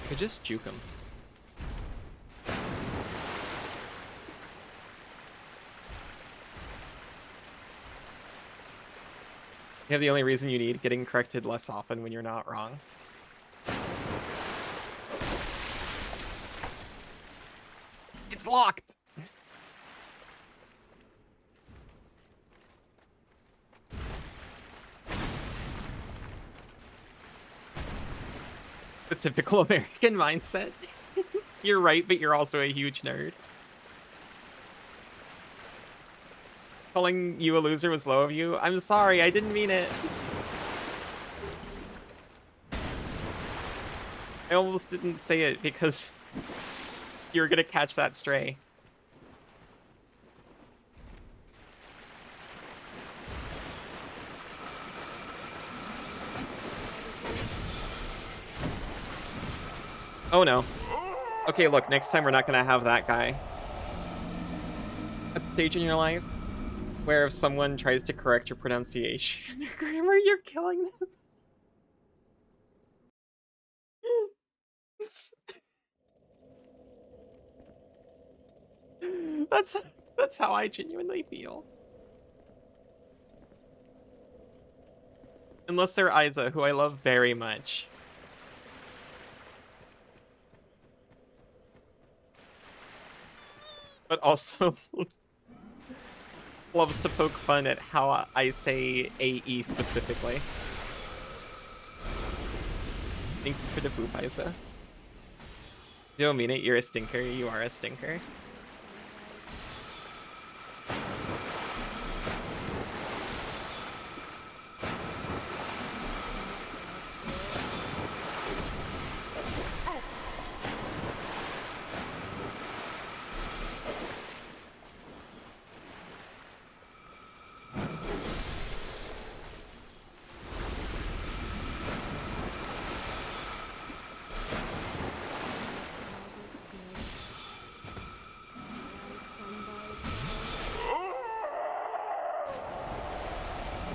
Could just juke him. You have the only reason you need getting corrected less often when you're not wrong. It's locked! The typical American mindset. You're right, but you're also a huge nerd. Calling you a loser was low of you. I'm sorry, I didn't mean it. I almost didn't say it because you were gonna catch that stray. Oh no. Okay, look, next time we're not gonna have that guy. At the stage in your life where if someone tries to correct your pronunciation or grammar, you're killing them. That's how I genuinely feel. Unless they're Isa, who I love very much. But also loves to poke fun at how I say AE specifically. Thank you for the boop, Isa. You don't mean it, you're a stinker. You are a stinker.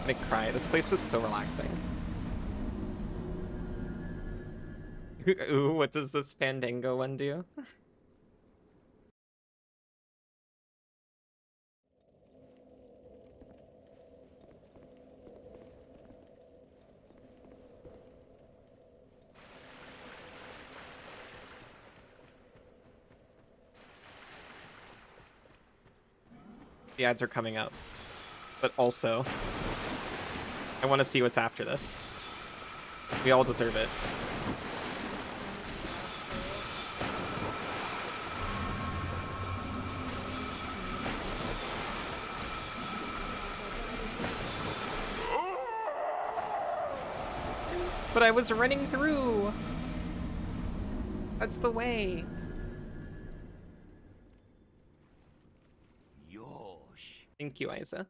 I'm gonna cry. This place was so relaxing. Ooh, what does this Fandango one do? The ads are coming up. But also, I want to see what's after this. We all deserve it. But I was running through. That's the way. Yosh. Thank you, Isa.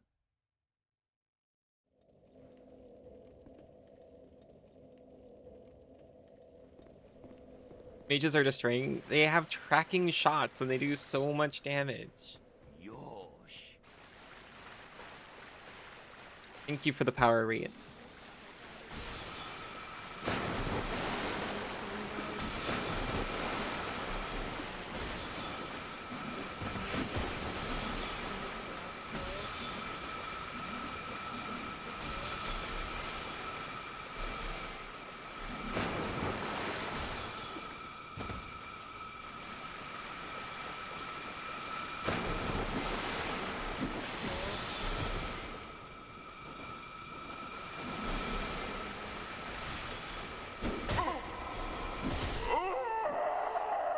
Mages are destroying. They have tracking shots and they do so much damage. Yosh. Thank you for the power read.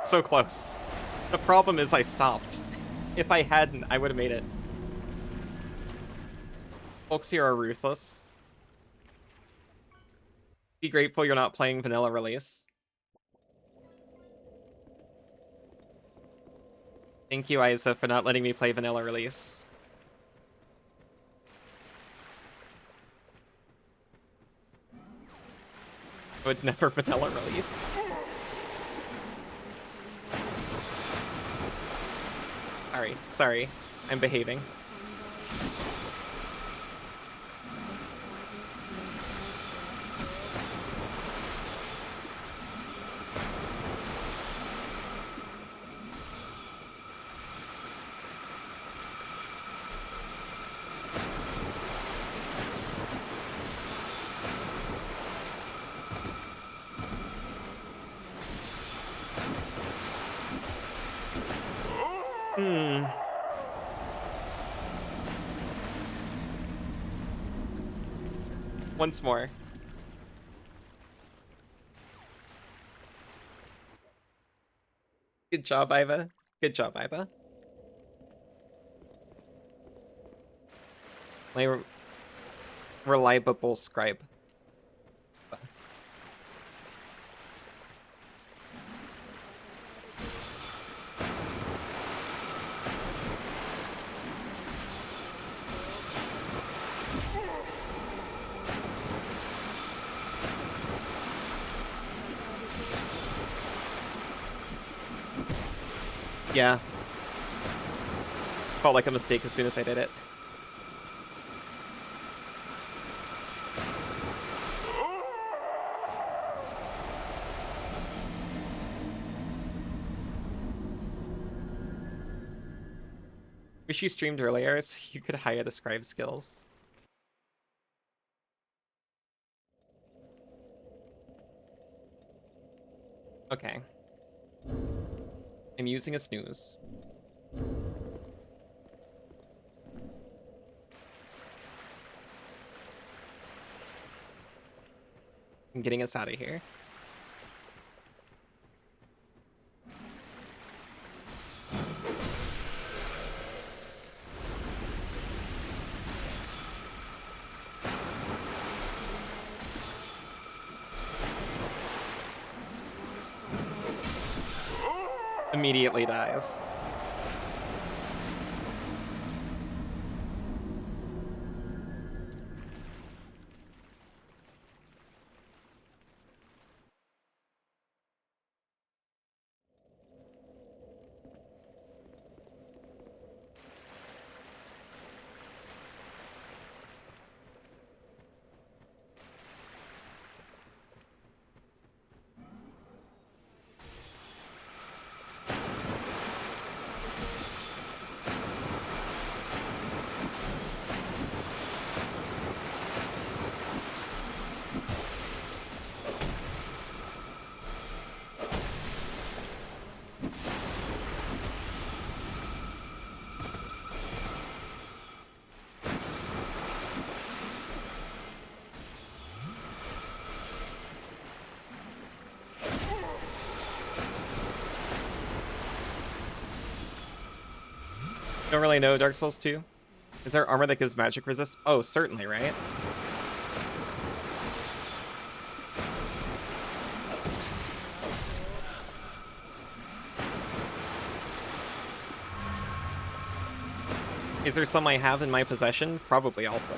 So close. The problem is I stopped. If I hadn't, I would have made it. Folks here are ruthless. Be grateful you're not playing vanilla release. Thank you, Isa, for not letting me play vanilla release. I would never vanilla release. Sorry. I'm behaving. Once more. Good job, Iva. Good job, Iva. My reliable scribe. Yeah. Felt like a mistake as soon as I did it. Wish you streamed earlier so you could hire the scribe skills. Okay. I'm using a snooze. I'm getting us out of here. Immediately dies. Don't really know Dark Souls 2. Is there armor that gives magic resist? Oh, certainly, right? Is there some I have in my possession? Probably also.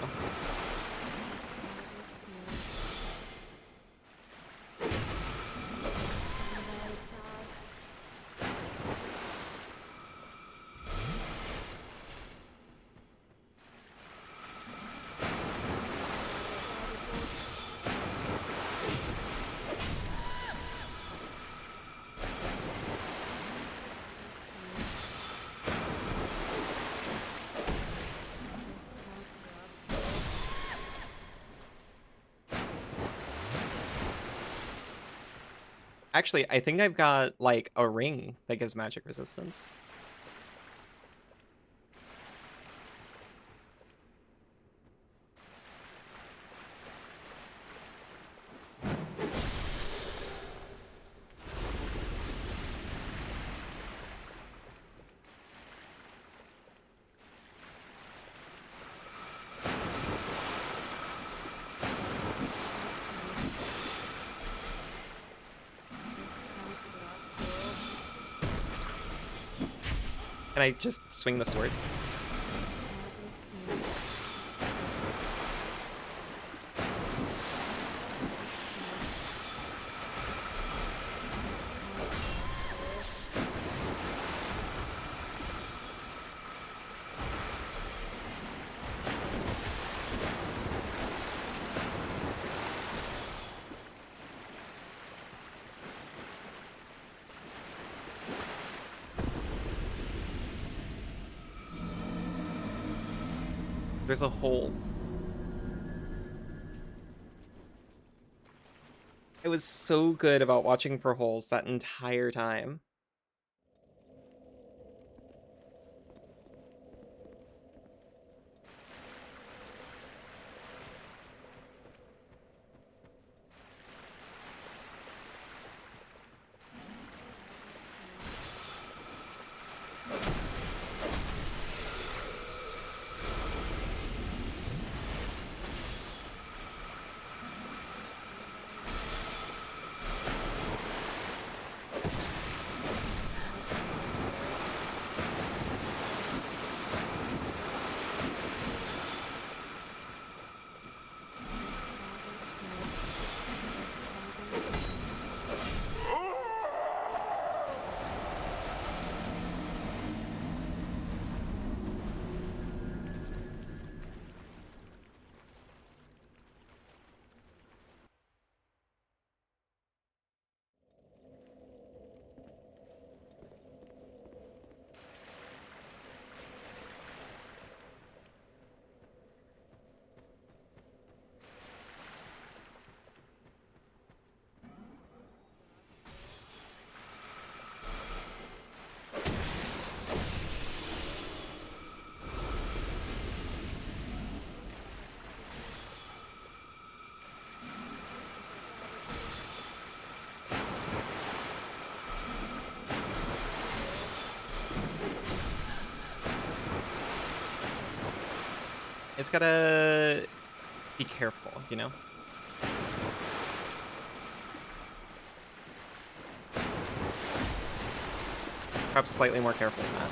Actually, I think I've got, like, a ring that gives magic resistance. Can I just swing the sword? There's a hole. I was so good about watching for holes that entire time. It's gotta be careful, you know? Perhaps slightly more careful than that.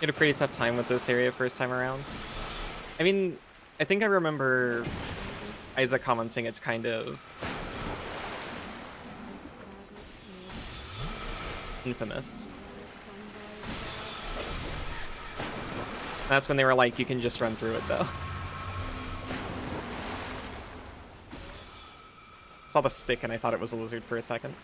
You had a pretty tough time with this area first time around. I mean, I think I remember Isaac commenting it's kind of infamous. That's when they were like, you can just run through it though. Saw the stick and I thought it was a lizard for a second.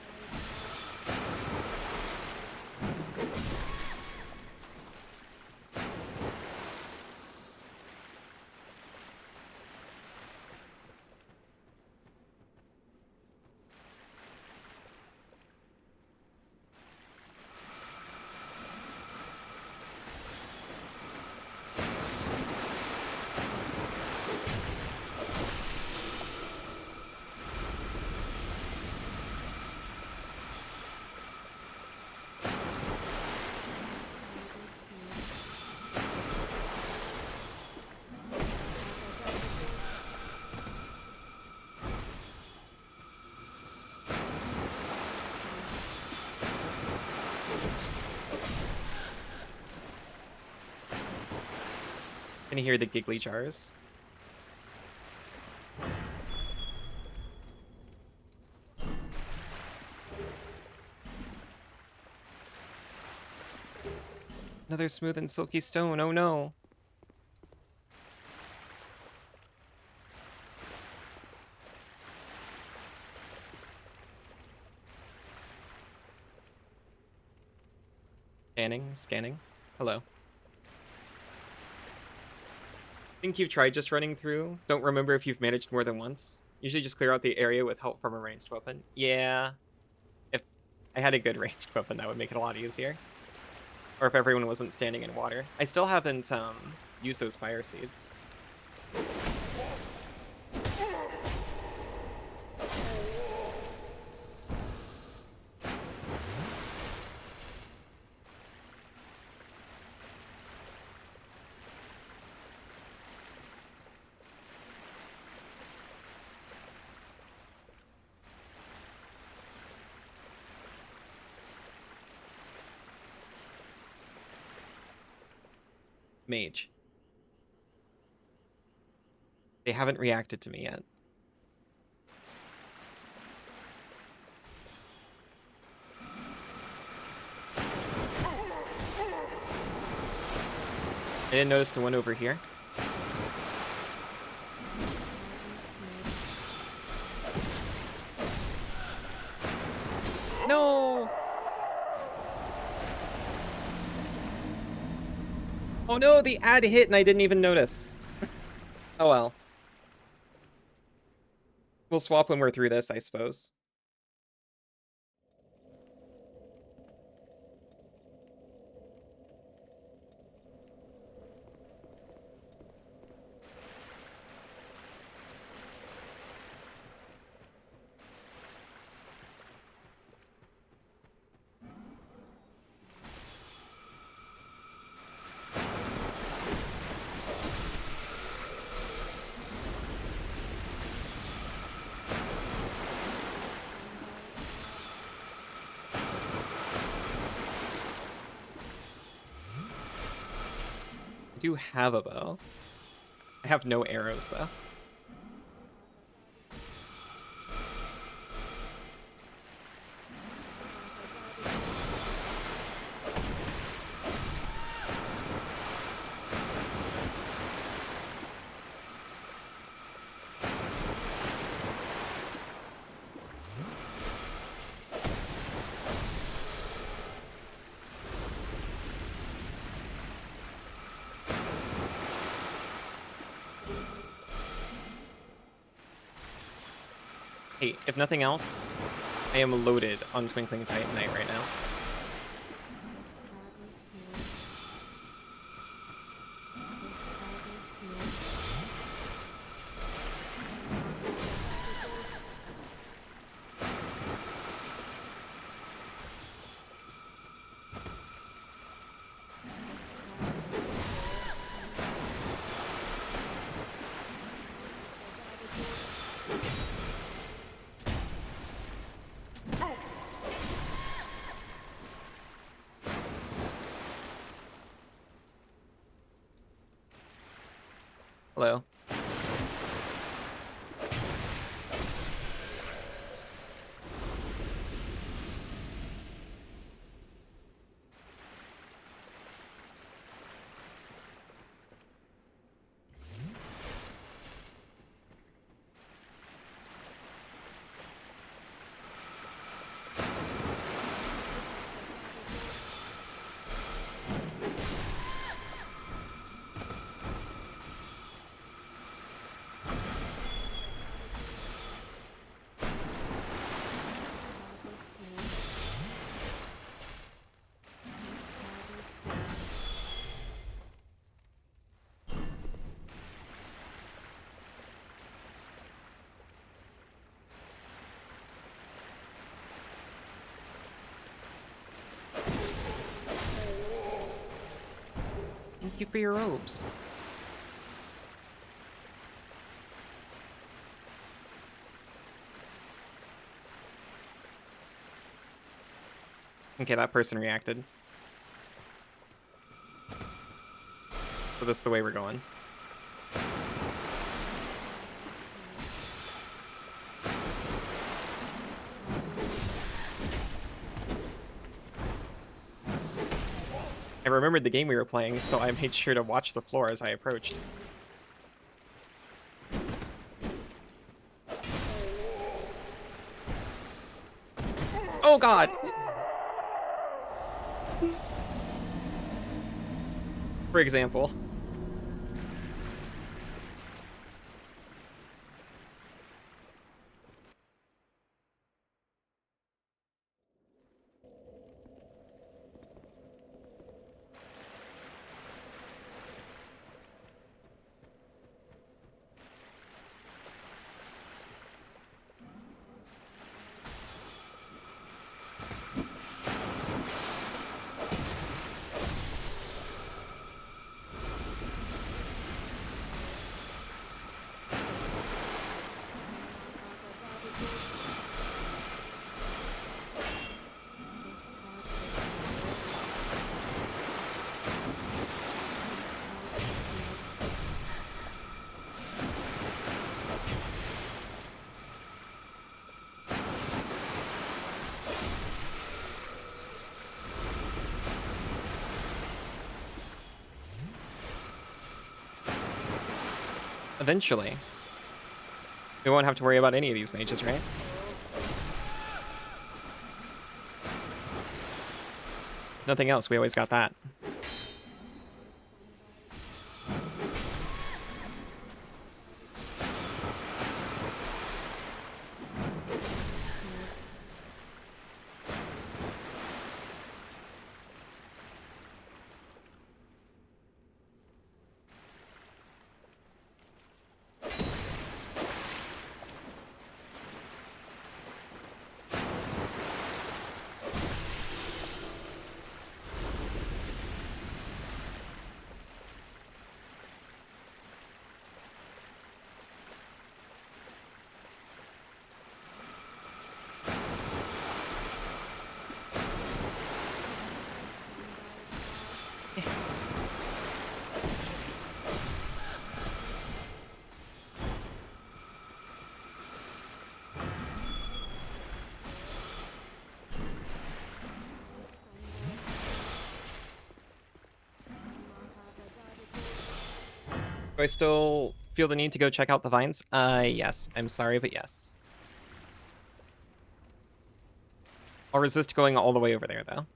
Can you hear the giggly jars? Another smooth and silky stone, oh no. Scanning, scanning. Hello. Think you've tried just running through? Don't remember if you've managed more than once? Usually just clear out the area with help from a ranged weapon. Yeah. If I had a good ranged weapon, that would make it a lot easier. Or if everyone wasn't standing in water. I still haven't used those fire seeds. Mage. They haven't reacted to me yet. I didn't notice the one over here. No! Oh no, the ad hit and I didn't even notice. Oh well. We'll swap when we're through this, I suppose. I do have a bow. I have no arrows, though. Hey, if nothing else, I am loaded on Twinkling Titanite right now. Hello. Thank you for your robes. Okay, that person reacted. So this is the way we're going. I remembered the game we were playing, so I made sure to watch the floor as I approached. Oh god! For example. Eventually. We won't have to worry about any of these mages, right? Nothing else. We always got that. Do I still feel the need to go check out the vines? Yes. I'm sorry, but yes. I'll resist going all the way over there, though.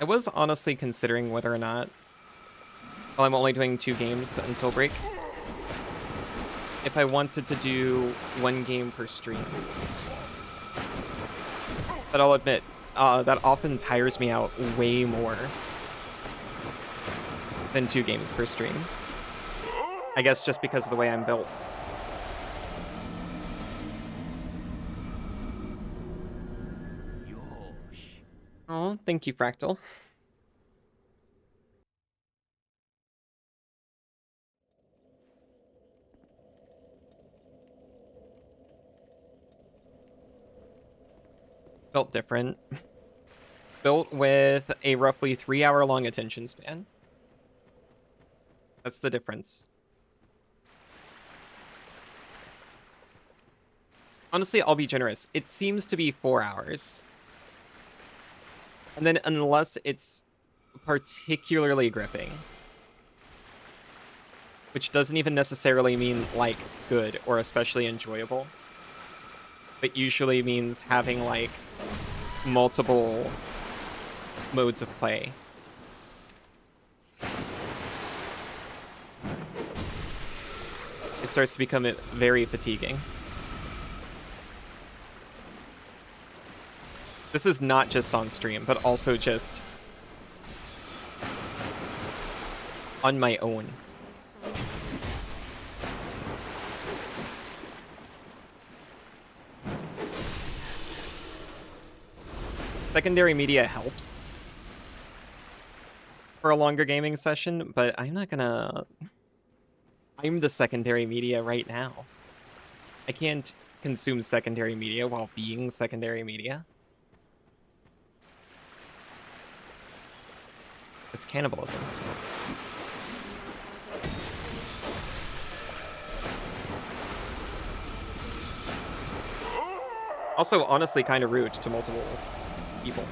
I was honestly considering whether or not, while I'm only doing 2 games until break, if I wanted to do 1 game per stream. But I'll admit, that often tires me out way more than 2 games per stream. I guess just because of the way I'm built. Oh, thank you, Fractal. Built different. Built with a roughly 3-hour-long attention span. That's the difference. Honestly, I'll be generous. It seems to be 4 hours. And then unless it's particularly gripping, which doesn't even necessarily mean, like, good or especially enjoyable, but usually means having, like, multiple modes of play. It starts to become very fatiguing. This is not just on stream, but also just on my own. Secondary media helps for a longer gaming session, but I'm not gonna... I'm the secondary media right now. I can't consume secondary media while being secondary media. It's cannibalism. Also, honestly, kind of rude to multiple people.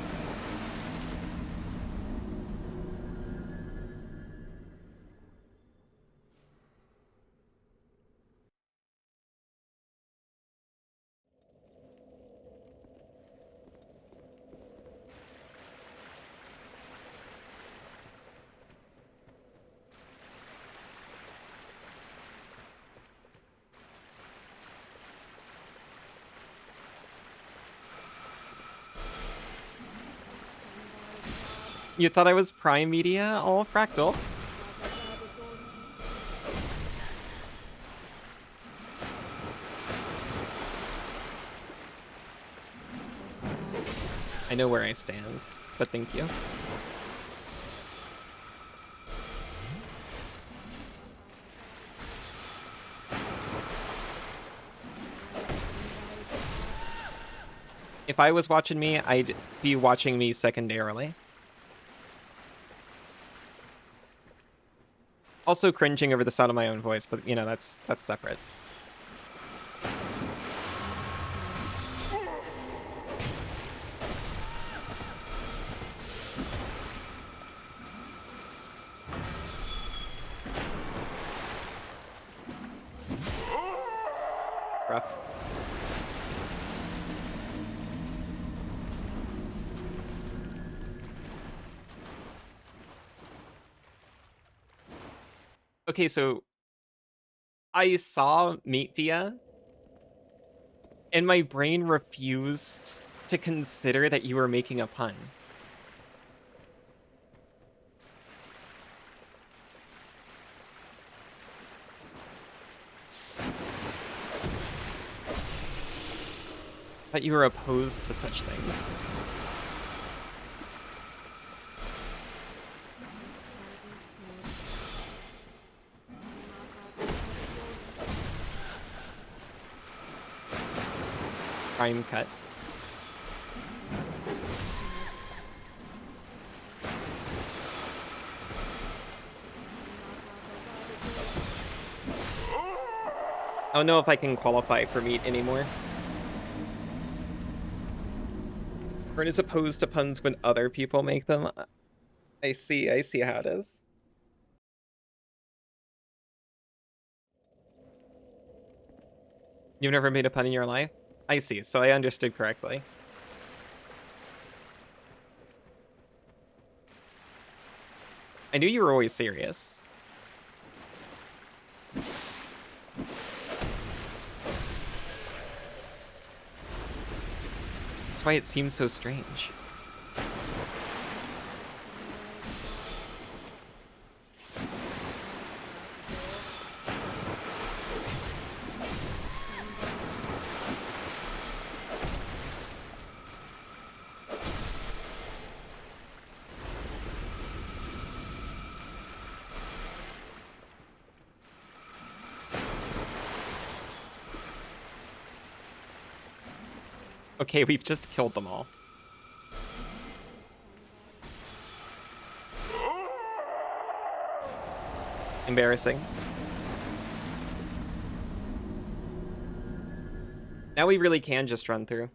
You thought I was Prime Media? Oh, Fractal. I know where I stand, but thank you. If I was watching me, I'd be watching me secondarily. Also cringing over the sound of my own voice, but you know, that's separate. Rough. Okay, so I saw Meet Dia, and my brain refused to consider that you were making a pun. But you were opposed to such things. Prime cut. I don't know if I can qualify for meat anymore. Vern is opposed to puns when other people make them. I see how it is. You've never made a pun in your life? I see, so I understood correctly. I knew you were always serious. That's why it seems so strange. Okay, we've just killed them all. Embarrassing. Now we really can just run through.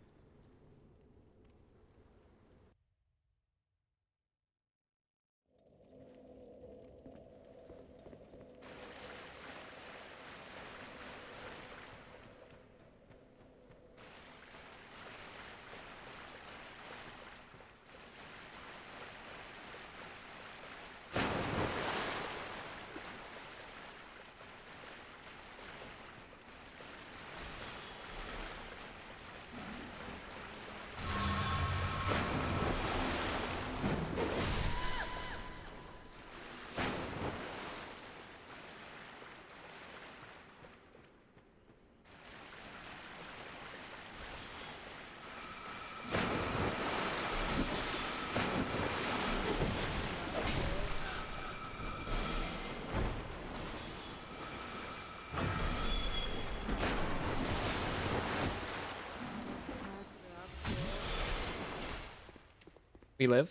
We live?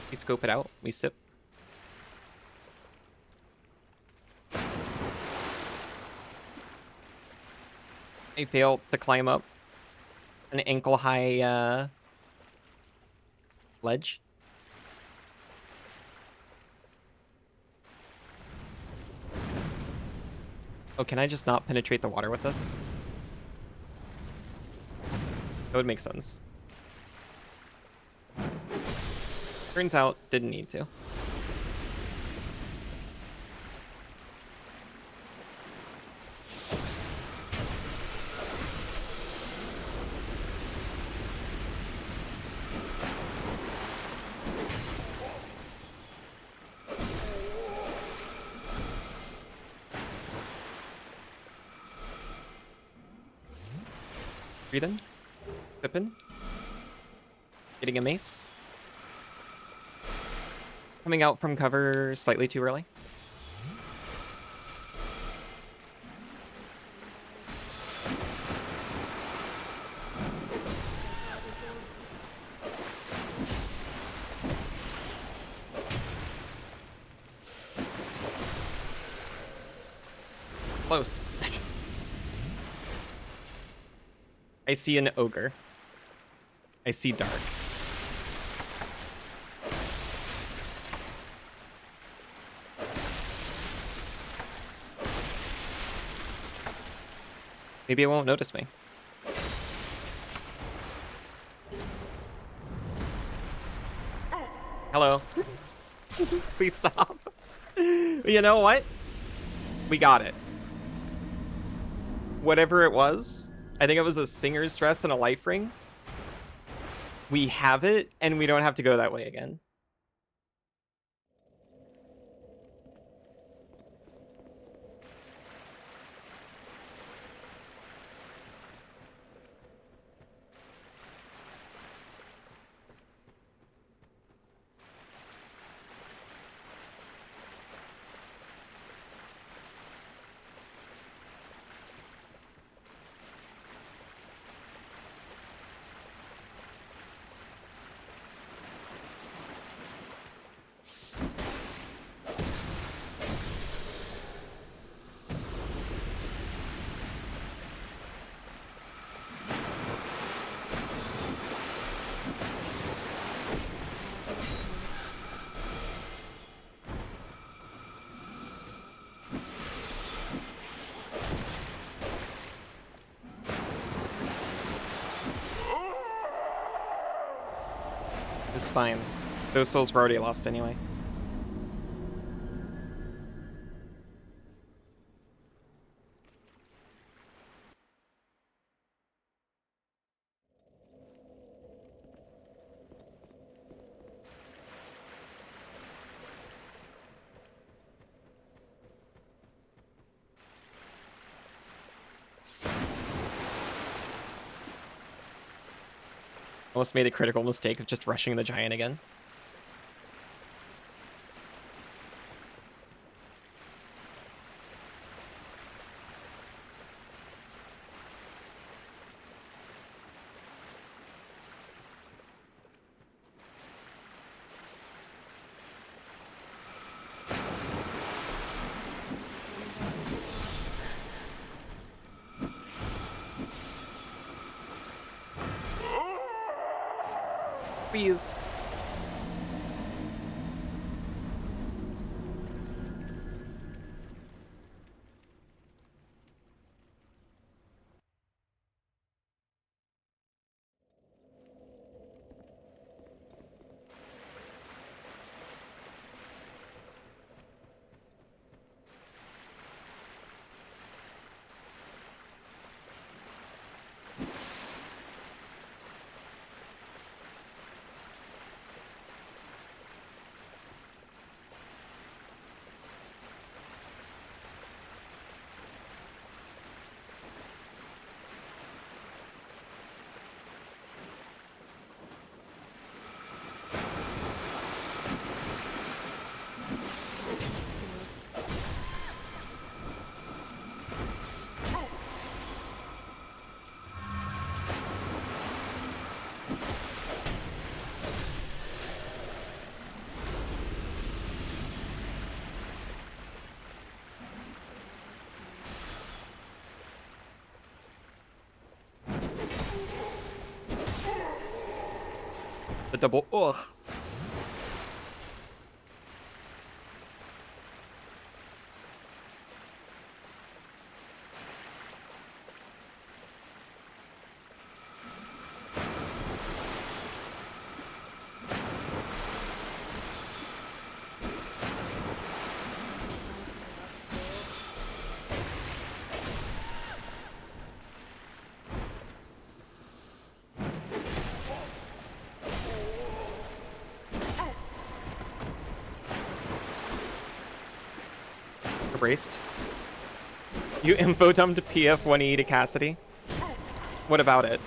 We scope it out. We sip. I failed to climb up an ankle-high, ledge. Oh, can I just not penetrate the water with this? That would make sense. Turns out, didn't need to. Breathe in. Sip in. Getting a mace. Coming out from cover slightly too early. Close. I see an ogre. I see dark. Maybe it won't notice me. Hello. Please stop. You know what? We got it. Whatever it was, I think it was a singer's dress and a life ring. We have it, and we don't have to go that way again. It's fine. Those souls were already lost anyway. Almost made the critical mistake of just rushing the giant again. Please. The double ugh. Braced. You info dumped PF1E to Cassidy? What about it?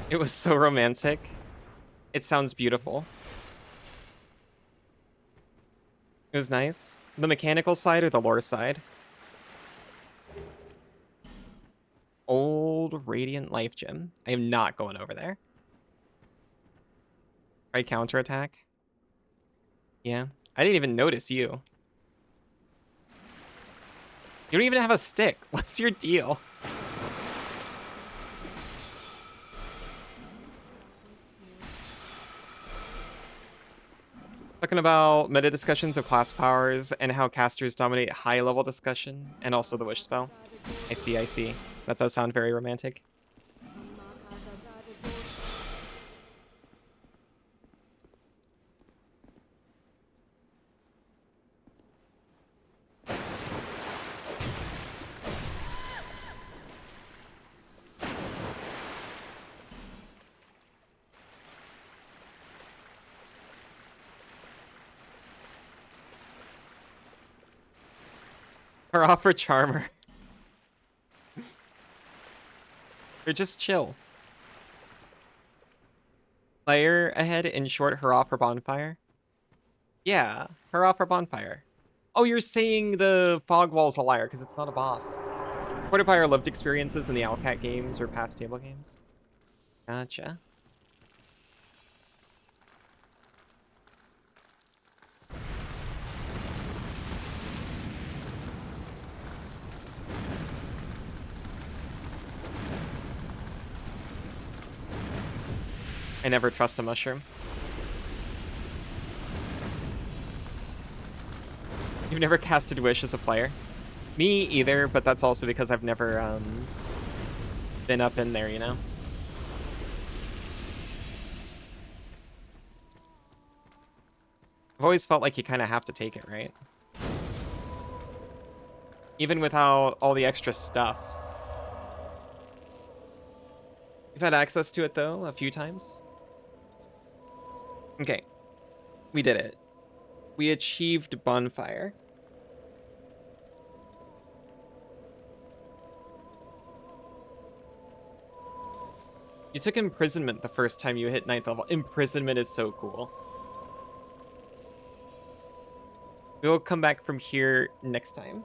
It was so romantic. It sounds beautiful. It was nice. The mechanical side or the lore side? Old Radiant Life Gem. I am not going over there. Try counterattack. Yeah. I didn't even notice you. You don't even have a stick. What's your deal? Talking about meta discussions of class powers and how casters dominate high level discussion and also the wish spell. I see, I see. That does sound very romantic. Hurrah for Charmer. They're just chill. Player ahead, in short, hurrah for Bonfire. Yeah, hurrah for Bonfire. Oh, you're saying the Fog Wall's a liar because it's not a boss. Fortify lived experiences in the Owlcat games or past table games. Gotcha. I never trust a mushroom. You've never casted Wish as a player? Me either, but that's also because I've never been up in there, you know? I've always felt like you kind of have to take it, right? Even without all the extra stuff. You've had access to it, though, a few times. Okay. We did it. We achieved Bonfire. You took Imprisonment the first time you hit 9th level. Imprisonment is so cool. We'll come back from here next time.